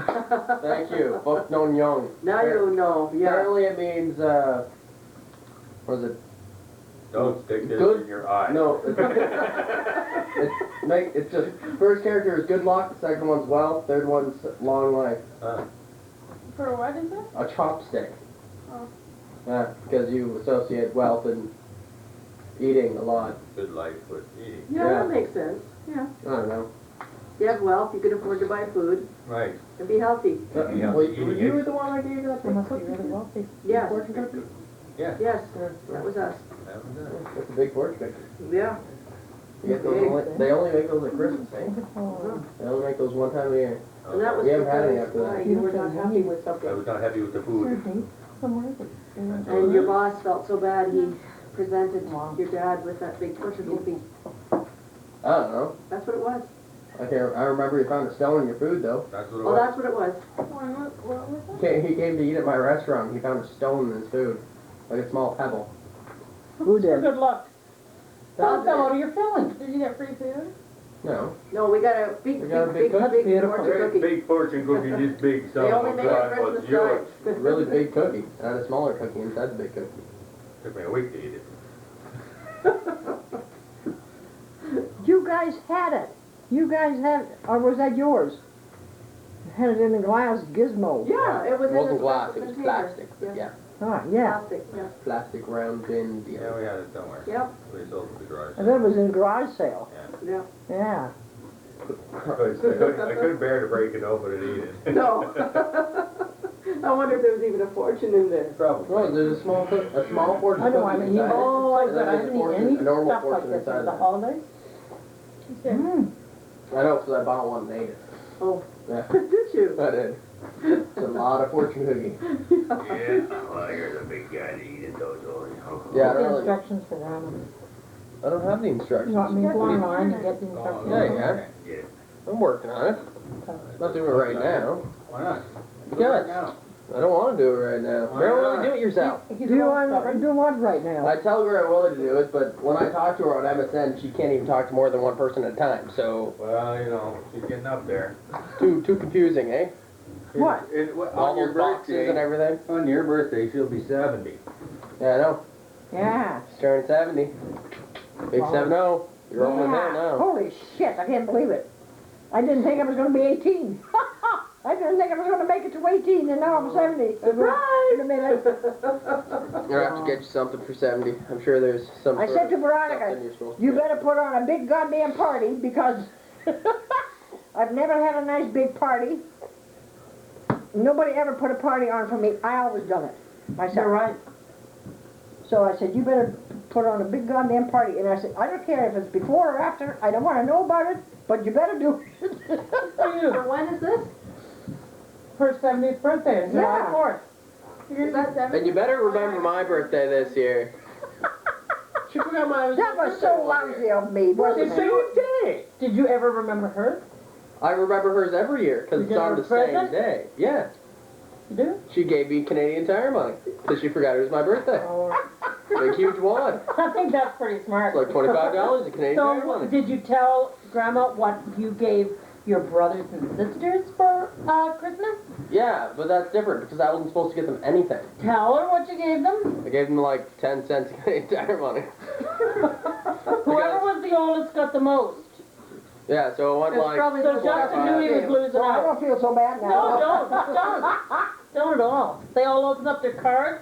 [SPEAKER 10] Thank you, Bok Nong Yong.
[SPEAKER 7] Now you know, yeah.
[SPEAKER 10] Apparently it means, what is it?
[SPEAKER 11] Don't stick this
[SPEAKER 10] Good-
[SPEAKER 11] in your eye.
[SPEAKER 10] No. It's just, first character is good luck, second one's wealth, third one's long life.
[SPEAKER 4] For what is it?
[SPEAKER 10] A chopstick.
[SPEAKER 4] Oh.
[SPEAKER 10] Yeah, because you associate wealth and eating a lot.
[SPEAKER 11] Good life with eating.
[SPEAKER 7] Yeah,
[SPEAKER 10] Yeah.
[SPEAKER 7] that makes sense.
[SPEAKER 10] I don't know.
[SPEAKER 7] You have wealth, you can afford to buy food,
[SPEAKER 11] Right.
[SPEAKER 7] and be healthy.
[SPEAKER 11] Yeah,
[SPEAKER 10] Well,
[SPEAKER 11] eating
[SPEAKER 10] you
[SPEAKER 11] it.
[SPEAKER 10] were the one I gave you that
[SPEAKER 12] They must be
[SPEAKER 10] cookie?
[SPEAKER 12] really wealthy.
[SPEAKER 7] Yes,
[SPEAKER 11] Yeah.
[SPEAKER 7] yes, that was us.
[SPEAKER 11] That was it.
[SPEAKER 10] That's a big fortune cookie.
[SPEAKER 7] Yeah.
[SPEAKER 10] You get those only, they only make those at Christmas, eh? They only make those one time a year.
[SPEAKER 7] And that was
[SPEAKER 10] We haven't had any
[SPEAKER 7] because
[SPEAKER 10] after that.
[SPEAKER 7] you were not happy with
[SPEAKER 11] I
[SPEAKER 7] something.
[SPEAKER 11] was not happy with the food.
[SPEAKER 12] Somewhere is it?
[SPEAKER 7] And your boss felt so bad, he presented your dad with that big fortune cookie.
[SPEAKER 10] I don't know.
[SPEAKER 7] That's what it was.
[SPEAKER 10] I remember you found a stone in your food, though.
[SPEAKER 11] That's what it
[SPEAKER 7] Oh,
[SPEAKER 11] was.
[SPEAKER 7] that's what it was.
[SPEAKER 4] What was that?
[SPEAKER 10] He came to eat at my restaurant. He found a stone in his food, like a small pebble.
[SPEAKER 9] Who did?
[SPEAKER 12] Good luck. That fell out of your filling.
[SPEAKER 4] Did you get free food?
[SPEAKER 10] No.
[SPEAKER 7] No, we got a big,
[SPEAKER 10] We got a
[SPEAKER 7] big,
[SPEAKER 10] big
[SPEAKER 7] big,
[SPEAKER 10] cookie.
[SPEAKER 7] big fortune
[SPEAKER 11] Great
[SPEAKER 7] cookie.
[SPEAKER 11] big fortune cookie, this big, son
[SPEAKER 7] They
[SPEAKER 11] of
[SPEAKER 7] only
[SPEAKER 11] a
[SPEAKER 7] make it
[SPEAKER 11] gun
[SPEAKER 7] at
[SPEAKER 11] was
[SPEAKER 7] Christmas
[SPEAKER 11] yours.
[SPEAKER 7] time.
[SPEAKER 10] Really big cookie. I had a smaller cookie inside the big cookie.
[SPEAKER 11] Took me a week to eat it.
[SPEAKER 9] You guys had it. You guys had, or was that yours? You had it in a glass gizmo.
[SPEAKER 7] Yeah, it was
[SPEAKER 10] It
[SPEAKER 7] in a
[SPEAKER 10] wasn't glass, it
[SPEAKER 7] special
[SPEAKER 10] was
[SPEAKER 7] container.
[SPEAKER 10] plastic. But yeah,
[SPEAKER 9] Ah, yeah.
[SPEAKER 7] Plastic, yeah.
[SPEAKER 10] plastic round bin deal.
[SPEAKER 11] Yeah, we had it somewhere.
[SPEAKER 7] Yep,
[SPEAKER 11] We sold it at the garage.
[SPEAKER 9] And that was in a garage sale.
[SPEAKER 7] yeah.
[SPEAKER 9] Yeah.
[SPEAKER 11] I couldn't bear to break it open and eat it.
[SPEAKER 7] No. I wonder if there was even a fortune in there.
[SPEAKER 11] Probably.
[SPEAKER 10] Well, there's a small fortune
[SPEAKER 9] I know, I
[SPEAKER 10] cookie
[SPEAKER 9] mean,
[SPEAKER 10] inside it.
[SPEAKER 12] Oh, I
[SPEAKER 10] And then there's a
[SPEAKER 12] didn't eat
[SPEAKER 10] fortune-
[SPEAKER 12] any
[SPEAKER 10] a normal
[SPEAKER 12] stuff like
[SPEAKER 10] fortune
[SPEAKER 12] this
[SPEAKER 10] inside
[SPEAKER 12] at the
[SPEAKER 10] it.
[SPEAKER 12] holidays.
[SPEAKER 9] Mm.
[SPEAKER 10] I know, because I bought one and ate it.
[SPEAKER 7] Oh,
[SPEAKER 10] Yeah,
[SPEAKER 7] did you?
[SPEAKER 10] I did. It's a lot of fortune cookie.
[SPEAKER 11] Yeah, well, you're the big guy to eat it, though, Joey.
[SPEAKER 10] Yeah, I
[SPEAKER 12] What's the
[SPEAKER 10] don't really,
[SPEAKER 12] instructions for that?
[SPEAKER 10] I don't have the instructions.
[SPEAKER 12] You want me to go online and get the instructions?
[SPEAKER 10] Yeah, yeah.
[SPEAKER 11] Yeah.
[SPEAKER 10] I'm working on it. Not doing it right now.
[SPEAKER 11] Why not?
[SPEAKER 10] Because
[SPEAKER 11] now.
[SPEAKER 10] I don't want to do it right now.
[SPEAKER 11] Why
[SPEAKER 10] Marilyn,
[SPEAKER 11] not?
[SPEAKER 10] do it yourself.
[SPEAKER 9] Do you want, do what right now?
[SPEAKER 10] I tell her I'm willing to do it, but when I talk to her on MSN, she can't even talk to more than one person at a time. So
[SPEAKER 11] Well, you know, she's getting up there.
[SPEAKER 10] too confusing, eh?
[SPEAKER 9] What?
[SPEAKER 10] All
[SPEAKER 11] On your
[SPEAKER 10] those boxes and
[SPEAKER 11] birthday,
[SPEAKER 10] everything.
[SPEAKER 11] on your birthday, she'll be 70.
[SPEAKER 10] Yeah, I know.
[SPEAKER 9] Yeah.
[SPEAKER 10] She's turning 70. Big 7-0. You're over there now.
[SPEAKER 9] Holy shit, I can't believe it. I didn't think I was gonna be 18. I didn't think I was gonna make it to 18, and now I'm 70. Surprise! In a minute.
[SPEAKER 10] You'll have to get you something for 70. I'm sure there's some
[SPEAKER 9] I
[SPEAKER 10] sort
[SPEAKER 9] said to
[SPEAKER 10] of
[SPEAKER 9] Veronica,
[SPEAKER 10] something you're supposed to
[SPEAKER 9] you
[SPEAKER 10] get.
[SPEAKER 9] better put on a big goddamn party, because I've never had a nice big party. Nobody ever put a party on for me. I always done it myself.
[SPEAKER 12] You're right.
[SPEAKER 9] So I said, you better put on a big goddamn party. And I said, I don't care if it's before or after. I don't want to know about it, but you better do it.
[SPEAKER 12] So when is this? Her 70th birthday, is July 4th. Is that 70th?
[SPEAKER 10] And you better remember my birthday this year. She forgot my
[SPEAKER 9] That was so lousy of me, wasn't it?
[SPEAKER 12] day. Did you ever remember hers?
[SPEAKER 10] I remember hers every year because
[SPEAKER 12] You
[SPEAKER 10] it's
[SPEAKER 12] get
[SPEAKER 10] on
[SPEAKER 12] her
[SPEAKER 10] the
[SPEAKER 12] a present?
[SPEAKER 10] same day. Yeah.
[SPEAKER 12] You do?
[SPEAKER 10] She gave me Canadian Tire money because she forgot it was my birthday.
[SPEAKER 12] Oh.
[SPEAKER 10] Big huge wad.
[SPEAKER 12] I think that's pretty smart.
[SPEAKER 10] It's like $25 in Canadian Tire
[SPEAKER 12] So,
[SPEAKER 10] money.
[SPEAKER 12] did you tell Grandma what you gave your brothers and sisters for Christmas?
[SPEAKER 10] Yeah, but that's different because I wasn't supposed to get them anything.
[SPEAKER 12] Tell her what you gave them.
[SPEAKER 10] I gave them like 10 cents in Canadian Tire money.
[SPEAKER 12] Whoever was the oldest got the most.
[SPEAKER 10] Yeah, so it went
[SPEAKER 12] It's
[SPEAKER 10] like...
[SPEAKER 12] probably so Justin knew he was losing
[SPEAKER 9] Well, I
[SPEAKER 12] out.
[SPEAKER 9] don't feel so bad now.
[SPEAKER 12] No, don't. Don't at all. They all opened up their cards.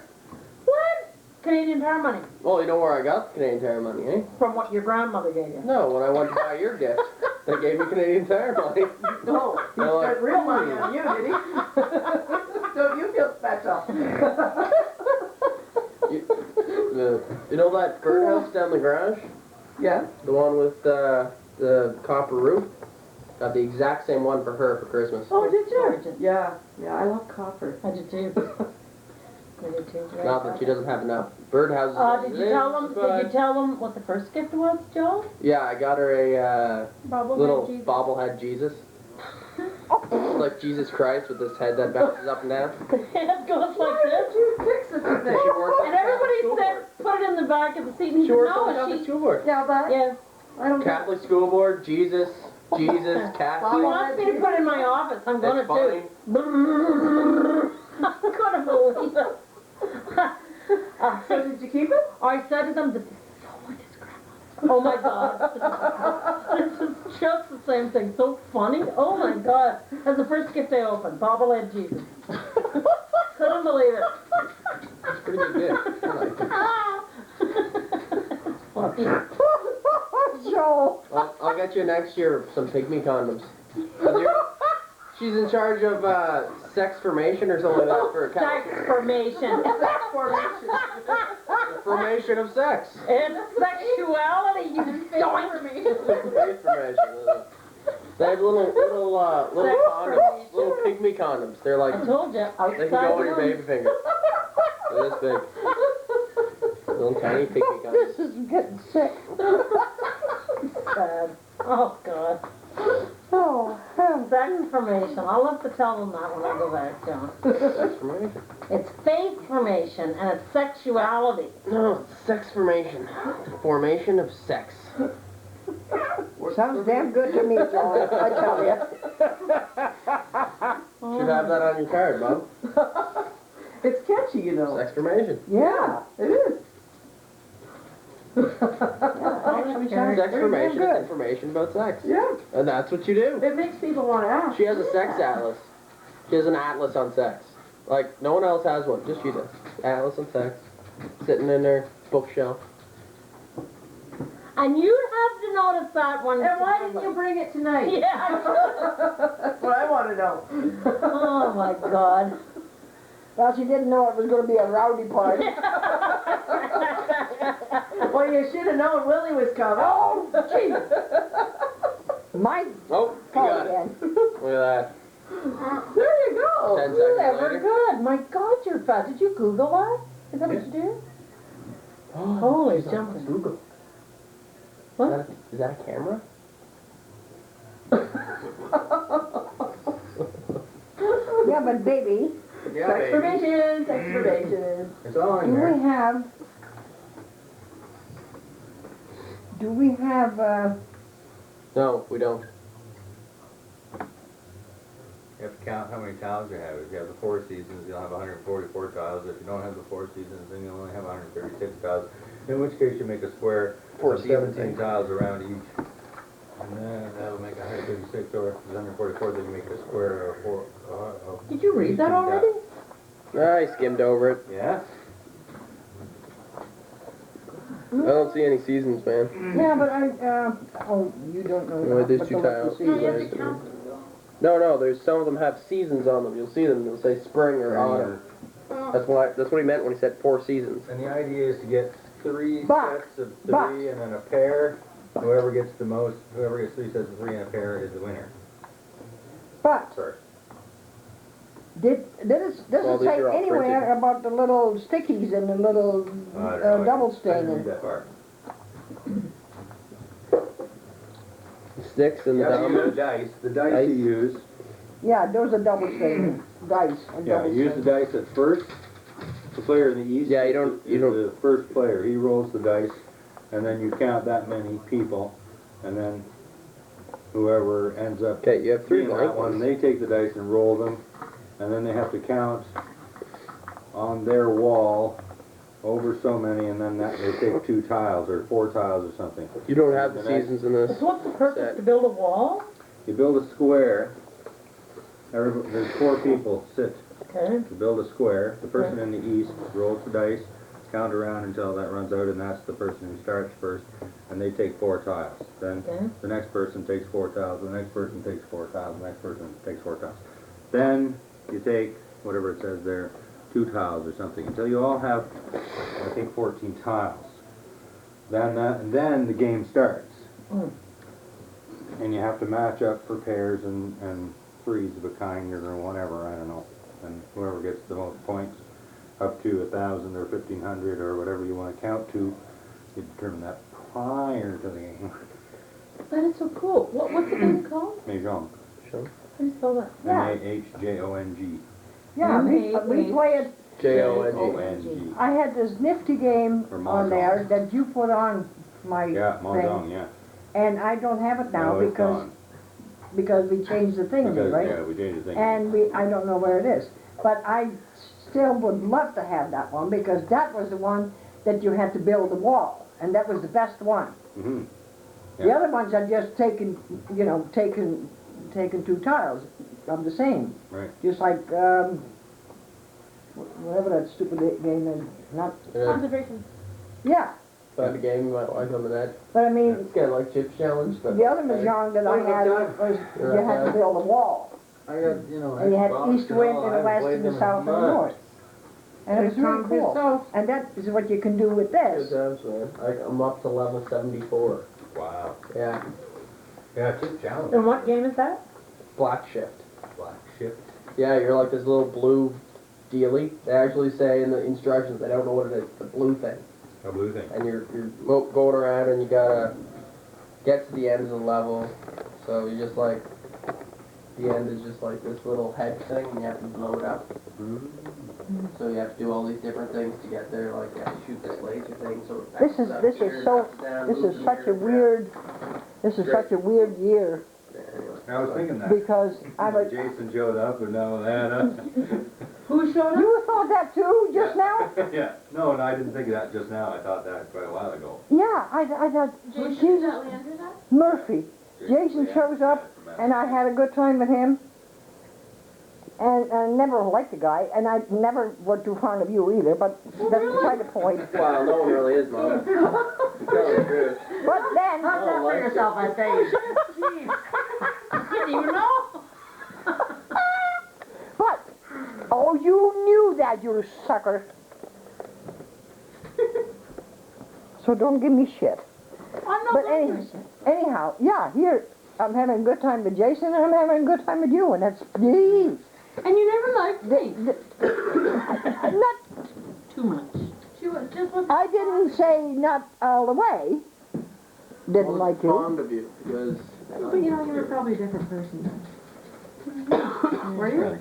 [SPEAKER 12] What? Canadian Tire money.
[SPEAKER 10] Well, you know where I got the Canadian Tire money, eh?
[SPEAKER 12] From what your grandmother gave you.
[SPEAKER 10] No, when I went to buy your gift, they gave me Canadian Tire money.
[SPEAKER 7] No, he
[SPEAKER 10] They're like,
[SPEAKER 7] spent real money on you, did he? Don't you feel special?
[SPEAKER 10] You know that birdhouse down the garage?
[SPEAKER 7] Yeah.
[SPEAKER 10] The one with the copper roof? Got the exact same one for her for Christmas.
[SPEAKER 7] Oh, did you? Yeah, I love copper.
[SPEAKER 12] I did too. I did too.
[SPEAKER 10] Not that she doesn't have enough birdhouses.
[SPEAKER 12] Did you tell them? Did you tell them what the first gift was, Joe?
[SPEAKER 10] Yeah, I got her a little
[SPEAKER 12] Jesus.
[SPEAKER 10] bobblehead Jesus. It's like Jesus Christ with this head that bounces up and down.
[SPEAKER 12] The head goes like this.
[SPEAKER 7] You pick such a thing.
[SPEAKER 10] She works
[SPEAKER 12] And everybody said, put it in the back of the seat. And he
[SPEAKER 10] She
[SPEAKER 12] said,
[SPEAKER 10] works on the
[SPEAKER 12] no,
[SPEAKER 10] Catholic
[SPEAKER 12] she.
[SPEAKER 10] school board.
[SPEAKER 7] Yeah, but
[SPEAKER 12] Yeah.
[SPEAKER 7] I don't.
[SPEAKER 10] Catholic school board, Jesus,
[SPEAKER 12] He
[SPEAKER 10] Catholic.
[SPEAKER 12] wants me to put it in my office. I'm gonna
[SPEAKER 10] That's funny.
[SPEAKER 12] do. I'm gonna believe it.
[SPEAKER 7] So did you keep it?
[SPEAKER 12] I said to them, this is so like his grandmother. Oh my God. This is just the same thing. So funny. Oh my God. That's the first gift I opened. Bobblehead Jesus. Couldn't believe it.
[SPEAKER 10] It's a pretty good gift. I like it.
[SPEAKER 12] Funny.
[SPEAKER 9] Joe.
[SPEAKER 10] I'll get you next year some pygmy condoms. She's in charge of sex formation or something like that for a cat.
[SPEAKER 12] Sex formation.
[SPEAKER 10] Formation of sex.
[SPEAKER 12] It's sexuality, you doink.
[SPEAKER 10] Sex formation. They have little
[SPEAKER 12] Sex
[SPEAKER 10] condoms, little pygmy condoms. They're like
[SPEAKER 12] I told you, outside
[SPEAKER 10] they can go on
[SPEAKER 12] the
[SPEAKER 10] your
[SPEAKER 12] room.
[SPEAKER 10] baby finger. They're this big. Little tiny pygmy condoms.
[SPEAKER 9] This is getting sick.
[SPEAKER 12] Sad. Oh, God.
[SPEAKER 9] Oh,
[SPEAKER 12] Sex formation. I'll have to tell them that when I go back, John.
[SPEAKER 10] Sex formation.
[SPEAKER 12] It's faith formation and it's sexuality.
[SPEAKER 10] No, it's sex formation. The formation of sex.
[SPEAKER 9] sounds damn good to me, Joe, I tell you.
[SPEAKER 10] Should have that on your card, Mom.
[SPEAKER 7] It's catchy, you know.
[SPEAKER 10] Sex formation.
[SPEAKER 7] Yeah, it is.
[SPEAKER 10] Sex formation is information about sex.
[SPEAKER 7] Yeah.
[SPEAKER 10] And that's what you do.
[SPEAKER 7] It makes people want to ask.
[SPEAKER 10] She has a sex atlas. She has an atlas on sex. Like, no one else has one, just she does. Atlas on sex. Sitting in her bookshelf.
[SPEAKER 12] And you have to notice that one.
[SPEAKER 7] And why didn't you bring it tonight?
[SPEAKER 12] Yeah.
[SPEAKER 7] That's what I want to know.
[SPEAKER 12] Oh, my God.
[SPEAKER 9] Well, she didn't know it was going to be a rowdy party.
[SPEAKER 7] Well, you should have known Willie was coming.
[SPEAKER 9] Oh, gee. My
[SPEAKER 10] Oh, you
[SPEAKER 9] fault
[SPEAKER 10] got it.
[SPEAKER 9] again.
[SPEAKER 10] Look at that.
[SPEAKER 7] There you go.
[SPEAKER 10] 10
[SPEAKER 12] Ooh,
[SPEAKER 10] seconds
[SPEAKER 12] that were
[SPEAKER 10] later.
[SPEAKER 12] good. My God, you're fast. Did you Google that? Is that what you did? Holy
[SPEAKER 10] She's on
[SPEAKER 12] jumping.
[SPEAKER 10] Google.
[SPEAKER 12] What?
[SPEAKER 10] Is that a camera?
[SPEAKER 9] Yeah, but baby,
[SPEAKER 7] Sex formation, sex formation.
[SPEAKER 11] It's all in
[SPEAKER 9] do
[SPEAKER 11] there.
[SPEAKER 9] we have,
[SPEAKER 10] No, we don't.
[SPEAKER 11] You have to count how many tiles you have. If you have the 4 seasons, you'll have 144 tiles. If you don't have the 4 seasons, then you'll only have 136 tiles. In which case you make a square,
[SPEAKER 10] Four
[SPEAKER 11] of
[SPEAKER 10] seasons,
[SPEAKER 11] 17
[SPEAKER 10] eh?
[SPEAKER 11] tiles around each. And then that'll make 136, or if it's 144, then you make a square of 4.
[SPEAKER 7] Did you read that already?
[SPEAKER 10] I skimmed over it.
[SPEAKER 11] Yeah?
[SPEAKER 10] I don't see any seasons, man.
[SPEAKER 9] Yeah, but oh, you don't know.
[SPEAKER 10] Only these
[SPEAKER 9] what
[SPEAKER 10] two
[SPEAKER 9] to look to
[SPEAKER 10] tiles.
[SPEAKER 9] see.
[SPEAKER 10] No, there's some of them have seasons on them. You'll see them. They'll say spring or autumn. That's what he meant when he said 4 seasons.
[SPEAKER 11] And the idea is to get 3
[SPEAKER 9] But-
[SPEAKER 11] sets of 3 and then a pair. Whoever gets 3 sets of 3 and a pair is the winner.
[SPEAKER 9] But
[SPEAKER 11] First.
[SPEAKER 9] does
[SPEAKER 10] Well,
[SPEAKER 9] it
[SPEAKER 10] these
[SPEAKER 9] say
[SPEAKER 10] are all
[SPEAKER 9] anywhere
[SPEAKER 10] printed.
[SPEAKER 9] about the little stickies and the little
[SPEAKER 11] I don't know.
[SPEAKER 9] double
[SPEAKER 11] I didn't
[SPEAKER 9] staining?
[SPEAKER 11] read that part.
[SPEAKER 10] The sticks and the
[SPEAKER 11] Yeah, you use
[SPEAKER 10] diamonds.
[SPEAKER 11] dice. The dice you use.
[SPEAKER 9] Yeah, those are double staining dice. And
[SPEAKER 11] Yeah,
[SPEAKER 9] double
[SPEAKER 11] you use the
[SPEAKER 9] staining.
[SPEAKER 11] dice at first. The player in the east
[SPEAKER 10] Yeah,
[SPEAKER 11] is the first player. He rolls the dice, and then you count that many people, and then whoever ends up
[SPEAKER 10] Okay, you have 3
[SPEAKER 11] being that
[SPEAKER 10] blank
[SPEAKER 11] one,
[SPEAKER 10] ones.
[SPEAKER 11] they take the dice and roll them, and then they have to count on their wall over so many, and then they take 2 tiles or 4 tiles or something.
[SPEAKER 10] You don't have the
[SPEAKER 11] The next-
[SPEAKER 10] seasons in this.
[SPEAKER 7] So what's the purpose,
[SPEAKER 10] set.
[SPEAKER 7] to build a wall?
[SPEAKER 11] You build a square. There's 4 people sit
[SPEAKER 7] Okay.
[SPEAKER 11] to build a square. The person in the east rolls the dice, count around until that runs out, and that's the person who starts first, and they take 4 tiles. Then
[SPEAKER 7] Okay.
[SPEAKER 11] the next person takes 4 tiles, the next person takes 4 tiles, the next person takes 4 tiles. Then you take, whatever it says there, 2 tiles or something, until you all have, I think, 14 tiles. Then the game starts.
[SPEAKER 7] Mm.
[SPEAKER 11] And you have to match up for pairs and threes of a kind or whatever, I don't know. And whoever gets the most points, up to 1,000 or 1,500 or whatever you want to count to, you determine that prior to the game.
[SPEAKER 7] That is so cool. What's the game called?
[SPEAKER 11] Mahjong.
[SPEAKER 7] How do you spell that?
[SPEAKER 11] M-A-H-J-O-N-G.
[SPEAKER 9] Yeah, we play it.
[SPEAKER 11] J-O-N-G.
[SPEAKER 9] I had this nifty game
[SPEAKER 11] Or
[SPEAKER 9] on
[SPEAKER 11] Mahjong.
[SPEAKER 9] there that you put on my
[SPEAKER 11] Yeah, Mahjong,
[SPEAKER 9] thing,
[SPEAKER 11] yeah.
[SPEAKER 9] and I don't have it now
[SPEAKER 11] No, it's
[SPEAKER 9] because
[SPEAKER 11] gone.
[SPEAKER 9] we changed the thing,
[SPEAKER 11] Because,
[SPEAKER 9] right?
[SPEAKER 11] yeah, we changed the thing.
[SPEAKER 9] And I don't know where it is. But I still would love to have that one because that was the one that you had to build a wall. And that was the best one.
[SPEAKER 11] Mm-hmm.
[SPEAKER 9] The
[SPEAKER 11] Yeah.
[SPEAKER 9] other ones are just taken 2 tiles of the same.
[SPEAKER 11] Right.
[SPEAKER 9] Just like, whatever that stupid game is, not,
[SPEAKER 7] Conservation.
[SPEAKER 9] yeah.
[SPEAKER 10] Find a game you might like on the net.
[SPEAKER 9] But I mean,
[SPEAKER 10] It's kind of like Chip Challenge. But
[SPEAKER 9] the other Mahjong that I had was you had to build a wall.
[SPEAKER 11] I got,
[SPEAKER 9] And you had east wind to the west and the south and the north. And it was really cool. And that is what you can do with
[SPEAKER 10] Good
[SPEAKER 9] this.
[SPEAKER 10] times, man. I'm up to level 74.
[SPEAKER 11] Wow.
[SPEAKER 10] Yeah.
[SPEAKER 11] Yeah, Chip Challenge.
[SPEAKER 7] And what game is that?
[SPEAKER 10] Black Shift.
[SPEAKER 11] Black Shift.
[SPEAKER 10] Yeah, you're like this little blue dealie. They actually say in the instructions, they don't know what it is, the blue thing.
[SPEAKER 11] A blue thing.
[SPEAKER 10] And you're going around and you gotta get to the end of the level. So you just like, the end is just like this little head thing and you have to blow it up. So you have to do all these different things to get there, like you have to shoot this laser thing so it
[SPEAKER 9] This is
[SPEAKER 10] bounces up
[SPEAKER 9] this
[SPEAKER 10] here,
[SPEAKER 9] is so
[SPEAKER 10] bounces down,
[SPEAKER 9] this
[SPEAKER 10] moves
[SPEAKER 9] is
[SPEAKER 10] in
[SPEAKER 9] such
[SPEAKER 10] here,
[SPEAKER 9] a weird year
[SPEAKER 10] Anyway.
[SPEAKER 11] I was thinking that.
[SPEAKER 9] because I was.
[SPEAKER 11] Jason showed up and all that.
[SPEAKER 7] Who showed up?
[SPEAKER 9] You thought that too just now?
[SPEAKER 11] Yeah. No, I didn't think of that just now. I thought that quite a while ago.
[SPEAKER 9] Yeah, I thought Jesus Murphy. Jason shows up and I had a good time with him. And I never liked the guy, and I never was too fond of you either, but that's beside the point.
[SPEAKER 10] Well, no one really is, Mom. To tell the truth.
[SPEAKER 9] But then,
[SPEAKER 12] How's that for yourself, I say?
[SPEAKER 7] I didn't even know.
[SPEAKER 9] but, oh, you knew that, you sucker. So don't give me shit.
[SPEAKER 7] I'm not
[SPEAKER 9] But
[SPEAKER 7] doing this.
[SPEAKER 9] anyhow, yeah, here, I'm having a good time with Jason, and I'm having a good time with you, and that's, geez.
[SPEAKER 12] And you never liked me.
[SPEAKER 9] Not,
[SPEAKER 12] Too much.
[SPEAKER 7] She was just was.
[SPEAKER 9] I didn't say not all the way. Didn't like you.
[SPEAKER 10] Fond of you because
[SPEAKER 7] But you know, you were probably a different person then. Were you?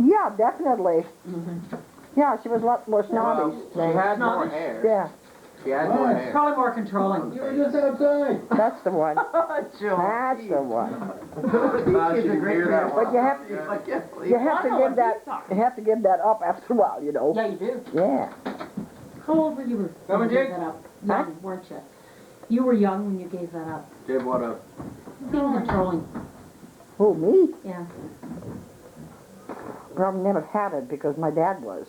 [SPEAKER 9] Yeah, definitely.
[SPEAKER 7] Mm-hmm.
[SPEAKER 9] Yeah, she was a lot more snobby.
[SPEAKER 10] she had more hair.
[SPEAKER 9] Yeah,
[SPEAKER 10] She had more hair.
[SPEAKER 7] Probably more controlling.
[SPEAKER 11] You were just outside.
[SPEAKER 9] that's the one. That's the one. But you have to give that up after a while, you know.
[SPEAKER 12] Yeah, you do.
[SPEAKER 9] Yeah.
[SPEAKER 12] How old were you when
[SPEAKER 1] Come on,
[SPEAKER 12] you gave
[SPEAKER 1] Jake.
[SPEAKER 12] that up? Young, weren't you? You were young when you gave that up.
[SPEAKER 1] Gave what up?
[SPEAKER 12] Being controlling.
[SPEAKER 9] Who, me?
[SPEAKER 12] Yeah.
[SPEAKER 9] Probably never had it because my dad was.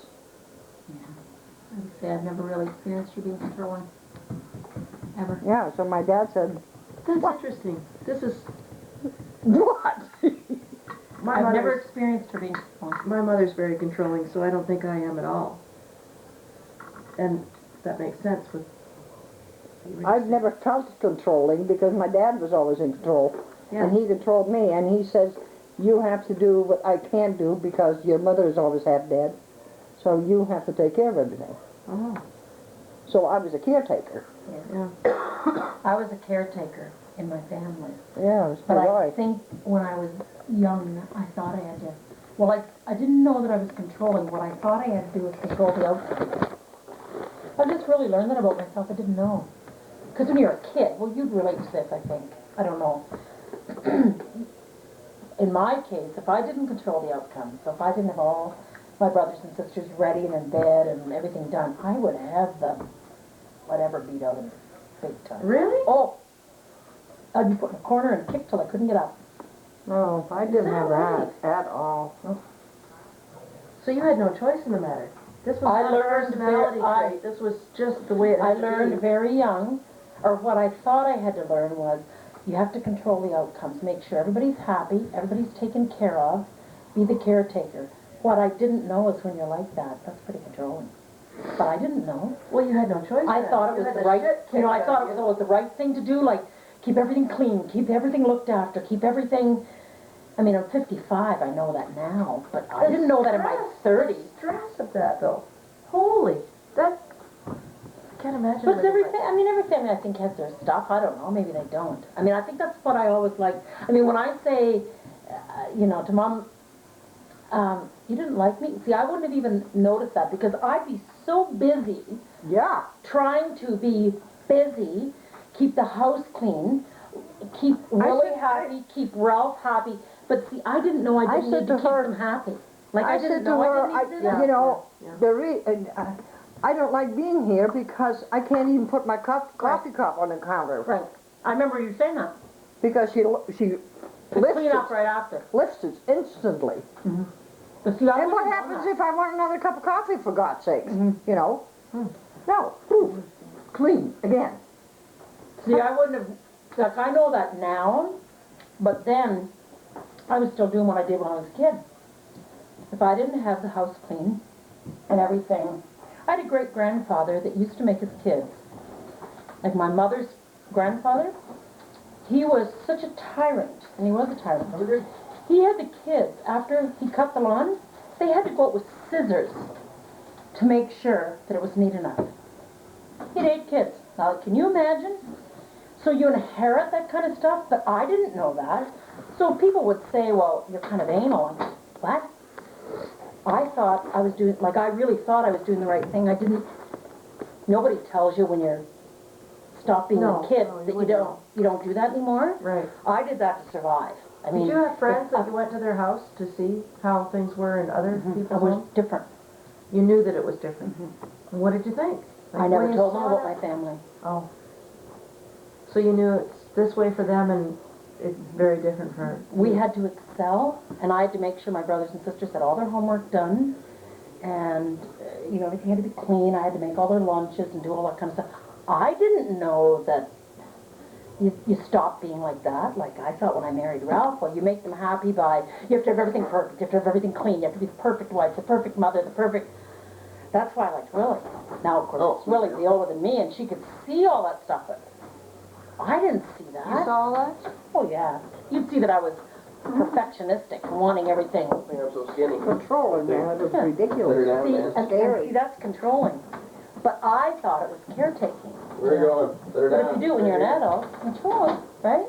[SPEAKER 12] I would say I've never really experienced you being controlling. Ever.
[SPEAKER 9] Yeah, so my dad said,
[SPEAKER 7] That's interesting. This is,
[SPEAKER 9] what?
[SPEAKER 12] I've never experienced her being controlling.
[SPEAKER 7] my mother's very controlling, so I don't think I am at all. And that makes sense with.
[SPEAKER 9] I've never felt controlling because my dad was always in control.
[SPEAKER 7] Yeah.
[SPEAKER 9] And he controlled me, and he says, you have to do what I can't do because your mother is always half dead. So you have to take care of everything.
[SPEAKER 7] Oh.
[SPEAKER 9] So I was a caretaker.
[SPEAKER 7] Yeah.
[SPEAKER 12] I was a caretaker in my family.
[SPEAKER 9] Yeah, it was
[SPEAKER 12] But
[SPEAKER 9] my
[SPEAKER 12] I
[SPEAKER 9] life.
[SPEAKER 12] think when I was young, I thought I had to, well, I didn't know that I was controlling. What I thought I had to do was control the outcome. I just really learned that about myself. I didn't know. Because when you're a kid, well, you'd relate to this, I think. I don't know. In my case, if I didn't control the outcome, so if I didn't have all my brothers and sisters ready and in bed and everything done, I would have them whatever beat out of me big time.
[SPEAKER 7] Really?
[SPEAKER 12] Oh, I'd be put in a corner and kicked till I couldn't get up.
[SPEAKER 9] No, I didn't have that at all.
[SPEAKER 7] So you had no choice in the matter. This was
[SPEAKER 12] I
[SPEAKER 7] not a
[SPEAKER 12] learned
[SPEAKER 7] personality
[SPEAKER 12] very-
[SPEAKER 7] trait. This was just the way it
[SPEAKER 12] I
[SPEAKER 7] had to
[SPEAKER 12] learned
[SPEAKER 7] be.
[SPEAKER 12] very young, or what I thought I had to learn was, you have to control the outcomes, make sure everybody's happy, everybody's taken care of, be the caretaker. What I didn't know is when you're like that, that's pretty controlling. But I didn't know.
[SPEAKER 7] Well, you had no choice.
[SPEAKER 12] I
[SPEAKER 7] then.
[SPEAKER 12] thought it
[SPEAKER 7] You
[SPEAKER 12] was
[SPEAKER 7] had
[SPEAKER 12] the right,
[SPEAKER 7] shit
[SPEAKER 12] you know, I
[SPEAKER 7] kicked
[SPEAKER 12] thought
[SPEAKER 7] out
[SPEAKER 12] it
[SPEAKER 7] of
[SPEAKER 12] was the right thing to do, like, keep everything clean, keep everything looked after, keep everything, I mean, I'm 55, I know that now, but I didn't know that in my 30s.
[SPEAKER 7] The stress of that, though. Holy, that, I can't imagine.
[SPEAKER 12] But
[SPEAKER 7] living
[SPEAKER 12] every,
[SPEAKER 7] like that.
[SPEAKER 12] I mean, every family I think has their stuff. I don't know. Maybe they don't. I mean, I think that's what I always like. I mean, when I say, you know, to Mom, you didn't like me. See, I wouldn't have even noticed that because I'd be so busy
[SPEAKER 9] Yeah.
[SPEAKER 12] trying to be busy, keep the house clean, keep Willie happy, keep Ralph happy. But see, I didn't know I didn't
[SPEAKER 9] said
[SPEAKER 12] need to
[SPEAKER 9] to
[SPEAKER 12] keep
[SPEAKER 9] her-
[SPEAKER 12] them happy. Like
[SPEAKER 9] I
[SPEAKER 12] I didn't
[SPEAKER 9] said to
[SPEAKER 12] know
[SPEAKER 9] her,
[SPEAKER 12] I didn't need to do that.
[SPEAKER 9] you know,
[SPEAKER 7] Yeah.
[SPEAKER 9] I don't like being here because I can't even put my coffee cup on the counter.
[SPEAKER 12] Right. I remember you saying that.
[SPEAKER 9] Because she
[SPEAKER 12] To
[SPEAKER 9] lifts
[SPEAKER 12] clean up right after.
[SPEAKER 9] it instantly.
[SPEAKER 12] But see, I
[SPEAKER 9] And what
[SPEAKER 12] wouldn't know
[SPEAKER 9] happens
[SPEAKER 12] that.
[SPEAKER 9] if I want another cup of coffee, for God's sakes? You know? No. Ooh, clean again.
[SPEAKER 12] See, I wouldn't have, like, I know that now, but then I was still doing what I did when I was a kid. If I didn't have the house clean and everything, I had a great-grandfather that used to make his kids. Like my mother's grandfather, he was such a tyrant, and he was a tyrant. He had the kids, after he cut the lawn, they had to go out with scissors to make sure that it was neat enough. He had 8 kids. Now, can you imagine? So you inherit that kind of stuff, but I didn't know that. So people would say, well, you're kind of anal. I'm like, what? I thought I was doing, like I really thought I was doing the right thing. I didn't, nobody tells you when you're stop being
[SPEAKER 7] No,
[SPEAKER 12] a kid
[SPEAKER 7] no, you
[SPEAKER 12] that you
[SPEAKER 7] wouldn't
[SPEAKER 12] don't do that anymore.
[SPEAKER 7] Right.
[SPEAKER 12] I did that to survive. I mean,
[SPEAKER 7] Did you have friends that you went to their house to see how things were in other
[SPEAKER 12] it
[SPEAKER 7] people's
[SPEAKER 12] was
[SPEAKER 7] homes?
[SPEAKER 12] different.
[SPEAKER 7] You knew that it was different. And what did you think? Like,
[SPEAKER 12] I never
[SPEAKER 7] when you
[SPEAKER 12] told them
[SPEAKER 7] saw
[SPEAKER 12] about
[SPEAKER 7] that-
[SPEAKER 12] my family.
[SPEAKER 7] Oh. So you knew it's this way for them and it's very different for...
[SPEAKER 12] We had to excel, and I had to make sure my brothers and sisters had all their homework done, and, you know, everything had to be clean. I had to make all their lunches and do all that kind of stuff. I didn't know that you stop being like that. Like I thought when I married Ralph, well, you make them happy by, you have to have everything perfect, you have to have everything clean, you have to be the perfect wife, the perfect mother, the perfect... That's why I liked Willie. Now, of course, Willie's the older than me, and she could see all that stuff, but I didn't see that.
[SPEAKER 7] You saw all that?
[SPEAKER 12] Oh, yeah. You'd see that I was perfectionistic and wanting everything.
[SPEAKER 10] I think I'm so skinny.
[SPEAKER 9] Controlling, man, it was
[SPEAKER 12] Yeah.
[SPEAKER 9] ridiculous.
[SPEAKER 10] Better
[SPEAKER 12] See,
[SPEAKER 10] now, man.
[SPEAKER 12] and see, that's controlling. But I thought it was caretaking.
[SPEAKER 10] Where are you going? Better
[SPEAKER 12] But
[SPEAKER 10] now.
[SPEAKER 12] if you do when you're an adult, control, right?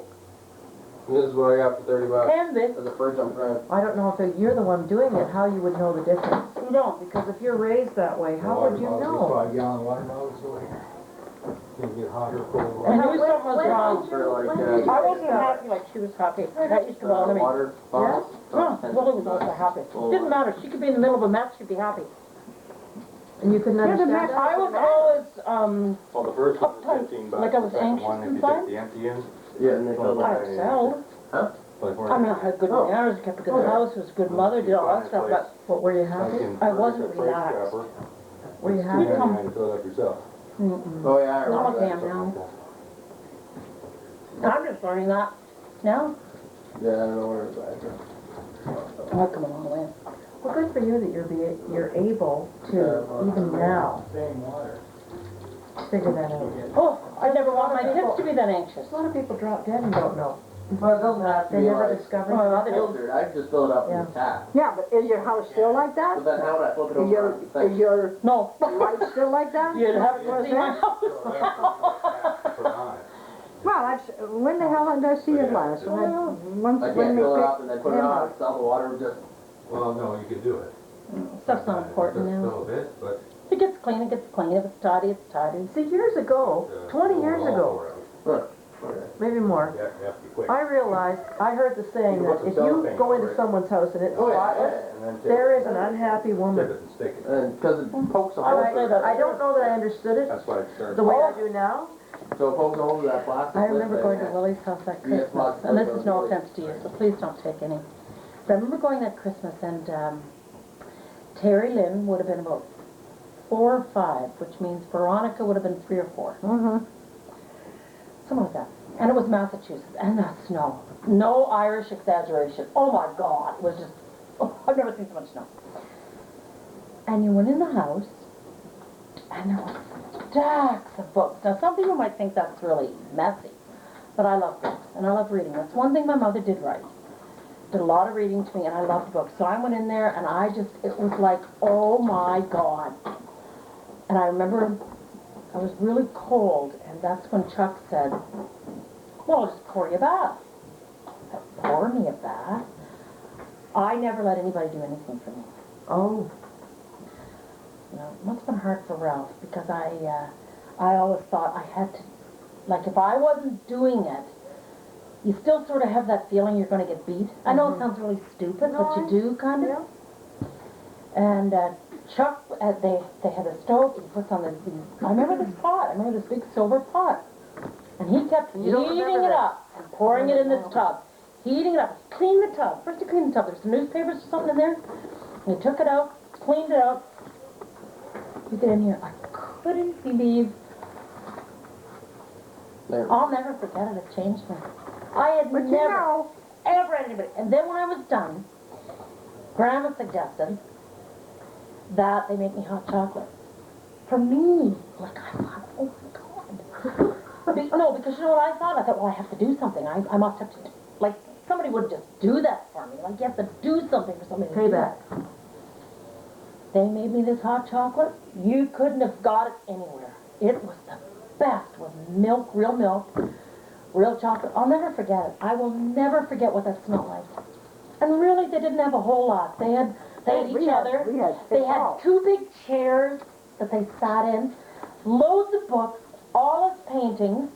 [SPEAKER 10] This is what I got for $30.
[SPEAKER 12] Can be.
[SPEAKER 10] As a first time friend.
[SPEAKER 7] I don't know if you're the one doing it, how you would know the difference.
[SPEAKER 12] You don't.
[SPEAKER 7] Because if you're raised that way, how would you know?
[SPEAKER 11] 5-gallon water bottles away. Can get hot or cold
[SPEAKER 12] I
[SPEAKER 11] water.
[SPEAKER 12] knew something was wrong.
[SPEAKER 10] For like,
[SPEAKER 12] I wasn't happy like she was happy. That used to bother me.
[SPEAKER 10] water bottles.
[SPEAKER 12] Oh, Willie was also happy. Didn't matter. She could be in the middle of a mess, she'd be happy.
[SPEAKER 7] And you couldn't
[SPEAKER 9] You're the
[SPEAKER 7] understand
[SPEAKER 9] best.
[SPEAKER 12] I was always,
[SPEAKER 11] Well, the first one
[SPEAKER 12] Uptight,
[SPEAKER 11] was 15 bucks.
[SPEAKER 12] like I was
[SPEAKER 11] the second
[SPEAKER 12] anxious
[SPEAKER 11] one, if you
[SPEAKER 12] inside.
[SPEAKER 11] take the empty in,
[SPEAKER 10] Yeah, and they filled
[SPEAKER 12] I
[SPEAKER 10] it.
[SPEAKER 12] excelled.
[SPEAKER 11] like
[SPEAKER 12] I mean, I had good manners, kept a good house, was a good mother, did all that stuff, but
[SPEAKER 7] What, were you happy?
[SPEAKER 12] I wasn't relaxed.
[SPEAKER 7] Were you
[SPEAKER 11] You
[SPEAKER 7] happy?
[SPEAKER 11] had to fill it up yourself.
[SPEAKER 10] Oh, yeah, I
[SPEAKER 12] Not
[SPEAKER 10] remember
[SPEAKER 12] a
[SPEAKER 10] that.
[SPEAKER 12] damn now. I'm just learning that now.
[SPEAKER 10] Yeah, I don't know where it's at.
[SPEAKER 12] I've come a long way.
[SPEAKER 7] Well, good for you that you're able to, even now, figure that out.
[SPEAKER 12] Oh, I never want my kids to be that anxious.
[SPEAKER 7] A lot of people drop dead and don't know.
[SPEAKER 10] But it doesn't have to
[SPEAKER 7] They
[SPEAKER 10] be
[SPEAKER 7] never
[SPEAKER 10] like
[SPEAKER 7] discovered.
[SPEAKER 12] Oh, they don't.
[SPEAKER 10] filtered. I can just fill it up from the tap.
[SPEAKER 9] Yeah, but is your house still like that?
[SPEAKER 10] But then how would I flip it
[SPEAKER 9] Is
[SPEAKER 10] over?
[SPEAKER 9] your,
[SPEAKER 10] on the thing?
[SPEAKER 9] is your
[SPEAKER 12] No.
[SPEAKER 9] light still like that?
[SPEAKER 12] You'd have to
[SPEAKER 9] Was
[SPEAKER 12] see my
[SPEAKER 9] that?
[SPEAKER 12] house.
[SPEAKER 9] Well, that's, when the hell did I see it last? When once,
[SPEAKER 10] I
[SPEAKER 9] when
[SPEAKER 10] can't
[SPEAKER 9] we
[SPEAKER 10] fill it
[SPEAKER 9] picked
[SPEAKER 10] up and then put it
[SPEAKER 9] them
[SPEAKER 10] on,
[SPEAKER 9] up.
[SPEAKER 10] stop the water, just,
[SPEAKER 11] Well, no, you could do it.
[SPEAKER 12] Stuff's not important
[SPEAKER 11] Just
[SPEAKER 12] now.
[SPEAKER 11] fill a bit, but.
[SPEAKER 12] If it gets clean, it gets clean. If it's tidy, it's tidy.
[SPEAKER 7] See, years ago, 20 years ago,
[SPEAKER 10] look,
[SPEAKER 7] maybe more,
[SPEAKER 11] You have to be quick.
[SPEAKER 7] I realized, I heard the saying
[SPEAKER 11] You
[SPEAKER 7] that
[SPEAKER 11] put
[SPEAKER 7] if
[SPEAKER 11] the
[SPEAKER 7] you
[SPEAKER 11] cellophane
[SPEAKER 7] go
[SPEAKER 11] over
[SPEAKER 7] into
[SPEAKER 11] it.
[SPEAKER 7] someone's house and it's
[SPEAKER 10] oh, yeah,
[SPEAKER 7] spotless,
[SPEAKER 10] yeah.
[SPEAKER 11] And then tip
[SPEAKER 7] there
[SPEAKER 11] it.
[SPEAKER 7] is an unhappy
[SPEAKER 11] Tip
[SPEAKER 7] woman.
[SPEAKER 11] it and stick it.
[SPEAKER 10] And, cause it pokes a
[SPEAKER 12] I would
[SPEAKER 10] hole.
[SPEAKER 12] say that.
[SPEAKER 7] I don't know that I understood it
[SPEAKER 11] That's why it starts.
[SPEAKER 7] the way I do now.
[SPEAKER 10] So it pokes a hole to that plastic.
[SPEAKER 12] I remember
[SPEAKER 10] lid
[SPEAKER 12] going to
[SPEAKER 10] thing.
[SPEAKER 12] Willie's house that
[SPEAKER 10] Yeah,
[SPEAKER 12] Christmas,
[SPEAKER 10] lots of
[SPEAKER 12] and this is no
[SPEAKER 10] those.
[SPEAKER 12] offense to you, so please don't take any. But I remember going that Christmas, and Terry Lynn would have been about 4 or 5, which means Veronica would have been 3 or 4.
[SPEAKER 9] Mm-hmm.
[SPEAKER 12] Something like that. And it was Massachusetts, and the snow. No Irish exaggeration. Oh my God, it was just, oh, I've never seen so much snow. And you went in the house, and there was stacks of books. Now, some people might think that's really messy, but I love books, and I love reading. That's one thing my mother did right. Did a lot of reading to me, and I loved books. So I went in there, and it was like, oh my God. And I remember I was really cold, and that's when Chuck said, well, I'll just pour you a bath. Pour me a bath? I never let anybody do anything for me.
[SPEAKER 7] Oh.
[SPEAKER 12] You know, it must have been hard for Ralph, because I always thought I had to, like, if I wasn't doing it, you still sort of have that feeling you're going to get beat. I know it sounds really stupid, but you do, kind of. And Chuck, they had a stove, he puts on these, I remember this pot, I remember this big silver pot. And he kept
[SPEAKER 7] You don't
[SPEAKER 12] heating
[SPEAKER 7] remember
[SPEAKER 12] it
[SPEAKER 7] that?
[SPEAKER 12] up and pouring it in this tub. Heating it up. Clean the tub. First he cleaned the tub. There's some newspapers or something in there. And he took it out, cleaned it out. You get in here. I couldn't believe.
[SPEAKER 10] There.
[SPEAKER 12] I'll never forget it. It changed me. I had
[SPEAKER 9] But you
[SPEAKER 12] never,
[SPEAKER 9] know,
[SPEAKER 12] ever had anybody. And then when I was done, Grandma suggested that they make me hot chocolate. For me, like I thought, oh my God. No, because you know what I thought? I thought, well, I have to do something. I must have to, like, somebody would just do that for me. Like, you have to do something for somebody to do
[SPEAKER 7] Payback.
[SPEAKER 12] that. They made me this hot chocolate. You couldn't have got it anywhere. It was the best with milk, real chocolate. I'll never forget it. I will never forget what that smelled like. And really, they didn't have a whole lot. They had each other.
[SPEAKER 9] We had
[SPEAKER 12] They had 2 big chairs that they sat in, loads of books, all his paintings,